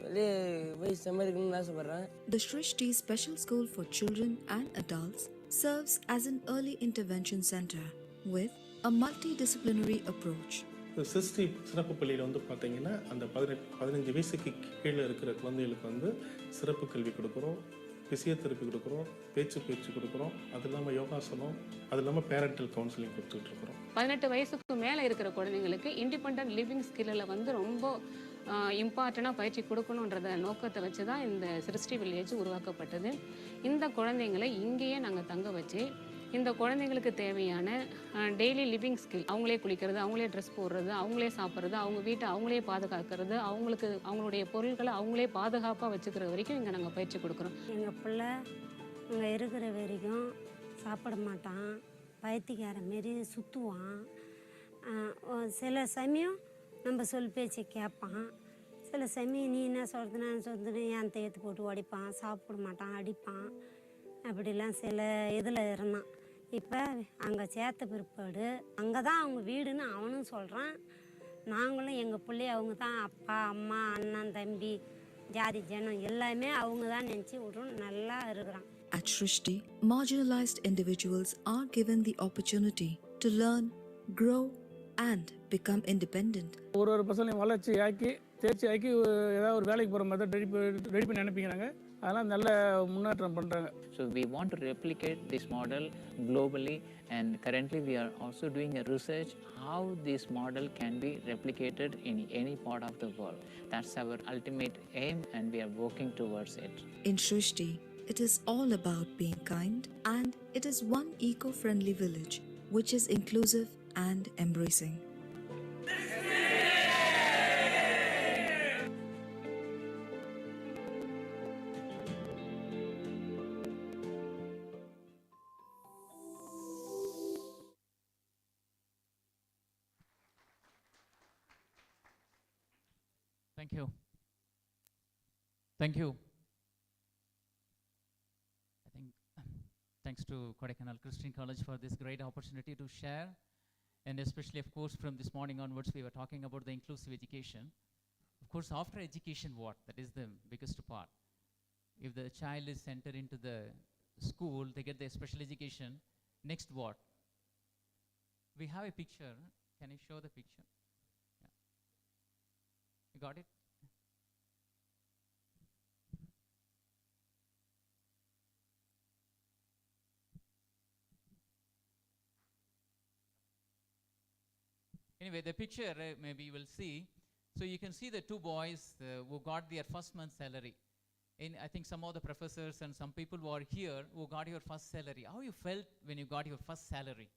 வெளியே போய் சம்பாதிக்கணும்னு ஆசைப்பட்றேன். The Shrishti Special School for Children and Adults serves as an early intervention center with a multidisciplinary approach. Sixty சிறப்பு பள்ளியில் வந்து பார்த்தீங்கன்னா அந்த 15 வயசுக்கு கீழே இருக்கிற குழந்தைகளுக்கு வந்து சிறப்பு கல்வி கொடுக்குறோம், பிசியோதெரப்பி கொடுக்குறோம், பேச்சு கொடுக்குறோம். அது இல்லாமல் யோகாசனம், அது இல்லாமல் பேரண்டல் கவுன்சிலிங் கொடுத்துட்ருக்குறோம். 18 வயசுக்கு மேலே இருக்கிற குழந்தைங்களுக்கு இண்டிபெண்ட் லிவிங் ஸ்கில்லில் வந்து ரொம்ப இம்பார்ட்டண்ட்டாக பயிற்சி கொடுக்கணுன்றத நோக்கத்தை வச்சு தான் இந்த சிருஷ்டி வில்லேஜ் உருவாக்கப்பட்டது. இந்த குழந்தைங்களை இங்கேயே நாங்கள் தங்க வச்சு இந்த குழந்தைங்களுக்கு தேவையான டெய்லி லிவிங் ஸ்கில், அவங்களே குளிக்கிறது, அவங்களே ட்ரெஸ் போடுறது, அவங்களே சாப்பிட்றது, அவங்க வீட்டை அவங்களே பாதுகாக்கிறது, அவங்களுடைய பொருட்களை அவங்களே பாதுகாப்பாக வச்சுக்கிற வரைக்கும் இங்கே நாங்கள் பயிற்சி கொடுக்குறோம். எங்கள் பிள்ளை இங்கே இருக்கிற வரைக்கும் சாப்பிட மாட்டான், பைத்தியக்கார மாரி சுற்றுவான். சில சமயம் நம்ம சொல் பேச்சு கேட்பான், சில சமயம் நீ என்ன சொல்கிறது நான் சொல்கிறது என் தேய்த்து போட்டு உடைப்பான், சாப்பிட மாட்டான், அடிப்பான். அப்படிலாம் சில இதில் இருந்தான். இப்போ அங்கே சேர்த்த பிற்பாடு அங்கே தான் அவங்க வீடுன்னு அவனும் சொல்கிறான். நாங்களும் எங்கள் பிள்ளைய அவங்க தான் அப்பா அம்மா அண்ணன் தம்பி ஜாதி ஜனம் எல்லாமே அவங்க தான் நினச்சி விட்றோம், நல்லா இருக்கிறான். At Shrishti, marginalized individuals are given the opportunity to learn, grow and become independent. ஒரு பசங்களையும் வளர்ச்சி ஆக்கி தேர்ச்சி ஆக்கி ஏதாவது ஒரு வேலைக்கு போகிற மாதிரி ரெடி பண்ணி அனுப்பிக்கிறாங்க. அதெல்லாம் நல்ல முன்னேற்றம் பண்ணுறாங்க. So we want to replicate this model globally, and currently we are also doing a research how this model can be replicated in any part of the world. That's our ultimate aim and we are working towards it. In Shrishti, it is all about being kind, and it is one eco-friendly village which is inclusive and embracing. Thank you. Thank you. I think thanks to Kodaikanal Christian College for this great opportunity to share, and especially, of course, from this morning onwards, we were talking about the inclusive education. Of course, after education, what? That is the biggest part. If the child is entered into the school, they get the special education. Next, what? We have a picture. Can you show the picture? Yeah. You got it? Anyway, the picture maybe you will see. So you can see the two boys who got their first month's salary. I think some of the professors and some people who are here who got your first salary. How you felt when you got your first salary?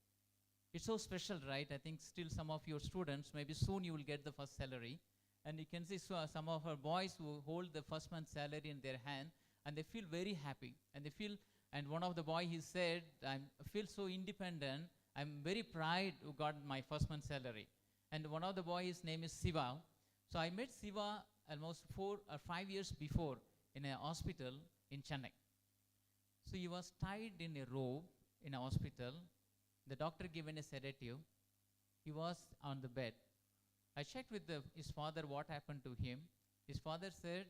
It's so special, right? I think still some of your students, maybe soon you will get the first salary. And you can see some of our boys who hold the first month's salary in their hand, and they feel very happy. And one of the boy, he said, I feel so independent. I'm very proud who got my first month's salary. And one of the boy, his name is Siva. So I met Siva almost 4 or 5 years before in a hospital in Chennai. So he was tied in a robe in a hospital. The doctor given a sedative. He was on the bed. I checked with his father what happened to him. His father said,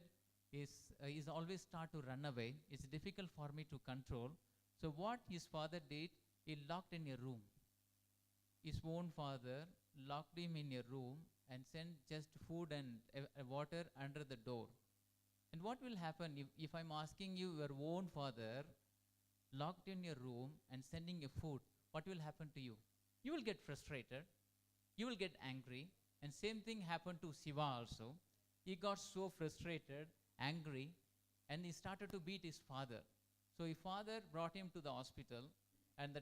he's always start to run away. It's difficult for me to control. So what his father did, he locked in a room. His own father locked him in a room and sent just food and water under the door. And what will happen if I'm asking you, your own father locked in your room and sending you food, what will happen to you? You will get frustrated. You will get angry. And same thing happened to Siva also. He got so frustrated, angry, and he started to beat his father. So his father brought him to the hospital, and the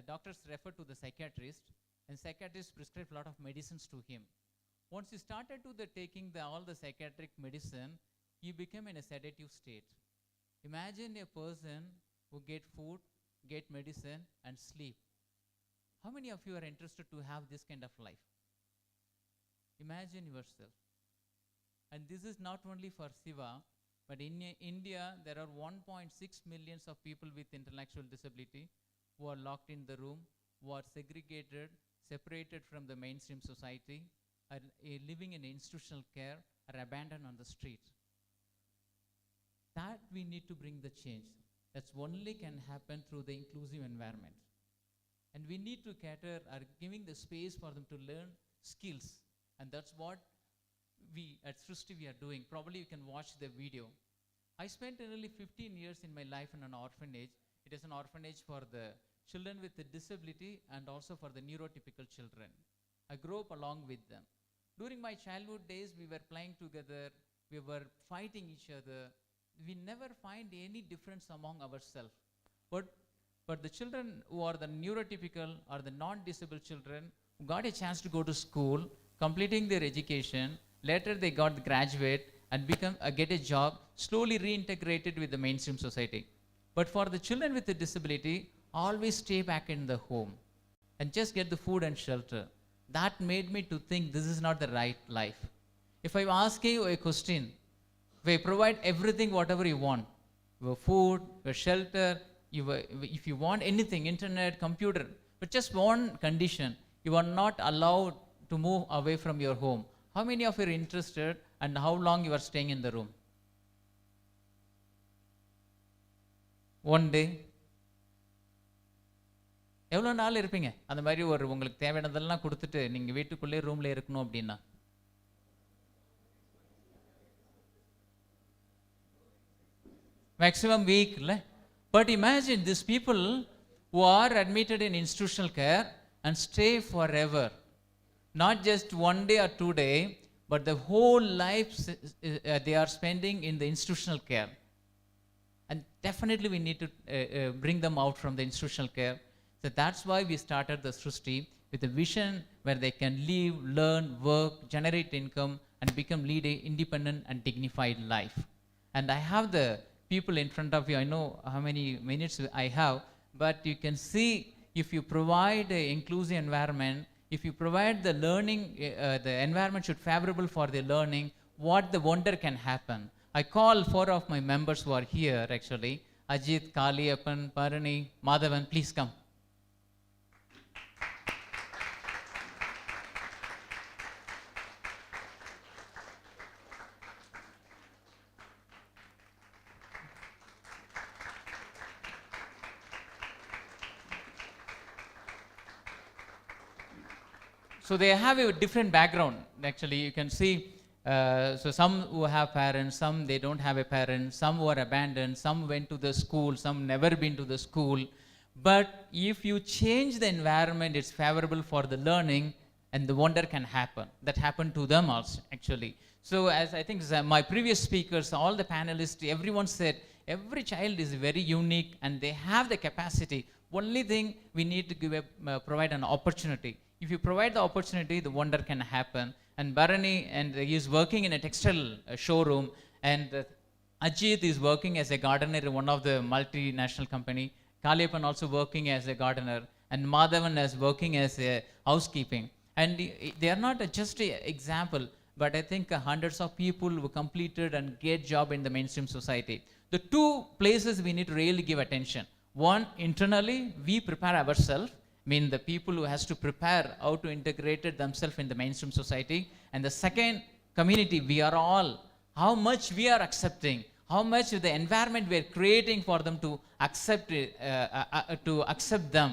doctors referred to the psychiatrist, and psychiatrist prescribed a lot of medicines to him. Once he started to taking all the psychiatric medicine, he became in a sedative state. Imagine a person who get food, get medicine, and sleep. How many of you are interested to have this kind of life? Imagine yourself. And this is not only for Siva, but in India, there are 1.6 million of people with intellectual disability who are locked in the room, who are segregated, separated from the mainstream society, are living in institutional care, are abandoned on the street. That we need to bring the change. That's only can happen through the inclusive environment. And we need to cater, are giving the space for them to learn skills. And that's what we at Srishti we are doing. Probably you can watch the video. I spent nearly 15 years in my life in an orphanage. It is an orphanage for the children with a disability and also for the neurotypical children. I grew up along with them. During my childhood days, we were playing together. We were fighting each other. We never find any difference among ourselves. But the children who are the neurotypical or the non-disabled children who got a chance to go to school, completing their education, later they got the graduate and get a job, slowly reintegrated with the mainstream society. But for the children with a disability, always stay back in the home and just get the food and shelter. That made me to think this is not the right life. If I ask you a question, if I provide everything, whatever you want, your food, your shelter, if you want anything, internet, computer, but just one condition, you are not allowed to move away from your home. How many of you are interested and how long you are staying in the room? One day? எவ்வளோ நாள் இருப்பீங்க அந்த மாதிரி உங்களுக்கு தேவையானதெல்லாம் கொடுத்துட்டு நீங்கள் வீட்டுக்குள்ளே ரூமில் இருக்கணும் அப்படின்னா? Maximum week, இல்லை? But imagine these people who are admitted in institutional care and stay forever. Not just one day or 2 days, but the whole life they are spending in the institutional care. And definitely we need to bring them out from the institutional care. So that's why we started the Srishti with a vision where they can live, learn, work, generate income, and lead an independent and dignified life. And I have the people in front of you. I know how many minutes I have, but you can see if you provide an inclusive environment, if you provide the learning, the environment should favorable for the learning, what the wonder can happen. I call 4 of my members who are here actually. Ajit, Kaliappan, Parani, Madhavan, please come. So they have a different background. Actually, you can see, so some who have parents, some they don't have a parent, some were abandoned, some went to the school, some never been to the school. But if you change the environment, it's favorable for the learning, and the wonder can happen. That happened to them also, actually. So as I think my previous speakers, all the panelists, everyone said, every child is very unique and they have the capacity. Only thing we need to give provide an opportunity. If you provide the opportunity, the wonder can happen. And Bharani, and he is working in a textile showroom, and Ajit is working as a gardener in one of the multinational company. Kaliappan also working as a gardener, and Madhavan is working as a housekeeping. And they are not just an example, but I think hundreds of people who completed and get job in the mainstream society. The two places we need to really give attention. One, internally, we prepare ourselves. Mean the people who has to prepare how to integrate themselves in the mainstream society. And the second, community, we are all, how much we are accepting, how much the environment we are creating for them to accept it, to accept them.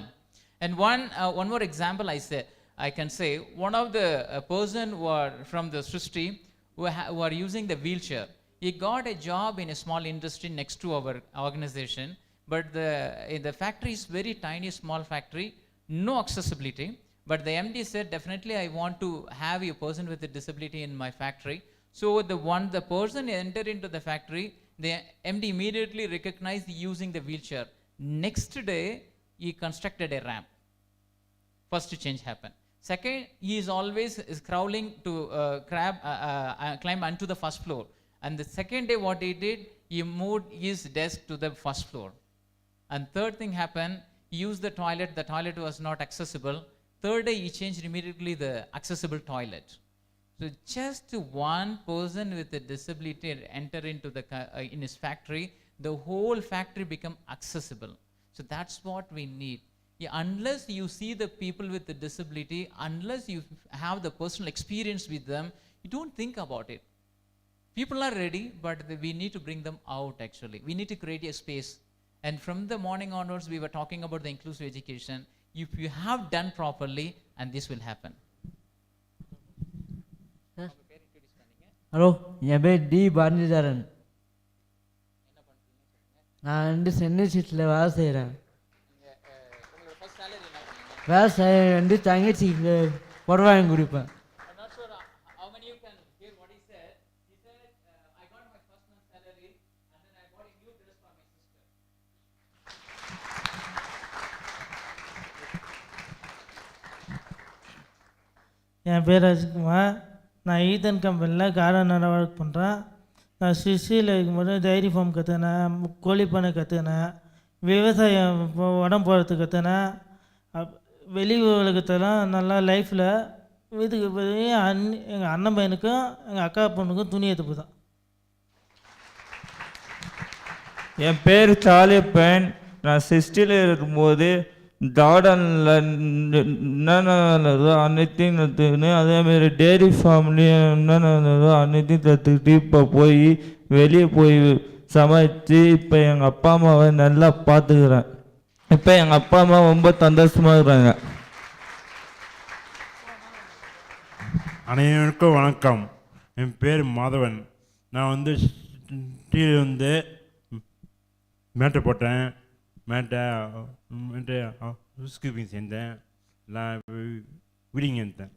And one more example I can say, one of the person who are from the Srishti who are using the wheelchair, he got a job in a small industry next to our organization, but the factory is very tiny, small factory, no accessibility. But the MD said, definitely I want to have a person with a disability in my factory. So the person entered into the factory, the MD immediately recognized using the wheelchair. Next day, he constructed a ramp. First change happened. Second, he is always crawling to climb onto the first floor. And the second day what he did, he moved his desk to the first floor. And third thing happened, he used the toilet was not accessible. Third day, he changed immediately the accessible toilet. So just one person with a disability enter into in his factory, the whole factory become accessible. So that's what we need. Yeah, unless you see the people with the disability, unless you have the personal experience with them, you don't think about it. People are ready, but we need to bring them out actually. We need to create a space. And from the morning onwards, we were talking about the inclusive education. If you have done properly, and this will happen. Hello என் பேர் D பாரதிதாரன். நான் சென்னை சிட்டியில் வேலை செய்கிறேன். வேலை செய்ய தங்கச்சிக்கு புடவை வாங்கி கொடுப்பேன். என் பேர் ராஜ்குமார். நான் ஈதன் கம்பெனியில் கார்டனராக ஒர்க் பண்ணுறேன். நான் சிசியில் இருக்கும்போது டைரி ஃபார்ம் கற்றுக்கினேன், கோழி பண்ணை கற்றுக்கினேன், விவசாயம் உடம்பு போகிறதுக்கு கற்றுக்கினேன். வெளி உலகத்தெல்லாம் நல்லா லைஃப்பில் வீட்டுக்கு போய் எங்கள் அண்ணன் பையனுக்கும் எங்கள் அக்கா பொண்ணுக்கும் துணி எடுத்து தான். என் பேர் காளியப்பன். நான் சிஸ்டியில் இருக்கும்போது கார்டனில் என்னென்னதோ அனைத்தையும் கற்றுக்கின்னு, அதேமாரி டெய்ரி ஃபார்ம்லேயும் என்னென்னதோ அனைத்தையும் கற்றுக்கிட்டு இப்போ போய் வெளியே போய் சமைச்சு இப்போ எங்கள் அப்பா அம்மாவை நல்லா பார்த்துக்கிறேன். இப்போ எங்கள் அப்பா அம்மா ரொம்ப சந்தோஷமாக இருக்கிறாங்க. அனைவருக்கும் வணக்கம். என் பேர் மாதவன். நான் டீ மேட்டை போட்டேன். மேட்டை ஹவுஸ்கீப்பிங் செஞ்சேன், எல்லாம் வீடிங் எடுத்தேன்.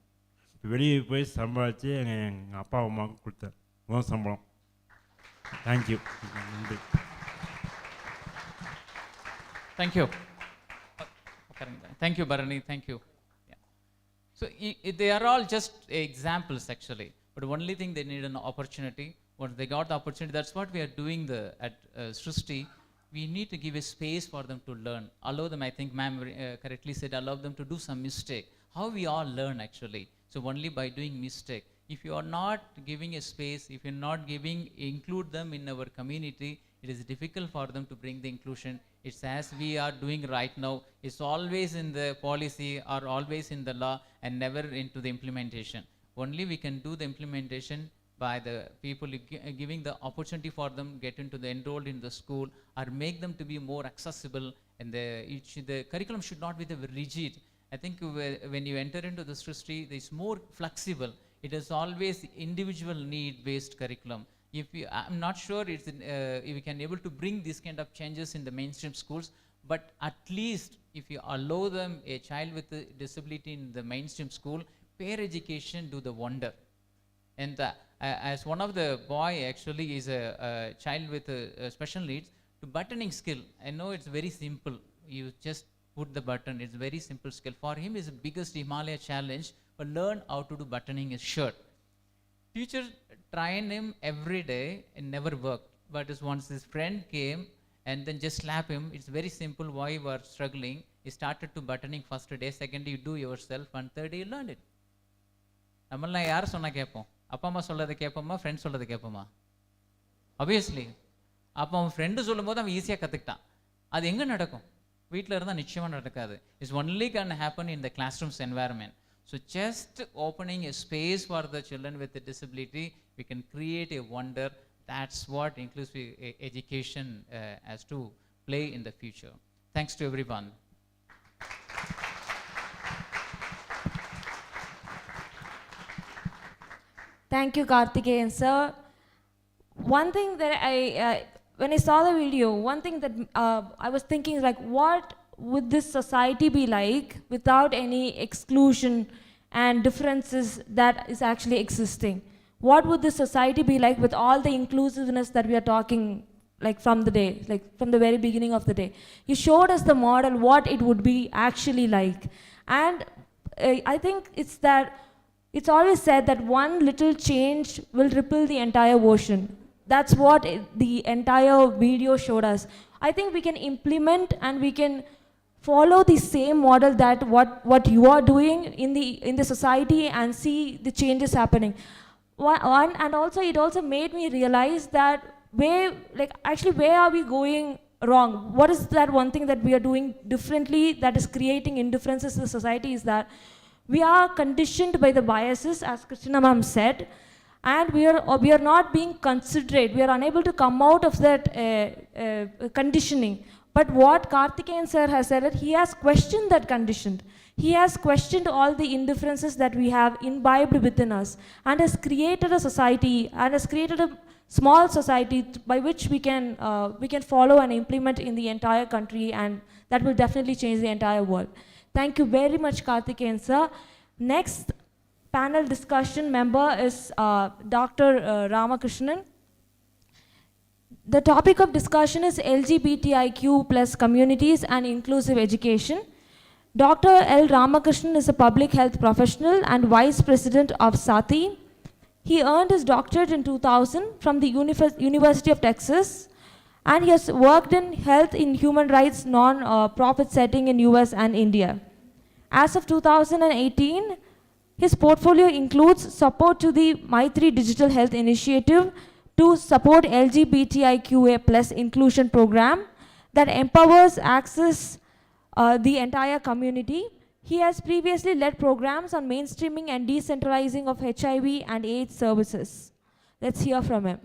இப்போ வெளியே போய் சம்பாதிச்சு எங்கள் அப்பா அம்மாவுக்கு கொடுத்தேன் முதல் சம்பளம். தேங்க்யூ. நன்றி. Thank you. Thank you, Bharani. Thank you. Yeah. So they are all just examples actually. But only thing they need an opportunity. Once they got the opportunity, that's what we are doing at Srishti. We need to give a space for them to learn. Allow them, I think ma'am correctly said, allow them to do some mistake. How we all learn actually. So only by doing mistake. If you are not giving a space, if you're not giving, include them in our community, it is difficult for them to bring the inclusion. It's as we are doing right now. It's always in the policy or always in the law and never into the implementation. Only we can do the implementation by the people giving the opportunity for them get into the enrolled in the school or make them to be more accessible, and the curriculum should not be the rigid. I think when you enter into this history, it's more flexible. It is always individual need based curriculum. I'm not sure if we can able to bring this kind of changes in the mainstream schools, but at least if you allow them a child with a disability in the mainstream school, peer education do the wonder. And as one of the boy actually is a child with a special needs, to buttoning skill, I know it's very simple. You just put the button, it's very simple skill. For him is the biggest Himalaya challenge, but learn how to do buttoning his shirt. Teacher trained him every day and never worked. But once his friend came and then just slap him, it's very simple why you are struggling. He started to buttoning first day, second day you do yourself, and third day you learned it. நம்மளாம் யார் சொன்னா கேட்போம்? அப்பா அம்மா சொல்றதை கேட்போமா, friend சொல்றதை கேட்போமா? ஆப்வியஸ்லி. அப்போ அவன் ஃப்ரெண்டு சொல்லும்போது அவன் ஈஸியாக கற்றுக்கிட்டான். அது எங்கே நடக்கும்? வீட்டில் இருந்தால் நிச்சயமாக நடக்காது. It's only can happen in the classrooms environment. So just opening a space for the children with a disability, we can create a wonder. That's what inclusive education has to play in the future. Thanks to everyone. Thank you, Karthikeyan sir. One thing that when I saw the video, one thing that I was thinking is like, what would this society be like without any exclusion and differences that is actually existing? What would this society be like with all the inclusiveness that we are talking like from the day, like from the very beginning of the day? You showed us the model, what it would be actually like. And I think it's always said that one little change will ripple the entire ocean. That's what the entire video showed us. I think we can implement and we can follow the same model that what you are doing in the society and see the changes happening. And also it also made me realize that where are we going wrong? What is that one thing that we are doing differently that is creating indifferences in the society is that we are conditioned by the biases, as Christina ma'am said, and we are not being considerate. We are unable to come out of that conditioning. But what Karthikeyan sir has said, that he has questioned that condition. He has questioned all the indifferences that we have imbibed within us and has created a society and has created a small society by which we can follow and implement in the entire country, and that will definitely change the entire world. Thank you very much, Karthikeyan sir. Next panel discussion member is Dr. Ramakrishnan. The topic of discussion is LGBTIQ plus communities and inclusive education. Dr. L. Ramakrishnan is a public health professional and vice president of SATI. He earned his doctorate in 2000 from the University of Texas, and he has worked in health in human rights non-profit setting in US and India. As of 2018, his portfolio includes support to the Maitri Digital Health Initiative to support LGBTIQA plus inclusion program that empowers access the entire community. He has previously led programs on mainstreaming and decentralizing of HIV and AIDS services. Let's hear from him.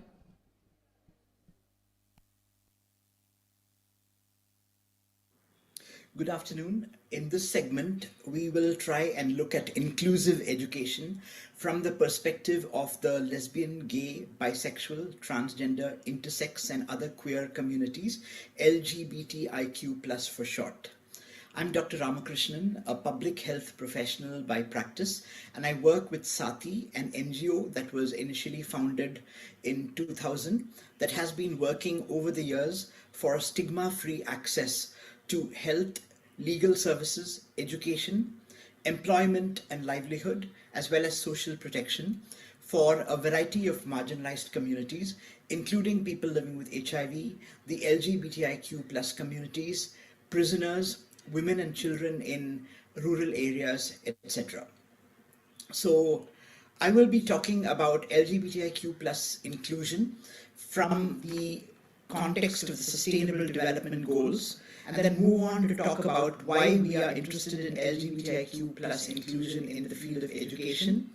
Good afternoon. In this segment, we will try and look at inclusive education from the perspective of the lesbian, gay, bisexual, transgender, intersex, and other queer communities, LGBTIQ+ for short. I'm Dr. Ramakrishnan, a public health professional by practice, and I work with SATI, an NGO that was initially founded in 2000 that has been working over the years for stigma-free access to health, legal services, education, employment and livelihood, as well as social protection for a variety of marginalized communities, including people living with HIV, the LGBTIQ+ communities, prisoners, women and children in rural areas, etc. So I will be talking about LGBTIQ plus inclusion from the context of the Sustainable Development Goals, and then move on to talk about why we are interested in LGBTIQ plus inclusion in the field of education.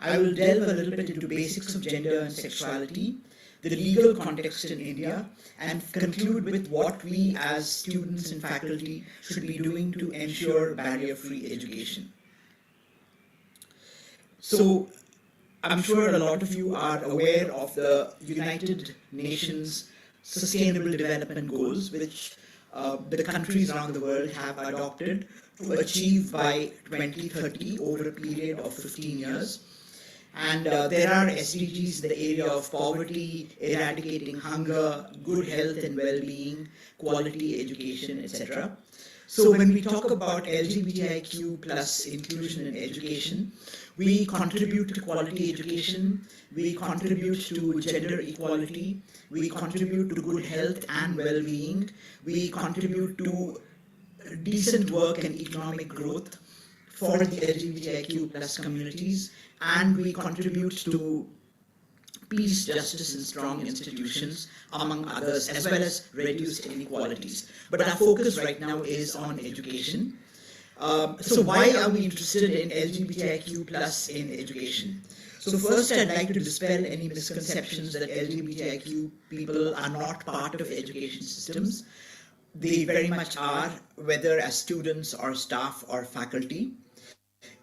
I will delve a little bit into basics of gender and sexuality, the legal context in India, and conclude with what we as students and faculty should be doing to ensure barrier-free education. So, I'm sure a lot of you are aware of the United Nations Sustainable Development Goals, which the countries around the world have adopted to achieve by 2030 over a period of 15 years. And there are SDGs in the area of poverty, eradicating hunger, good health and well-being, quality education, etc. So when we talk about LGBTIQ plus inclusion in education, we contribute to quality education, we contribute to gender equality, we contribute to good health and well-being, we contribute to decent work and economic growth for the LGBTIQ plus communities, and we contribute to peace, justice, and strong institutions, among others, as well as reduced inequalities. But our focus right now is on education. So why are we interested in LGBTIQ plus in education? So first, I'd like to dispel any misconceptions that LGBTIQ people are not part of education systems. They very much are, whether as students or staff or faculty.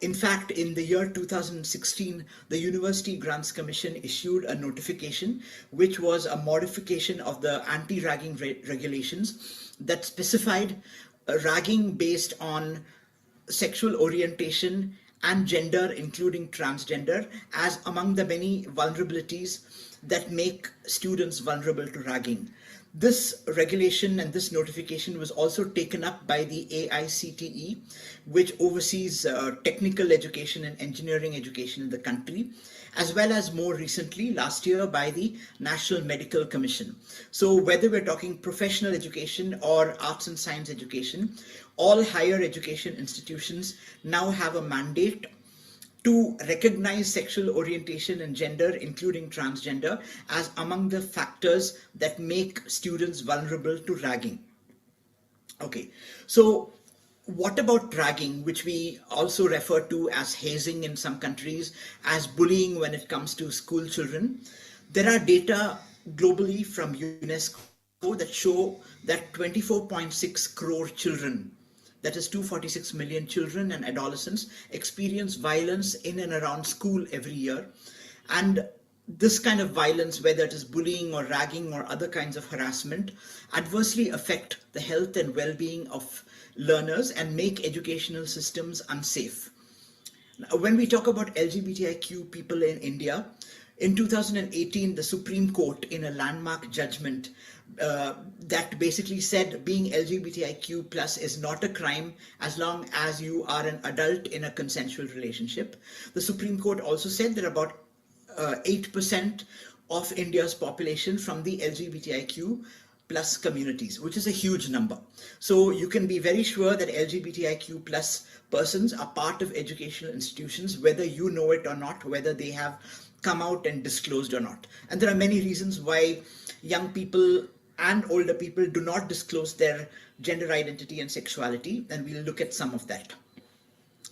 In fact, in the year 2016, the University Grants Commission issued a notification, which was a modification of the anti-ragging regulations that specified ragging based on sexual orientation and gender, including transgender, as among the many vulnerabilities that make students vulnerable to ragging. This regulation and this notification was also taken up by the AICTE, which oversees technical education and engineering education in the country, as well as more recently, last year, by the National Medical Commission. So whether we're talking professional education or arts and science education, all higher education institutions now have a mandate to recognize sexual orientation and gender, including transgender, as among the factors that make students vulnerable to ragging. Okay, so what about ragging, which we also refer to as hazing in some countries, as bullying when it comes to school children? There are data globally from UNESCO that show that 24.6 crore children, that is 246 million children and adolescents, experience violence in and around school every year. And this kind of violence, whether it is bullying or ragging or other kinds of harassment, adversely affect the health and well-being of learners and make educational systems unsafe. Now, when we talk about LGBTIQ people in India, in 2018, the Supreme Court, in a landmark judgment that basically said being LGBTIQ plus is not a crime as long as you are an adult in a consensual relationship. The Supreme Court also said that about 8% of India's population from the LGBTIQ plus communities, which is a huge number. So you can be very sure that LGBTIQ plus persons are part of educational institutions, whether you know it or not, whether they have come out and disclosed or not. And there are many reasons why young people and older people do not disclose their gender identity and sexuality, and we'll look at some of that.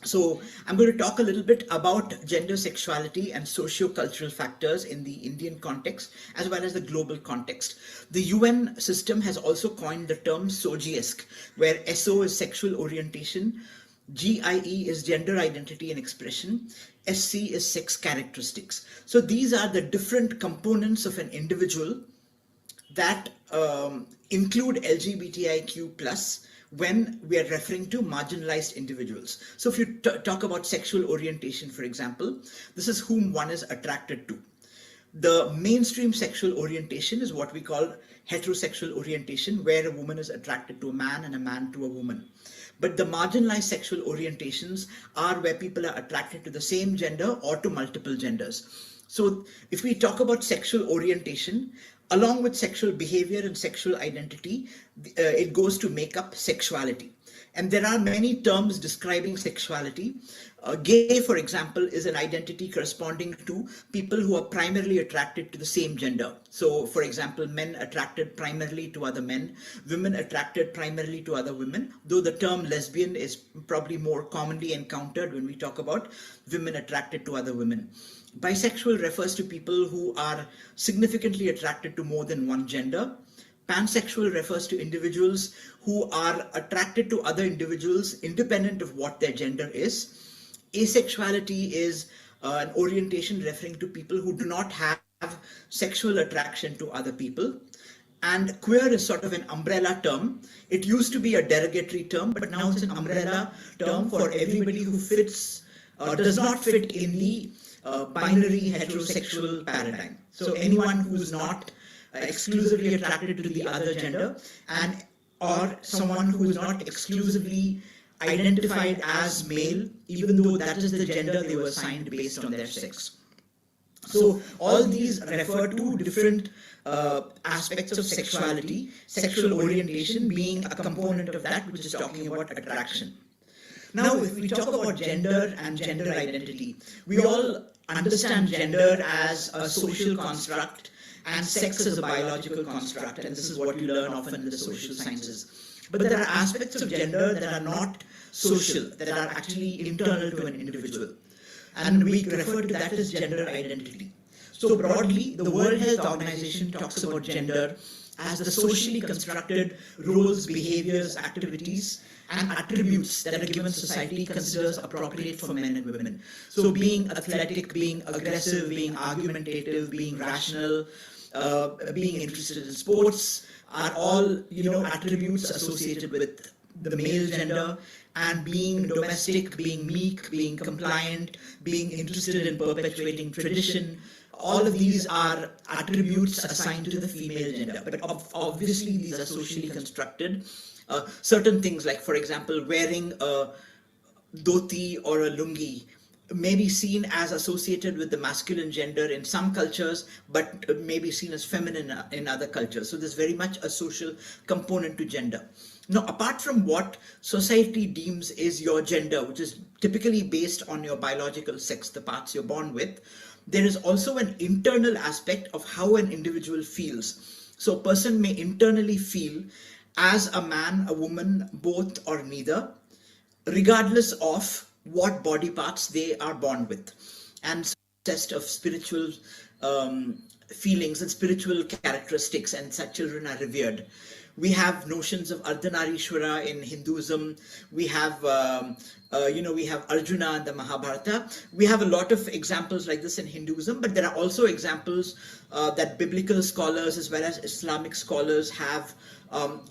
So I'm going to talk a little bit about gender, sexuality and socio-cultural factors in the Indian context as well as the global context. The UN system has also coined the term SOGIESC, where SO is sexual orientation, GIE is gender identity and expression, SC is sex characteristics. So these are the different components of an individual that include LGBTIQ plus when we are referring to marginalized individuals. So if you talk about sexual orientation, for example, this is whom one is attracted to. The mainstream sexual orientation is what we call heterosexual orientation, where a woman is attracted to a man and a man to a woman. But the marginalized sexual orientations are where people are attracted to the same gender or to multiple genders. So if we talk about sexual orientation, along with sexual behavior and sexual identity, it goes to make up sexuality. And there are many terms describing sexuality. Gay, for example, is an identity corresponding to people who are primarily attracted to the same gender. So, for example, men attracted primarily to other men, women attracted primarily to other women, though the term lesbian is probably more commonly encountered when we talk about women attracted to other women. Bisexual refers to people who are significantly attracted to more than one gender. Pansexual refers to individuals who are attracted to other individuals independent of what their gender is. Asexuality is an orientation referring to people who do not have sexual attraction to other people. And queer is sort of an umbrella term. It used to be a derogatory term, but now it's an umbrella term for everybody who fits, does not fit in the binary heterosexual paradigm. So anyone who's not exclusively attracted to the other gender, and or someone who is not exclusively identified as male, even though that is the gender they were assigned based on their sex. So all these refer to different aspects of sexuality, sexual orientation being a component of that, which is talking about attraction. Now, if we talk about gender and gender identity, we all understand gender as a social construct and sex as a biological construct, and this is what you learn often in the social sciences. But there are aspects of gender that are not social, that are actually internal to an individual. And we refer to that as gender identity. So broadly, the World Health Organization talks about gender as the socially constructed roles, behaviors, activities, and attributes that a given society considers appropriate for men and women. So being athletic, being aggressive, being argumentative, being rational, being interested in sports are all, attributes associated with the male gender. And being domestic, being meek, being compliant, being interested in perpetuating tradition, all of these are attributes assigned to the female gender. But obviously these are socially constructed. Certain things like, for example, wearing a dhoti or a lungi may be seen as associated with the masculine gender in some cultures, but may be seen as feminine in other cultures. So there's very much a social component to gender. Now, apart from what society deems is your gender, which is typically based on your biological sex, the parts you're born with, there is also an internal aspect of how an individual feels. So a person may internally feel as a man, a woman, both or neither, regardless of what body parts they are born with. And test of spiritual feelings and spiritual characteristics, and such children are revered. We have notions of Ardhanarishwara in Hinduism. We have, we have Arjuna in the Mahabharata. We have a lot of examples like this in Hinduism, but there are also examples that biblical scholars as well as Islamic scholars have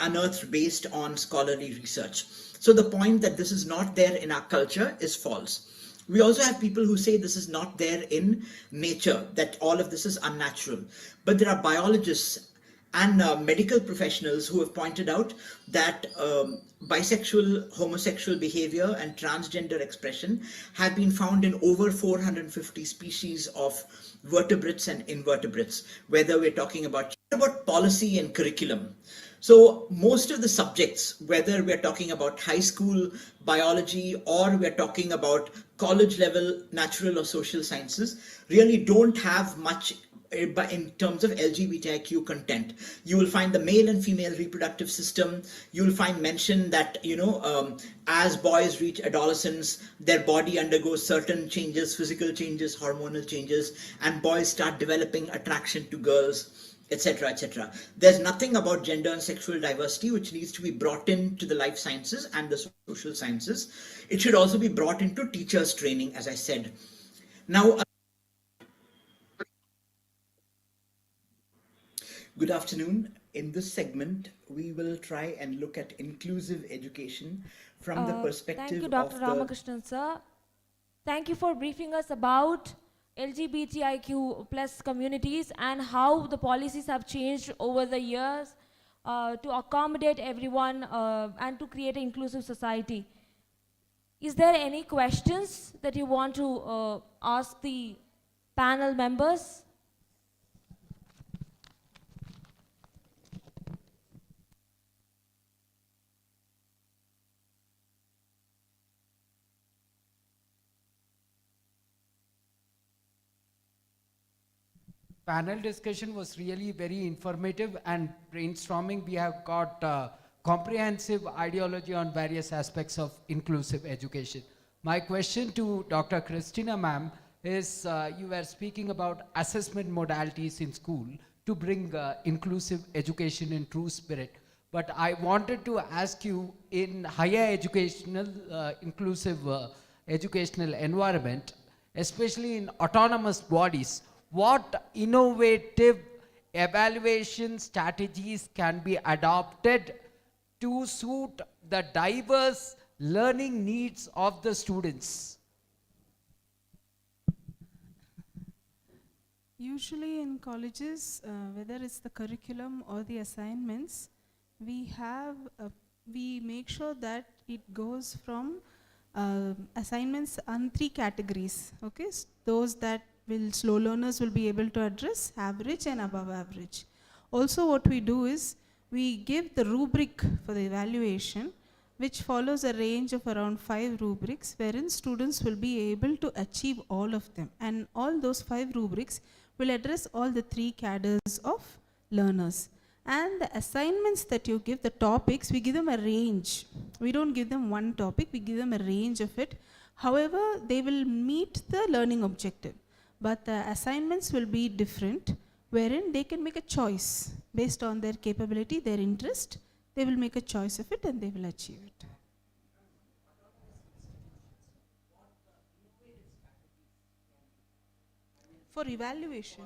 unearthed based on scholarly research. So the point that this is not there in our culture is false. We also have people who say this is not there in nature, that all of this is unnatural. But there are biologists and medical professionals who have pointed out that bisexual, homosexual behavior and transgender expression have been found in over 450 species of vertebrates and invertebrates, whether we're talking about policy and curriculum. So most of the subjects, whether we're talking about high school biology or we're talking about college level natural or social sciences, really don't have much in terms of LGBTIQ content. You will find the male and female reproductive system. You will find mention that, as boys reach adolescence, their body undergoes certain changes, physical changes, hormonal changes, and boys start developing attraction to girls, etc., etc. There's nothing about gender and sexual diversity which needs to be brought into the life sciences and the social sciences. It should also be brought into teachers' training, as I said. Now, good afternoon. In this segment, we will try and look at inclusive education from the perspective Thank you, Dr. Ramakrishnan, sir. Thank you for briefing us about LGBTIQ plus communities and how the policies have changed over the years to accommodate everyone and to create an inclusive society. Is there any questions that you want to ask the panel members? panel discussion was really very informative, and brainstorming, we have got comprehensive ideology on various aspects of inclusive education. My question to Dr. Christina ma'am is, you were speaking about assessment modalities in school to bring inclusive education in true spirit. But I wanted to ask you, in higher educational, inclusive educational environment, especially in autonomous bodies, what innovative evaluation strategies can be adopted to suit the diverse learning needs of the students? Usually in colleges, whether it's the curriculum or the assignments, we make sure that it goes from assignments on 3 categories. Okay, those that slow learners will be able to address, average and above average. Also, what we do is we give the rubric for the evaluation, which follows a range of around 5 rubrics, wherein students will be able to achieve all of them. And all those 5 rubrics will address all the 3 cadres of learners. And the assignments that you give, the topics, we give them a range. We don't give them one topic, we give them a range of it. However, they will meet the learning objective. But the assignments will be different, wherein they can make a choice based on their capability, their interest. They will make a choice of it and they will achieve it. For evaluation.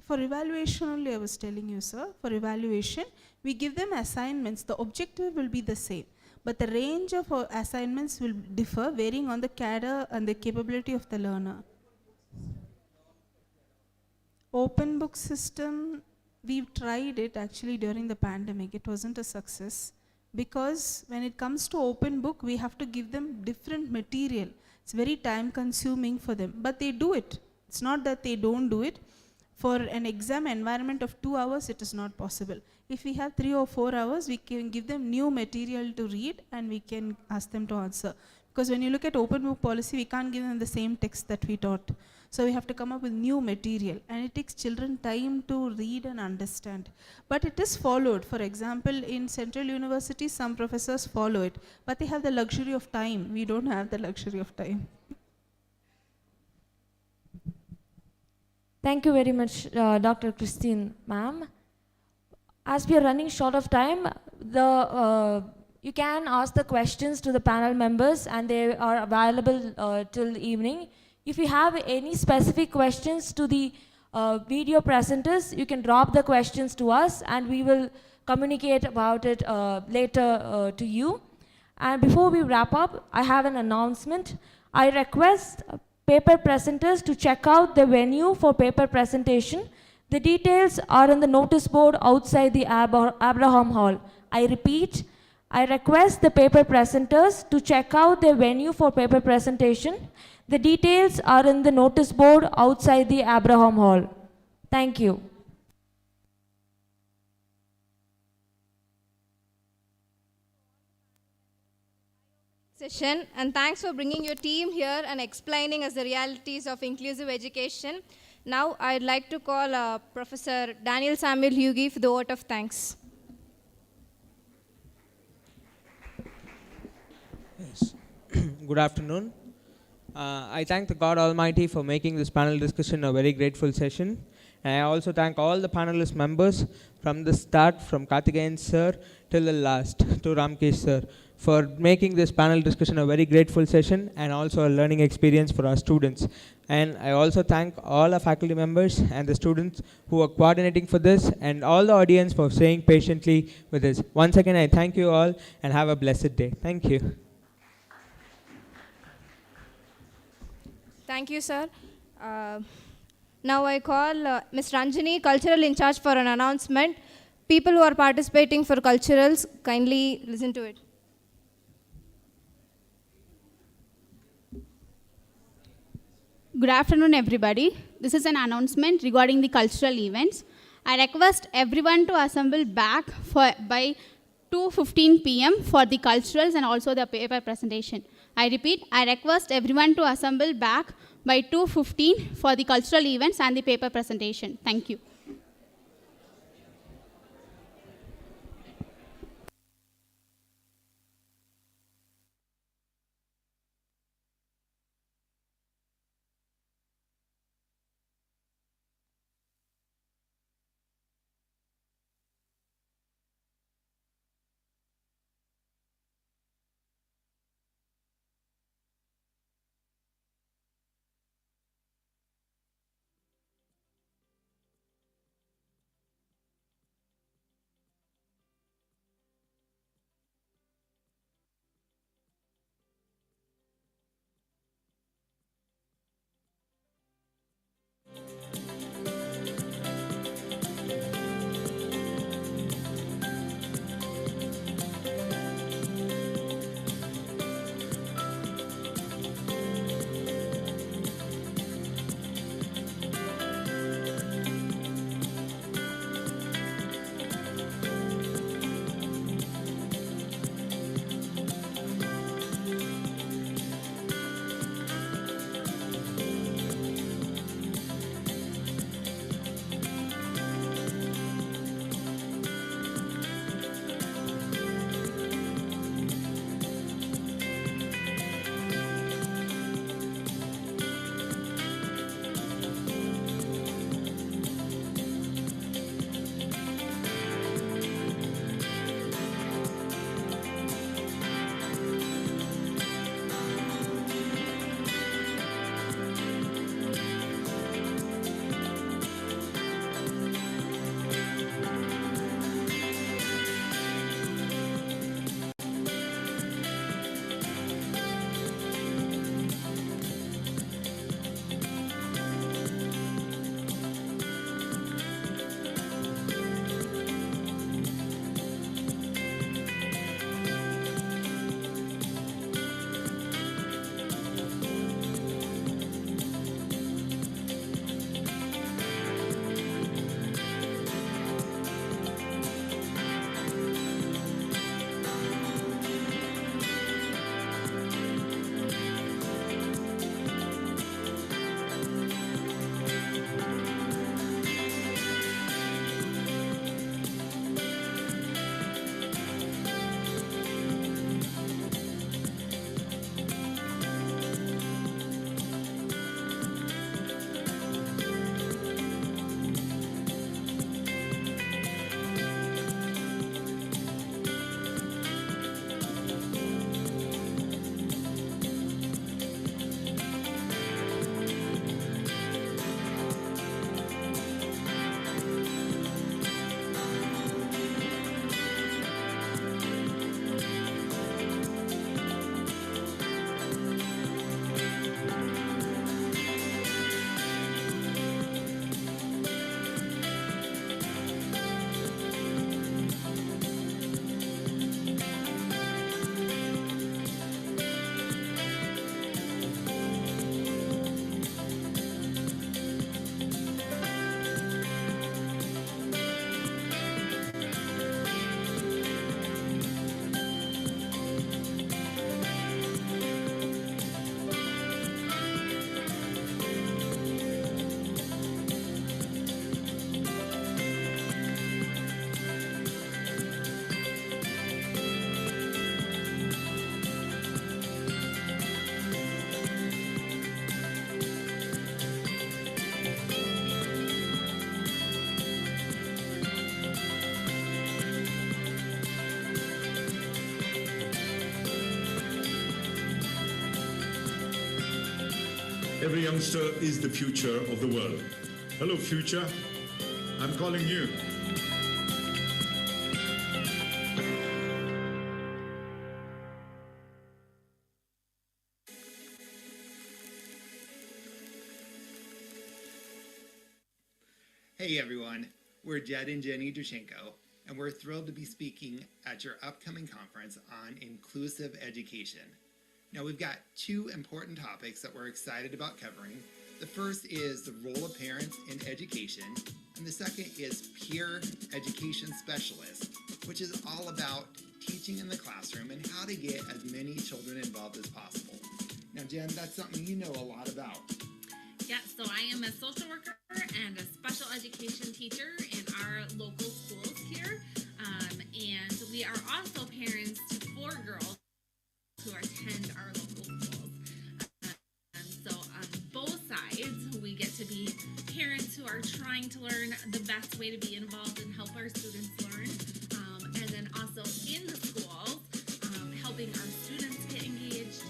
For evaluation only I was telling you, sir. For evaluation, we give them assignments. The objective will be the same, but the range of assignments will differ varying on the cadre and the capability of the learner. Open book system, we've tried it actually during the pandemic. It wasn't a success because when it comes to open book, we have to give them different material. It's very time consuming for them, but they do it. It's not that they don't do it. For an exam environment of 2 hours, it is not possible. If we have 3 or 4 hours, we can give them new material to read and we can ask them to answer. Because when you look at open book policy, we can't give them the same text that we taught. So we have to come up with new material, and it takes children time to read and understand. But it is followed. For example, in Central University, some professors follow it, but they have the luxury of time. We don't have the luxury of time. Thank you very much, Dr. Christine ma'am. As we are running short of time, you can ask the questions to the panel members and they are available till evening. If you have any specific questions to the video presenters, you can drop the questions to us and we will communicate about it later to you. And before we wrap up, I have an announcement. I request paper presenters to check out the venue for paper presentation. The details are on the notice board outside the Abraham Hall. I repeat, I request the paper presenters to check out the venue for paper presentation. The details are in the notice board outside the Abraham Hall. Thank you. Session, and thanks for bringing your team here and explaining us the realities of inclusive education. Now I'd like to call Professor Daniel Samuel Hughie for the vote of thanks. Yes. Good afternoon. I thank the God Almighty for making this panel discussion a very grateful session. And I also thank all the panelist members from the start, from Karthikeyan sir till the last, to Ramkesh sir, for making this panel discussion a very grateful session and also a learning experience for our students. And I also thank all our faculty members and the students who are coordinating for this, and all the audience for staying patiently with us. Once again, I thank you all and have a blessed day. Thank you. Thank you, sir. Now I call Ms. Ranjini, Cultural in Charge, for an announcement. People who are participating for culturals, kindly listen to it. Good afternoon, everybody. This is an announcement regarding the cultural events. I request everyone to assemble back by 2:15 p.m. for the culturals and also the paper presentation. I repeat, I request everyone to assemble back by 2:15 for the cultural events and the paper presentation. Thank you. Every youngster is the future of the world. Hello, future. I'm calling you. Hey everyone, we're Jed and Jenny Dushenko, and we're thrilled to be speaking at your upcoming conference on inclusive education. Now we've got two important topics that we're excited about covering. The first is the role of parents in education, and the second is peer education specialist, which is all about teaching in the classroom and how to get as many children involved as possible. Now Jen, that's something you know a lot about. Yeah, so I am a social worker and a special education teacher in our local schools here. And we are also parents to 4 girls who attend our local schools. So on both sides, we get to be parents who are trying to learn the best way to be involved and help our students learn. And then also in the schools, helping our students get engaged,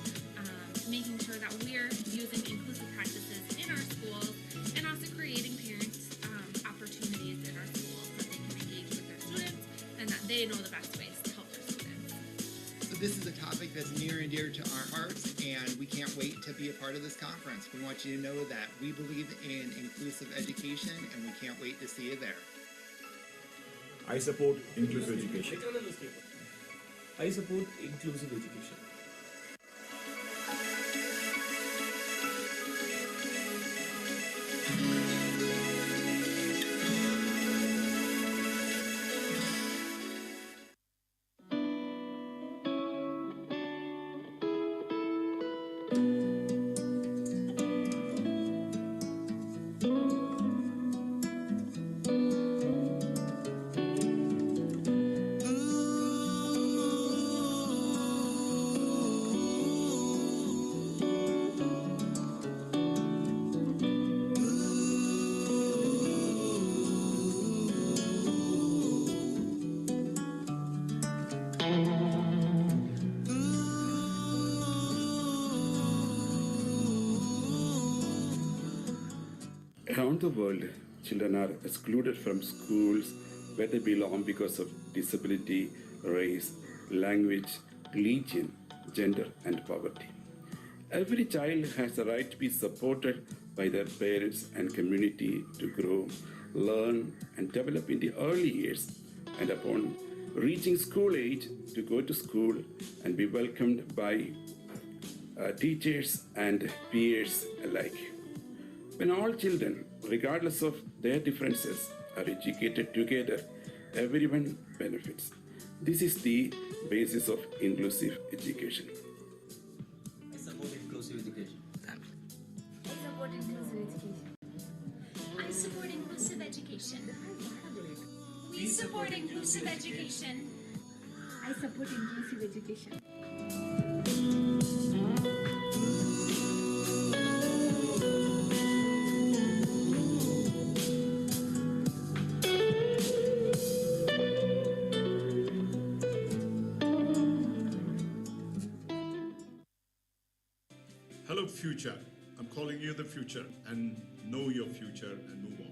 making sure that we're using inclusive practices in our schools, and also creating parent opportunities in our schools so they can engage with their students and that they know the best ways to help their students. So this is a topic that's near and dear to our hearts, and we can't wait to be a part of this conference. We want you to know that we believe in inclusive education, and we can't wait to see you there. I support inclusive education. I support inclusive education. Around the world, children are excluded from schools where they belong because of disability, race, language, religion, gender, and poverty. Every child has the right to be supported by their parents and community to grow, learn, and develop in the early years, and upon reaching school age, to go to school and be welcomed by teachers and peers alike. When all children, regardless of their differences, are educated together, everyone benefits. This is the basis of inclusive education. I support inclusive education. I support inclusive education. We support inclusive education. I support inclusive education. Hello, future. I'm calling you the future, and know your future and move on.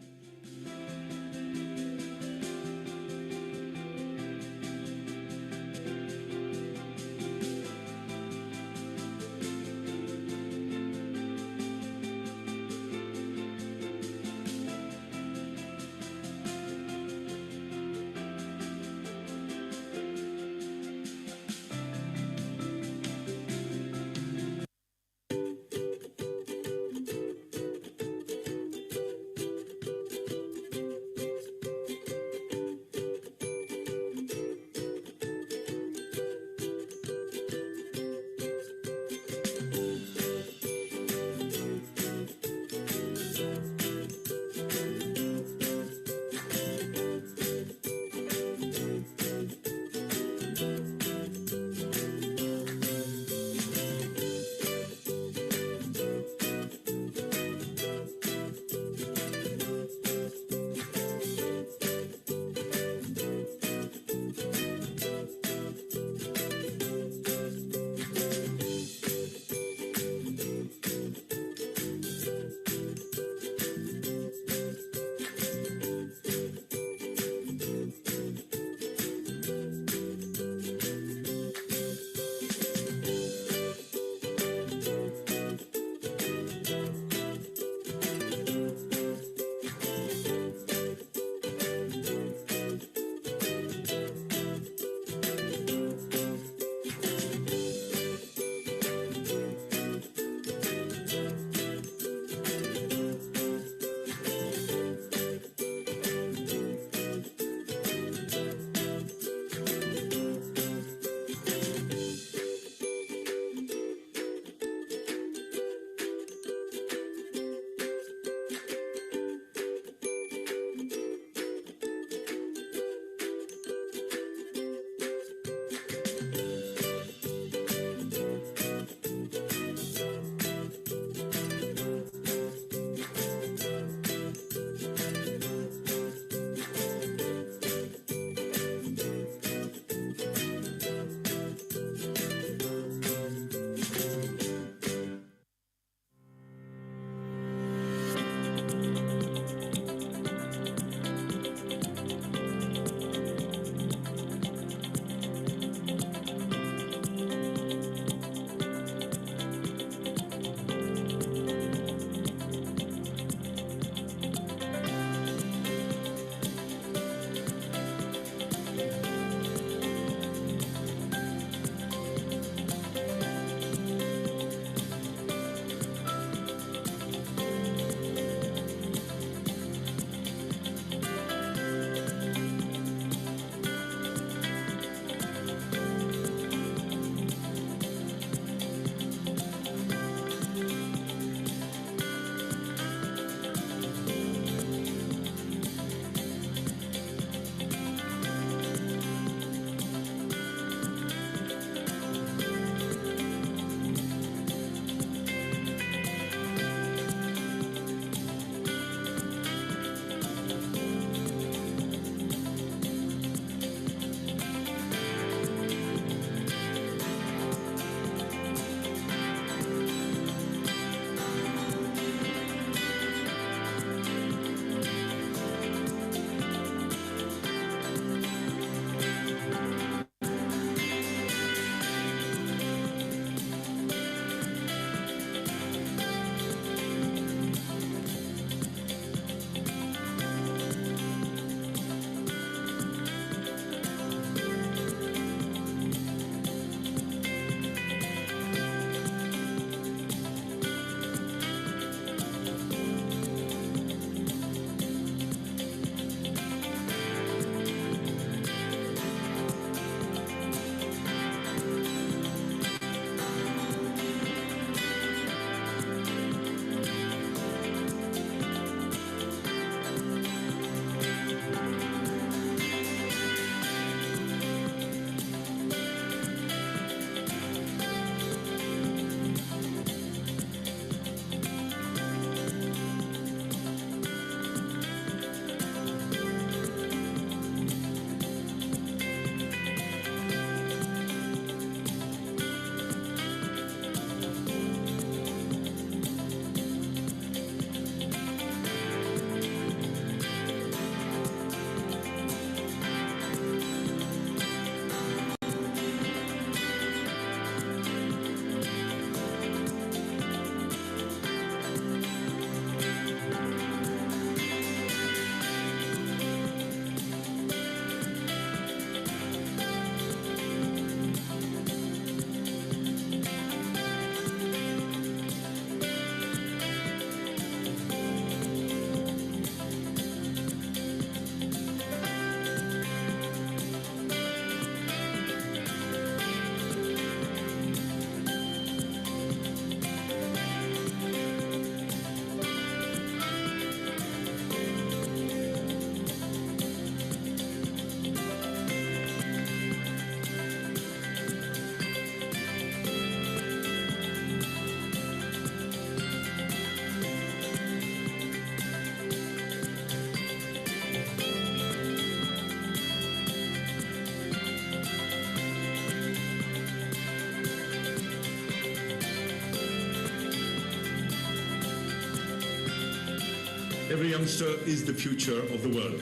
Every youngster is the future of the world.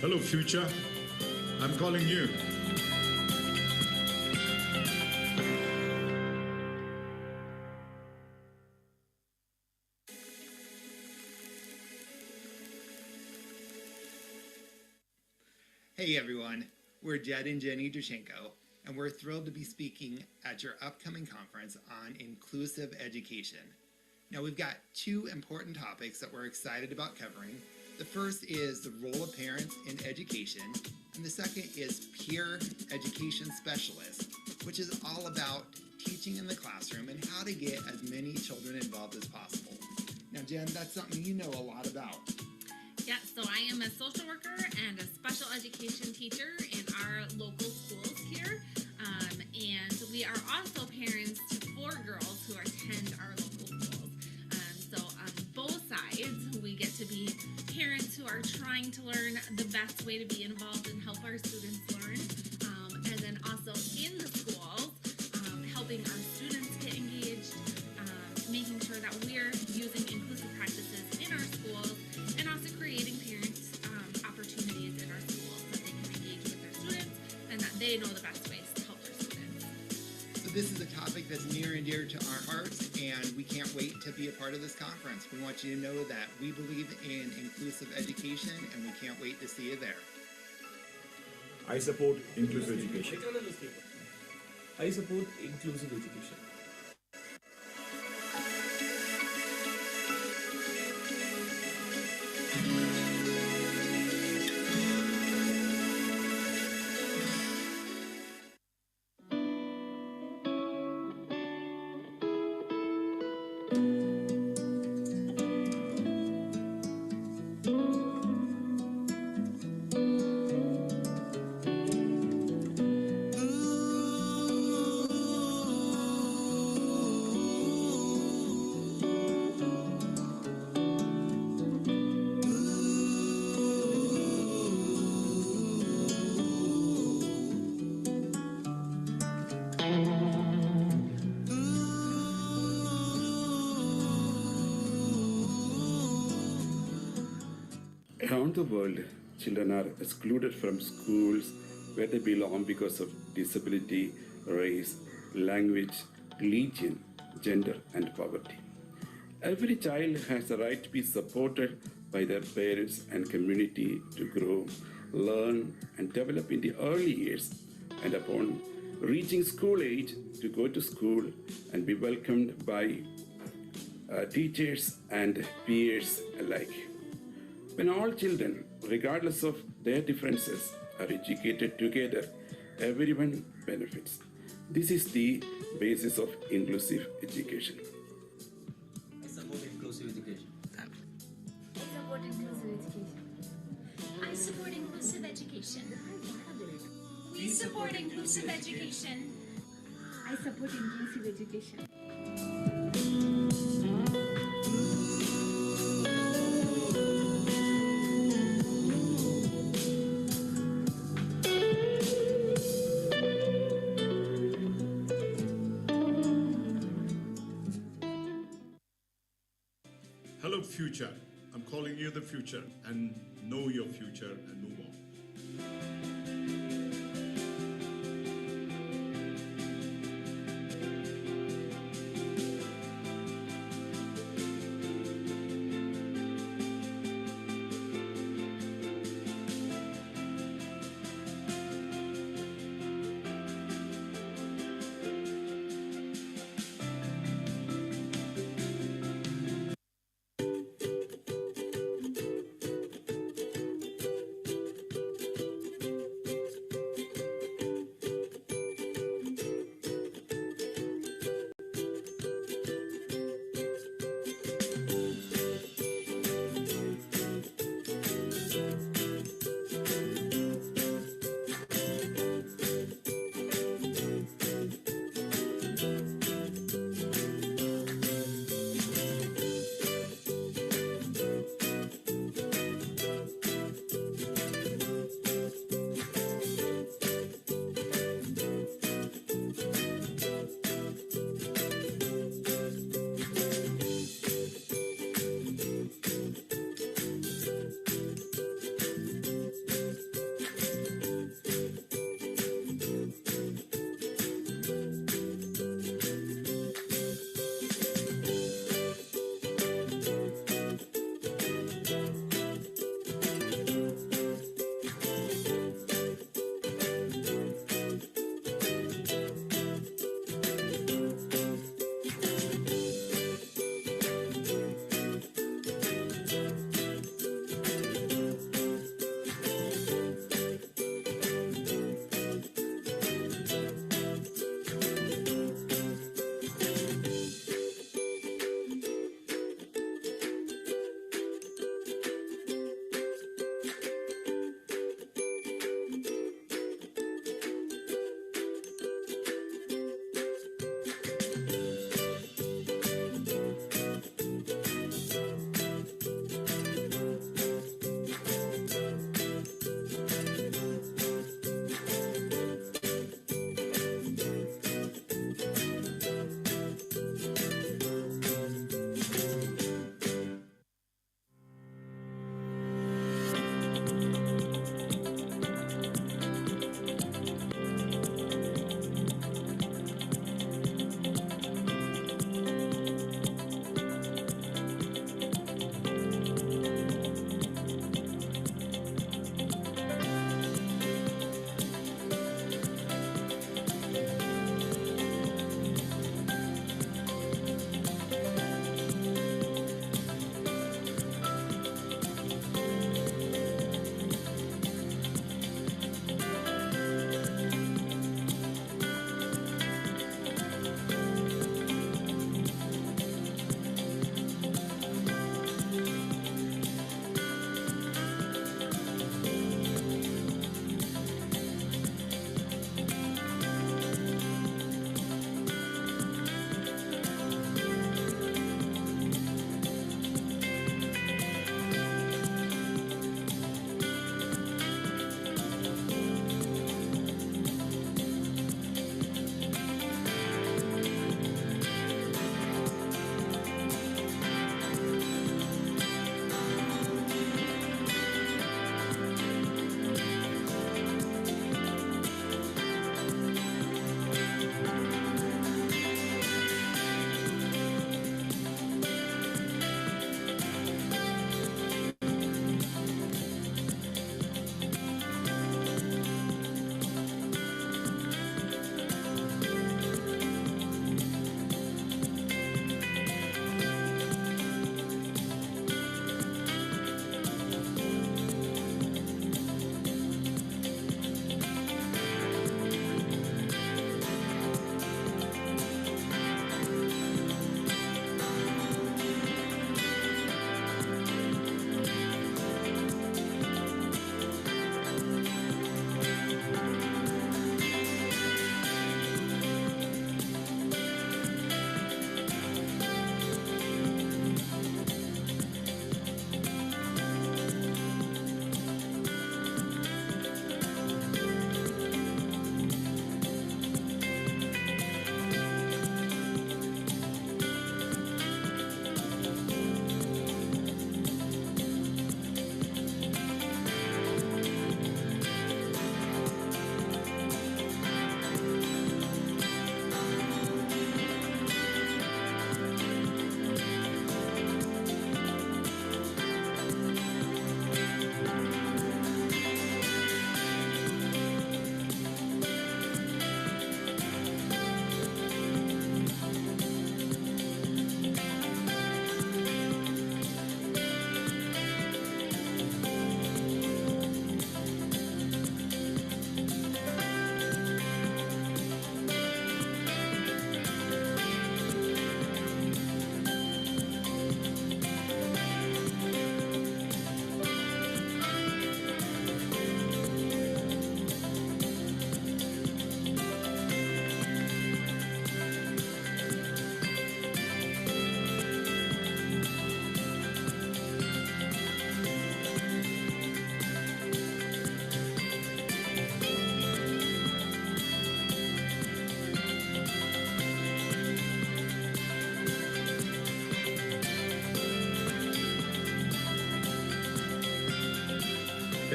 Hello, future. I'm calling you. Hey everyone, we're Jed and Jenny Dushenko, and we're thrilled to be speaking at your upcoming conference on inclusive education. Now we've got two important topics that we're excited about covering. The first is the role of parents in education, and the second is peer education specialist, which is all about teaching in the classroom and how to get as many children involved as possible. Now Jen, that's something you know a lot about. Yeah, so I am a social worker and a special education teacher in our local schools here. And we are also parents to 4 girls who attend our local schools. So on both sides, we get to be parents who are trying to learn the best way to be involved and help our students learn. And then also in the schools, helping our students get engaged, making sure that we're using inclusive practices in our schools, and also creating parents opportunities in our schools that they can engage with their students and that they know the best ways to help their students. So this is a topic that's near and dear to our hearts, and we can't wait to be a part of this conference. We want you to know that we believe in inclusive education, and we can't wait to see you there. I support inclusive education. I support inclusive education. Around the world, children are excluded from schools where they belong because of disability, race, language, religion, gender, and poverty. Every child has the right to be supported by their parents and community to grow, learn, and develop in the early years, and upon reaching school age, to go to school and be welcomed by teachers and peers alike. When all children, regardless of their differences, are educated together, everyone benefits. This is the basis of inclusive education. I support inclusive education. I support inclusive education. We support inclusive education. I support inclusive education. Hello, future. I'm calling you the future, and know your future and move on.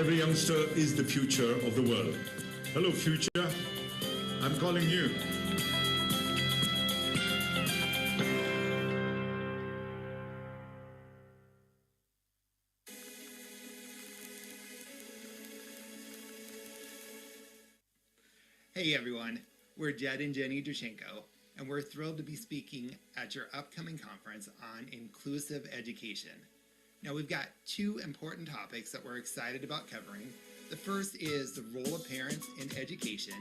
Every youngster is the future of the world. Hello, future. I'm calling you. Hey everyone, we're Jed and Jenny Dushenko, and we're thrilled to be speaking at your upcoming conference on inclusive education. Now we've got two important topics that we're excited about covering. The first is the role of parents in education,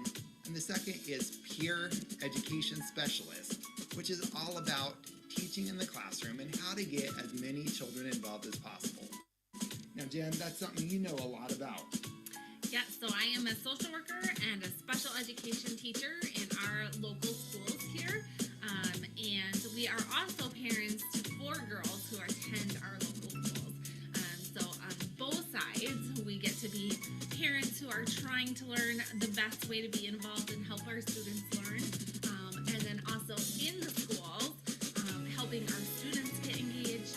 and the second is peer education specialist, which is all about teaching in the classroom and how to get as many children involved as possible. Now Jen, that's something you know a lot about. Yeah, so I am a social worker and a special education teacher in our local schools here. And we are also parents to 4 girls who attend our local schools. So on both sides, we get to be parents who are trying to learn the best way to be involved and help our students learn. And then also in the schools, helping our students get engaged,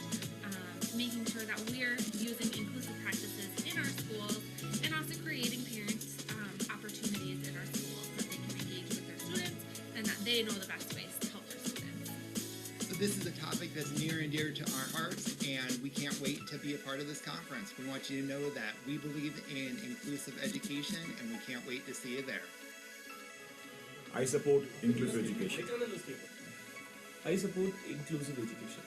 making sure that we're using inclusive practices in our schools, and also creating parent opportunities in our schools that they can engage with their students and that they know the best ways to help their students. So this is a topic that's near and dear to our hearts, and we can't wait to be a part of this conference. We want you to know that we believe in inclusive education, and we can't wait to see you there. I support inclusive education. I support inclusive education.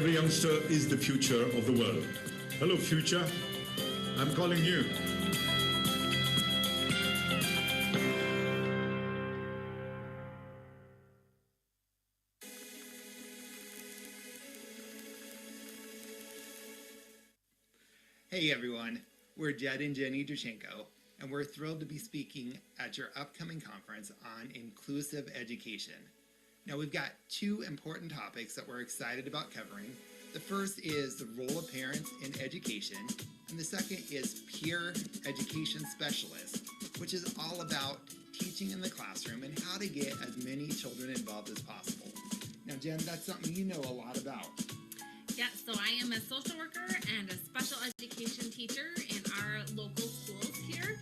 Every youngster is the future of the world. Hello, future. I'm calling you. Hey everyone, we're Jed and Jenny Dushenko, and we're thrilled to be speaking at your upcoming conference on inclusive education. Now we've got two important topics that we're excited about covering. The first is the role of parents in education, and the second is peer education specialist, which is all about teaching in the classroom and how to get as many children involved as possible. Now Jen, that's something you know a lot about. Yeah, so I am a social worker and a special education teacher in our local schools here.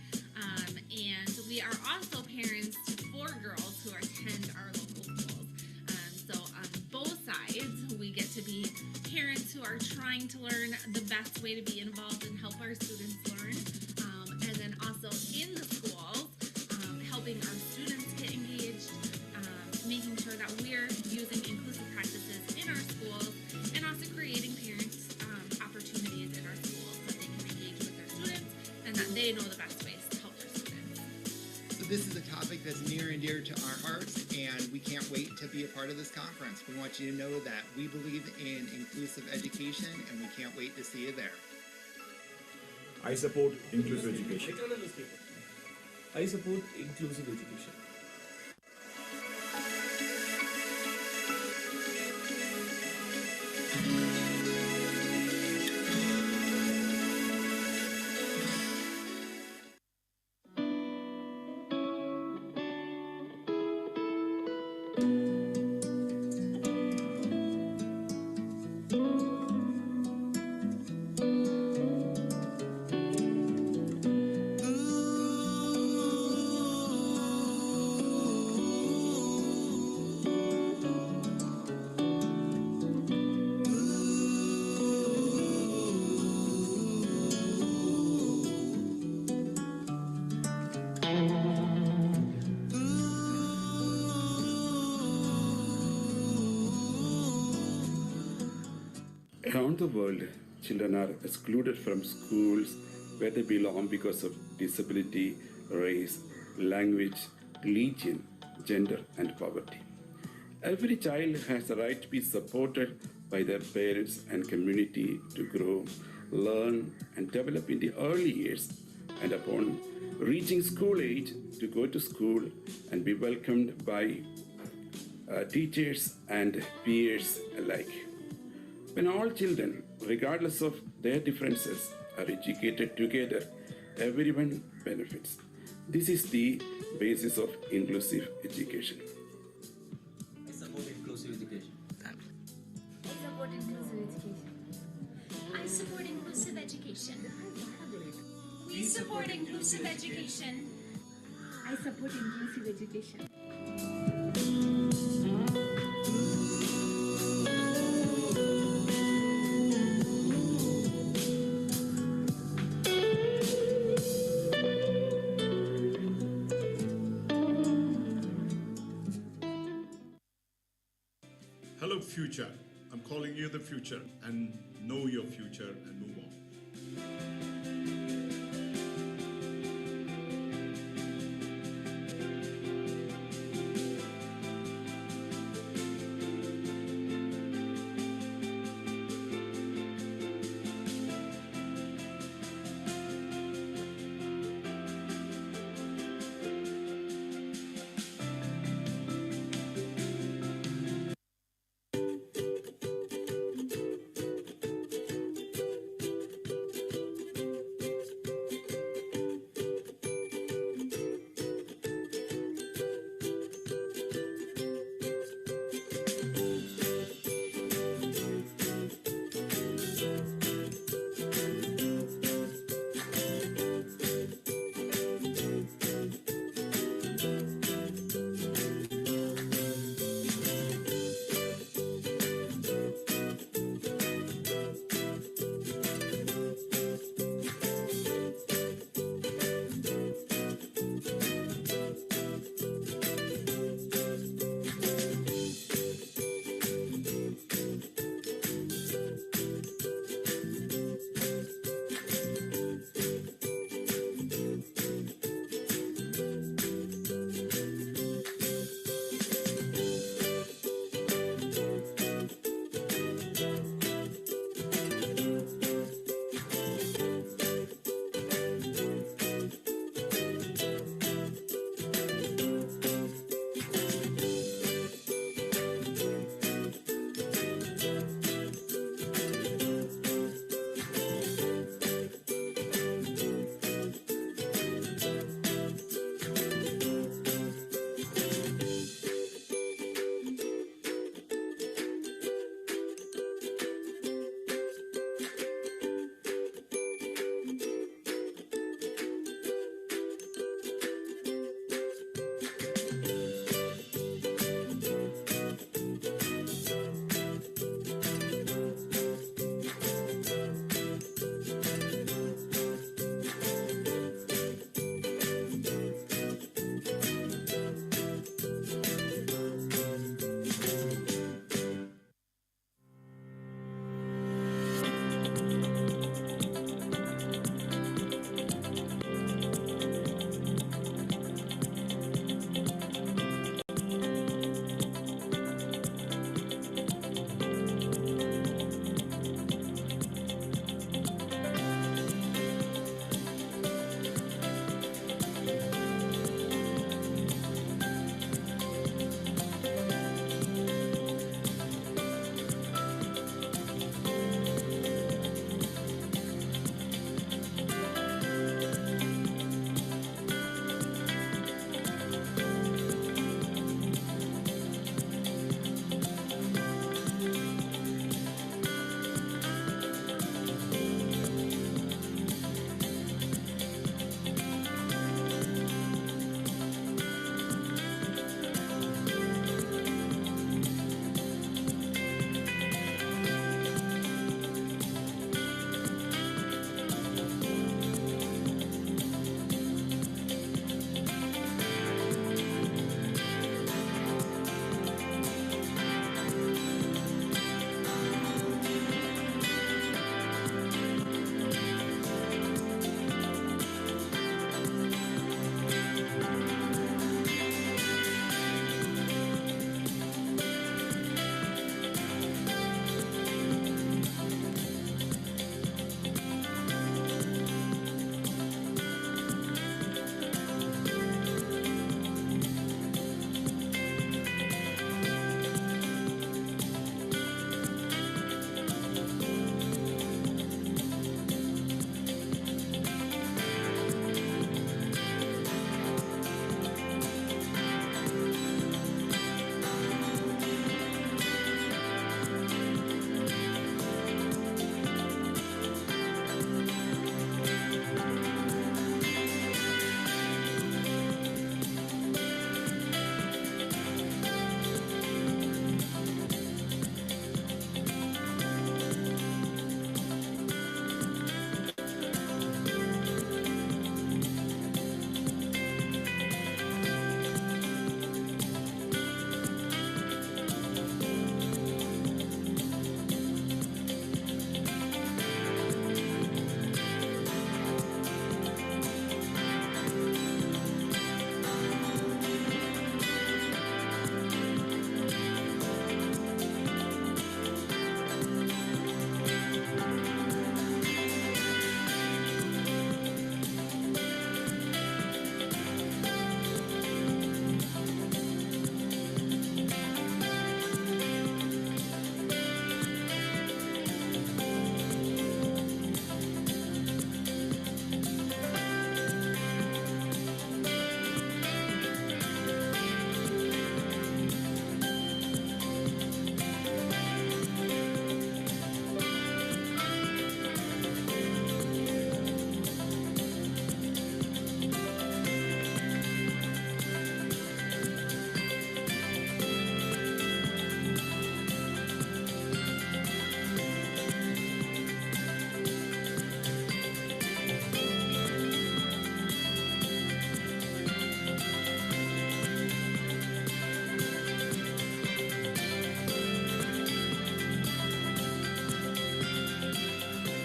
And we are also parents to 4 girls who attend our local schools. So on both sides, we get to be parents who are trying to learn the best way to be involved and help our students learn. And then also in the schools, helping our students get engaged, making sure that we're using inclusive practices in our schools, and also creating parent opportunities in our schools that they can engage with their students and that they know the best ways to help their students. So this is a topic that's near and dear to our hearts, and we can't wait to be a part of this conference. We want you to know that we believe in inclusive education, and we can't wait to see you there. I support inclusive education. I support inclusive education. Around the world, children are excluded from schools where they belong because of disability, race, language, religion, gender, and poverty. Every child has the right to be supported by their parents and community to grow, learn, and develop in the early years, and upon reaching school age, to go to school and be welcomed by teachers and peers alike. When all children, regardless of their differences, are educated together, everyone benefits. This is the basis of inclusive education. I support inclusive education. I support inclusive education. I support inclusive education. We support inclusive education. I support inclusive education. Hello, future. I'm calling you the future, and know your future and move on.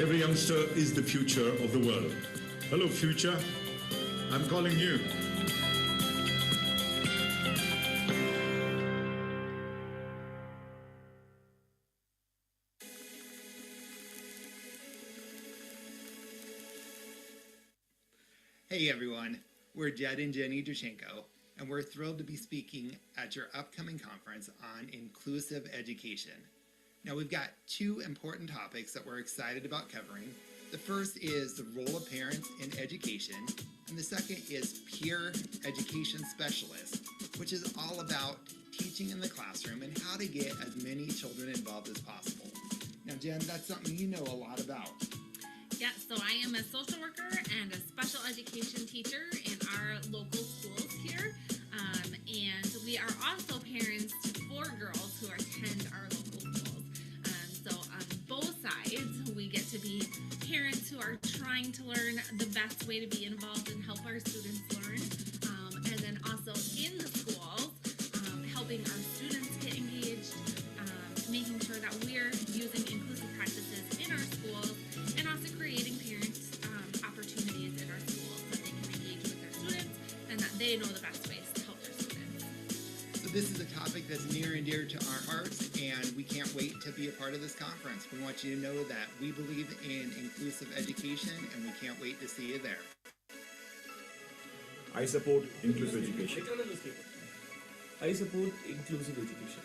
Every youngster is the future of the world. Hello, future. I'm calling you. Hey everyone, we're Jed and Jenny Dushenko, and we're thrilled to be speaking at your upcoming conference on inclusive education. Now we've got two important topics that we're excited about covering. The first is the role of parents in education, and the second is peer education specialist, which is all about teaching in the classroom and how to get as many children involved as possible. Now Jen, that's something you know a lot about. Yeah, so I am a social worker and a special education teacher in our local schools here. And we are also parents to 4 girls who attend our local schools. So on both sides, we get to be parents who are trying to learn the best way to be involved and help our students learn. And then also in the schools, helping our students get engaged, making sure that we're using inclusive practices in our schools, and also creating parent opportunities in our schools so that they can engage with their students and that they know the best ways to help their students. So this is a topic that's near and dear to our hearts, and we can't wait to be a part of this conference. We want you to know that we believe in inclusive education, and we can't wait to see you there. I support inclusive education. I support inclusive education.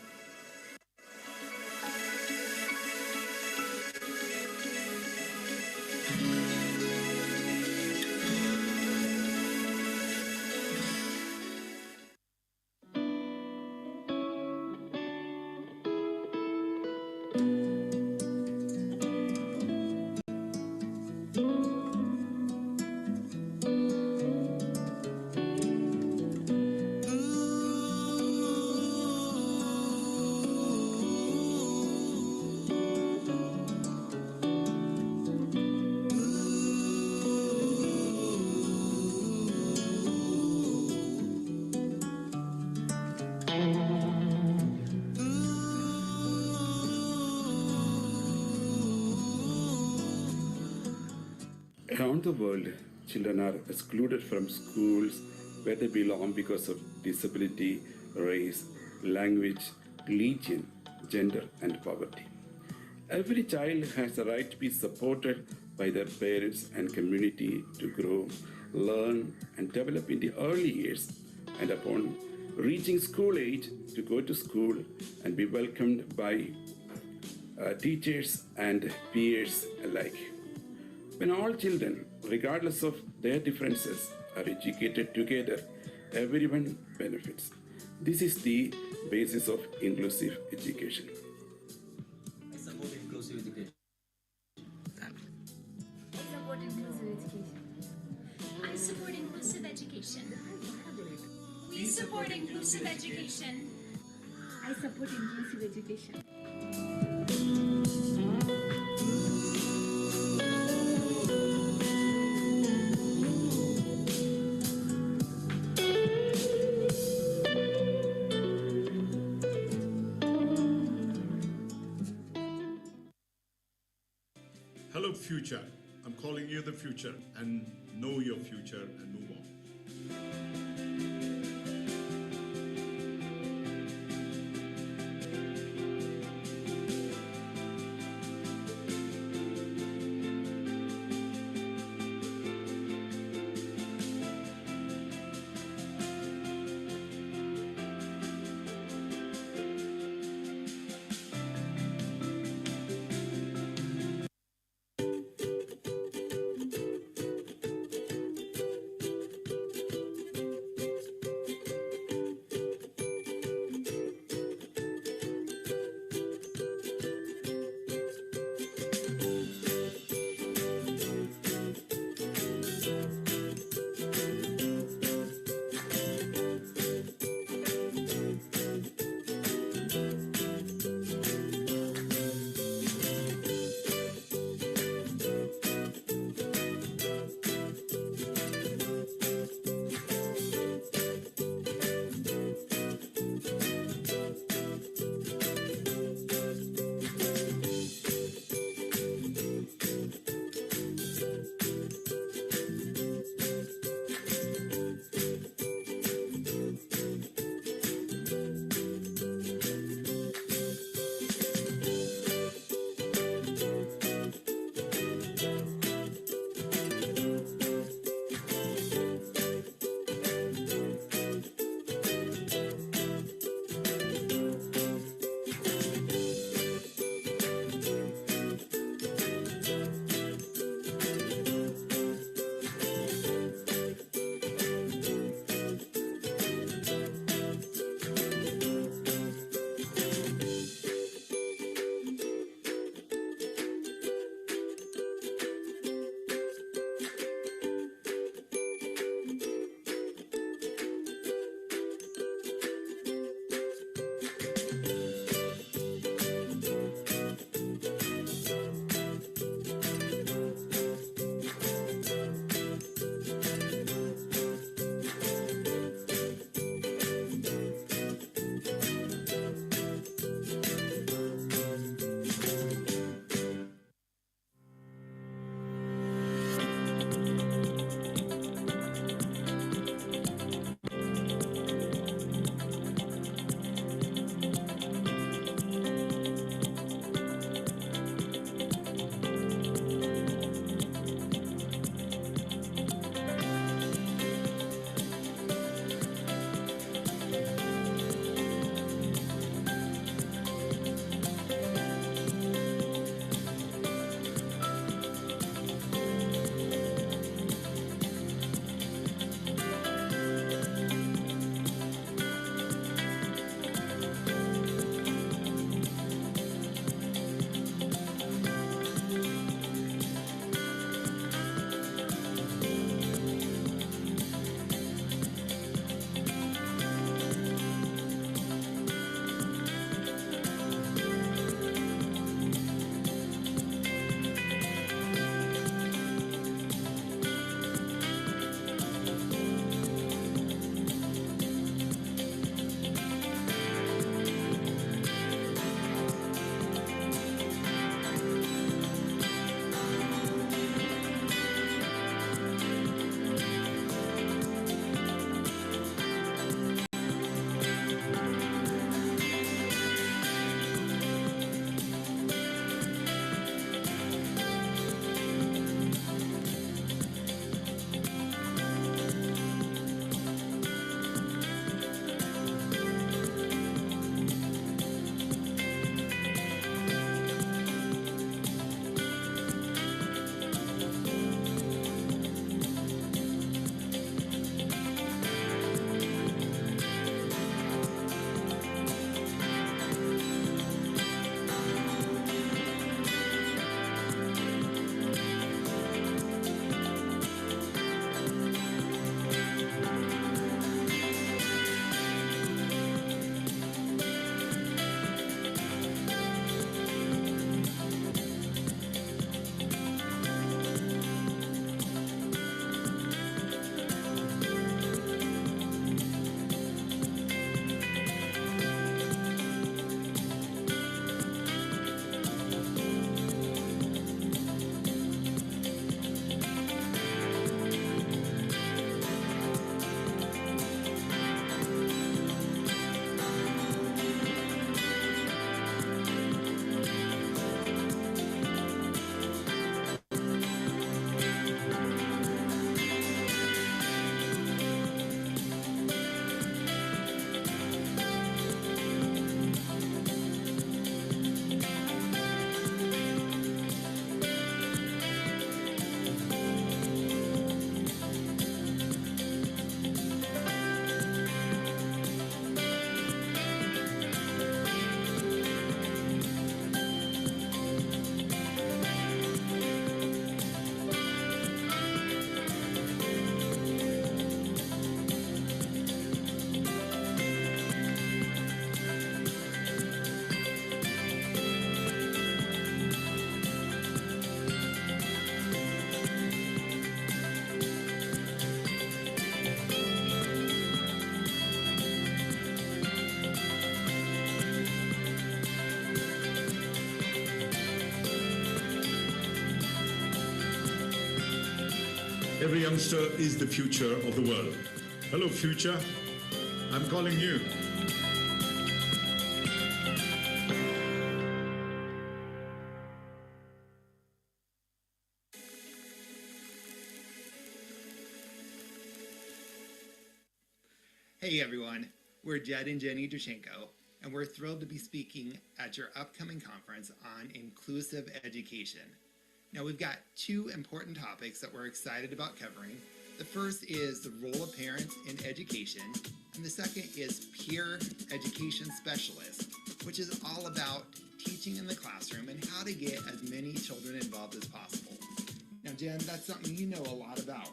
Around the world, children are excluded from schools where they belong because of disability, race, language, religion, gender, and poverty. Every child has the right to be supported by their parents and community to grow, learn, and develop in the early years, and upon reaching school age, to go to school and be welcomed by teachers and peers alike. When all children, regardless of their differences, are educated together, everyone benefits. This is the basis of inclusive education. I support inclusive education. I support inclusive education. We support inclusive education. I support inclusive education. Hello, future. I'm calling you the future, and know your future and move on. Every youngster is the future of the world. Hello, future. I'm calling you. Hey everyone, we're Jed and Jenny Dushenko, and we're thrilled to be speaking at your upcoming conference on inclusive education. Now we've got two important topics that we're excited about covering. The first is the role of parents in education, and the second is peer education specialist, which is all about teaching in the classroom and how to get as many children involved as possible. Now Jen, that's something you know a lot about.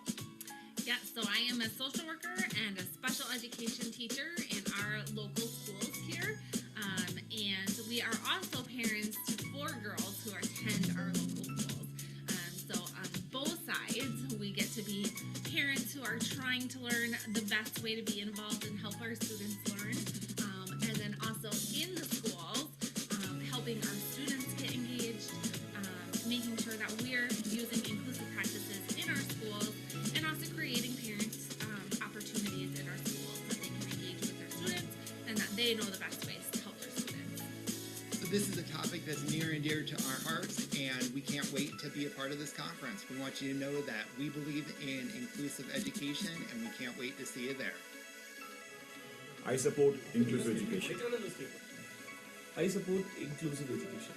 Yeah, so I am a social worker and a special education teacher in our local schools here. And we are also parents to 4 girls who attend our local schools. So on both sides, we get to be parents who are trying to learn the best way to be involved and help our students learn. And then also in the schools, helping our students get engaged, making sure that we're using inclusive practices in our schools, and also creating parents opportunities in our schools so that they can engage with their students and that they know the best ways to help their students. So this is a topic that's near and dear to our hearts, and we can't wait to be a part of this conference. We want you to know that we believe in inclusive education, and we can't wait to see you there. I support inclusive education. I support inclusive education.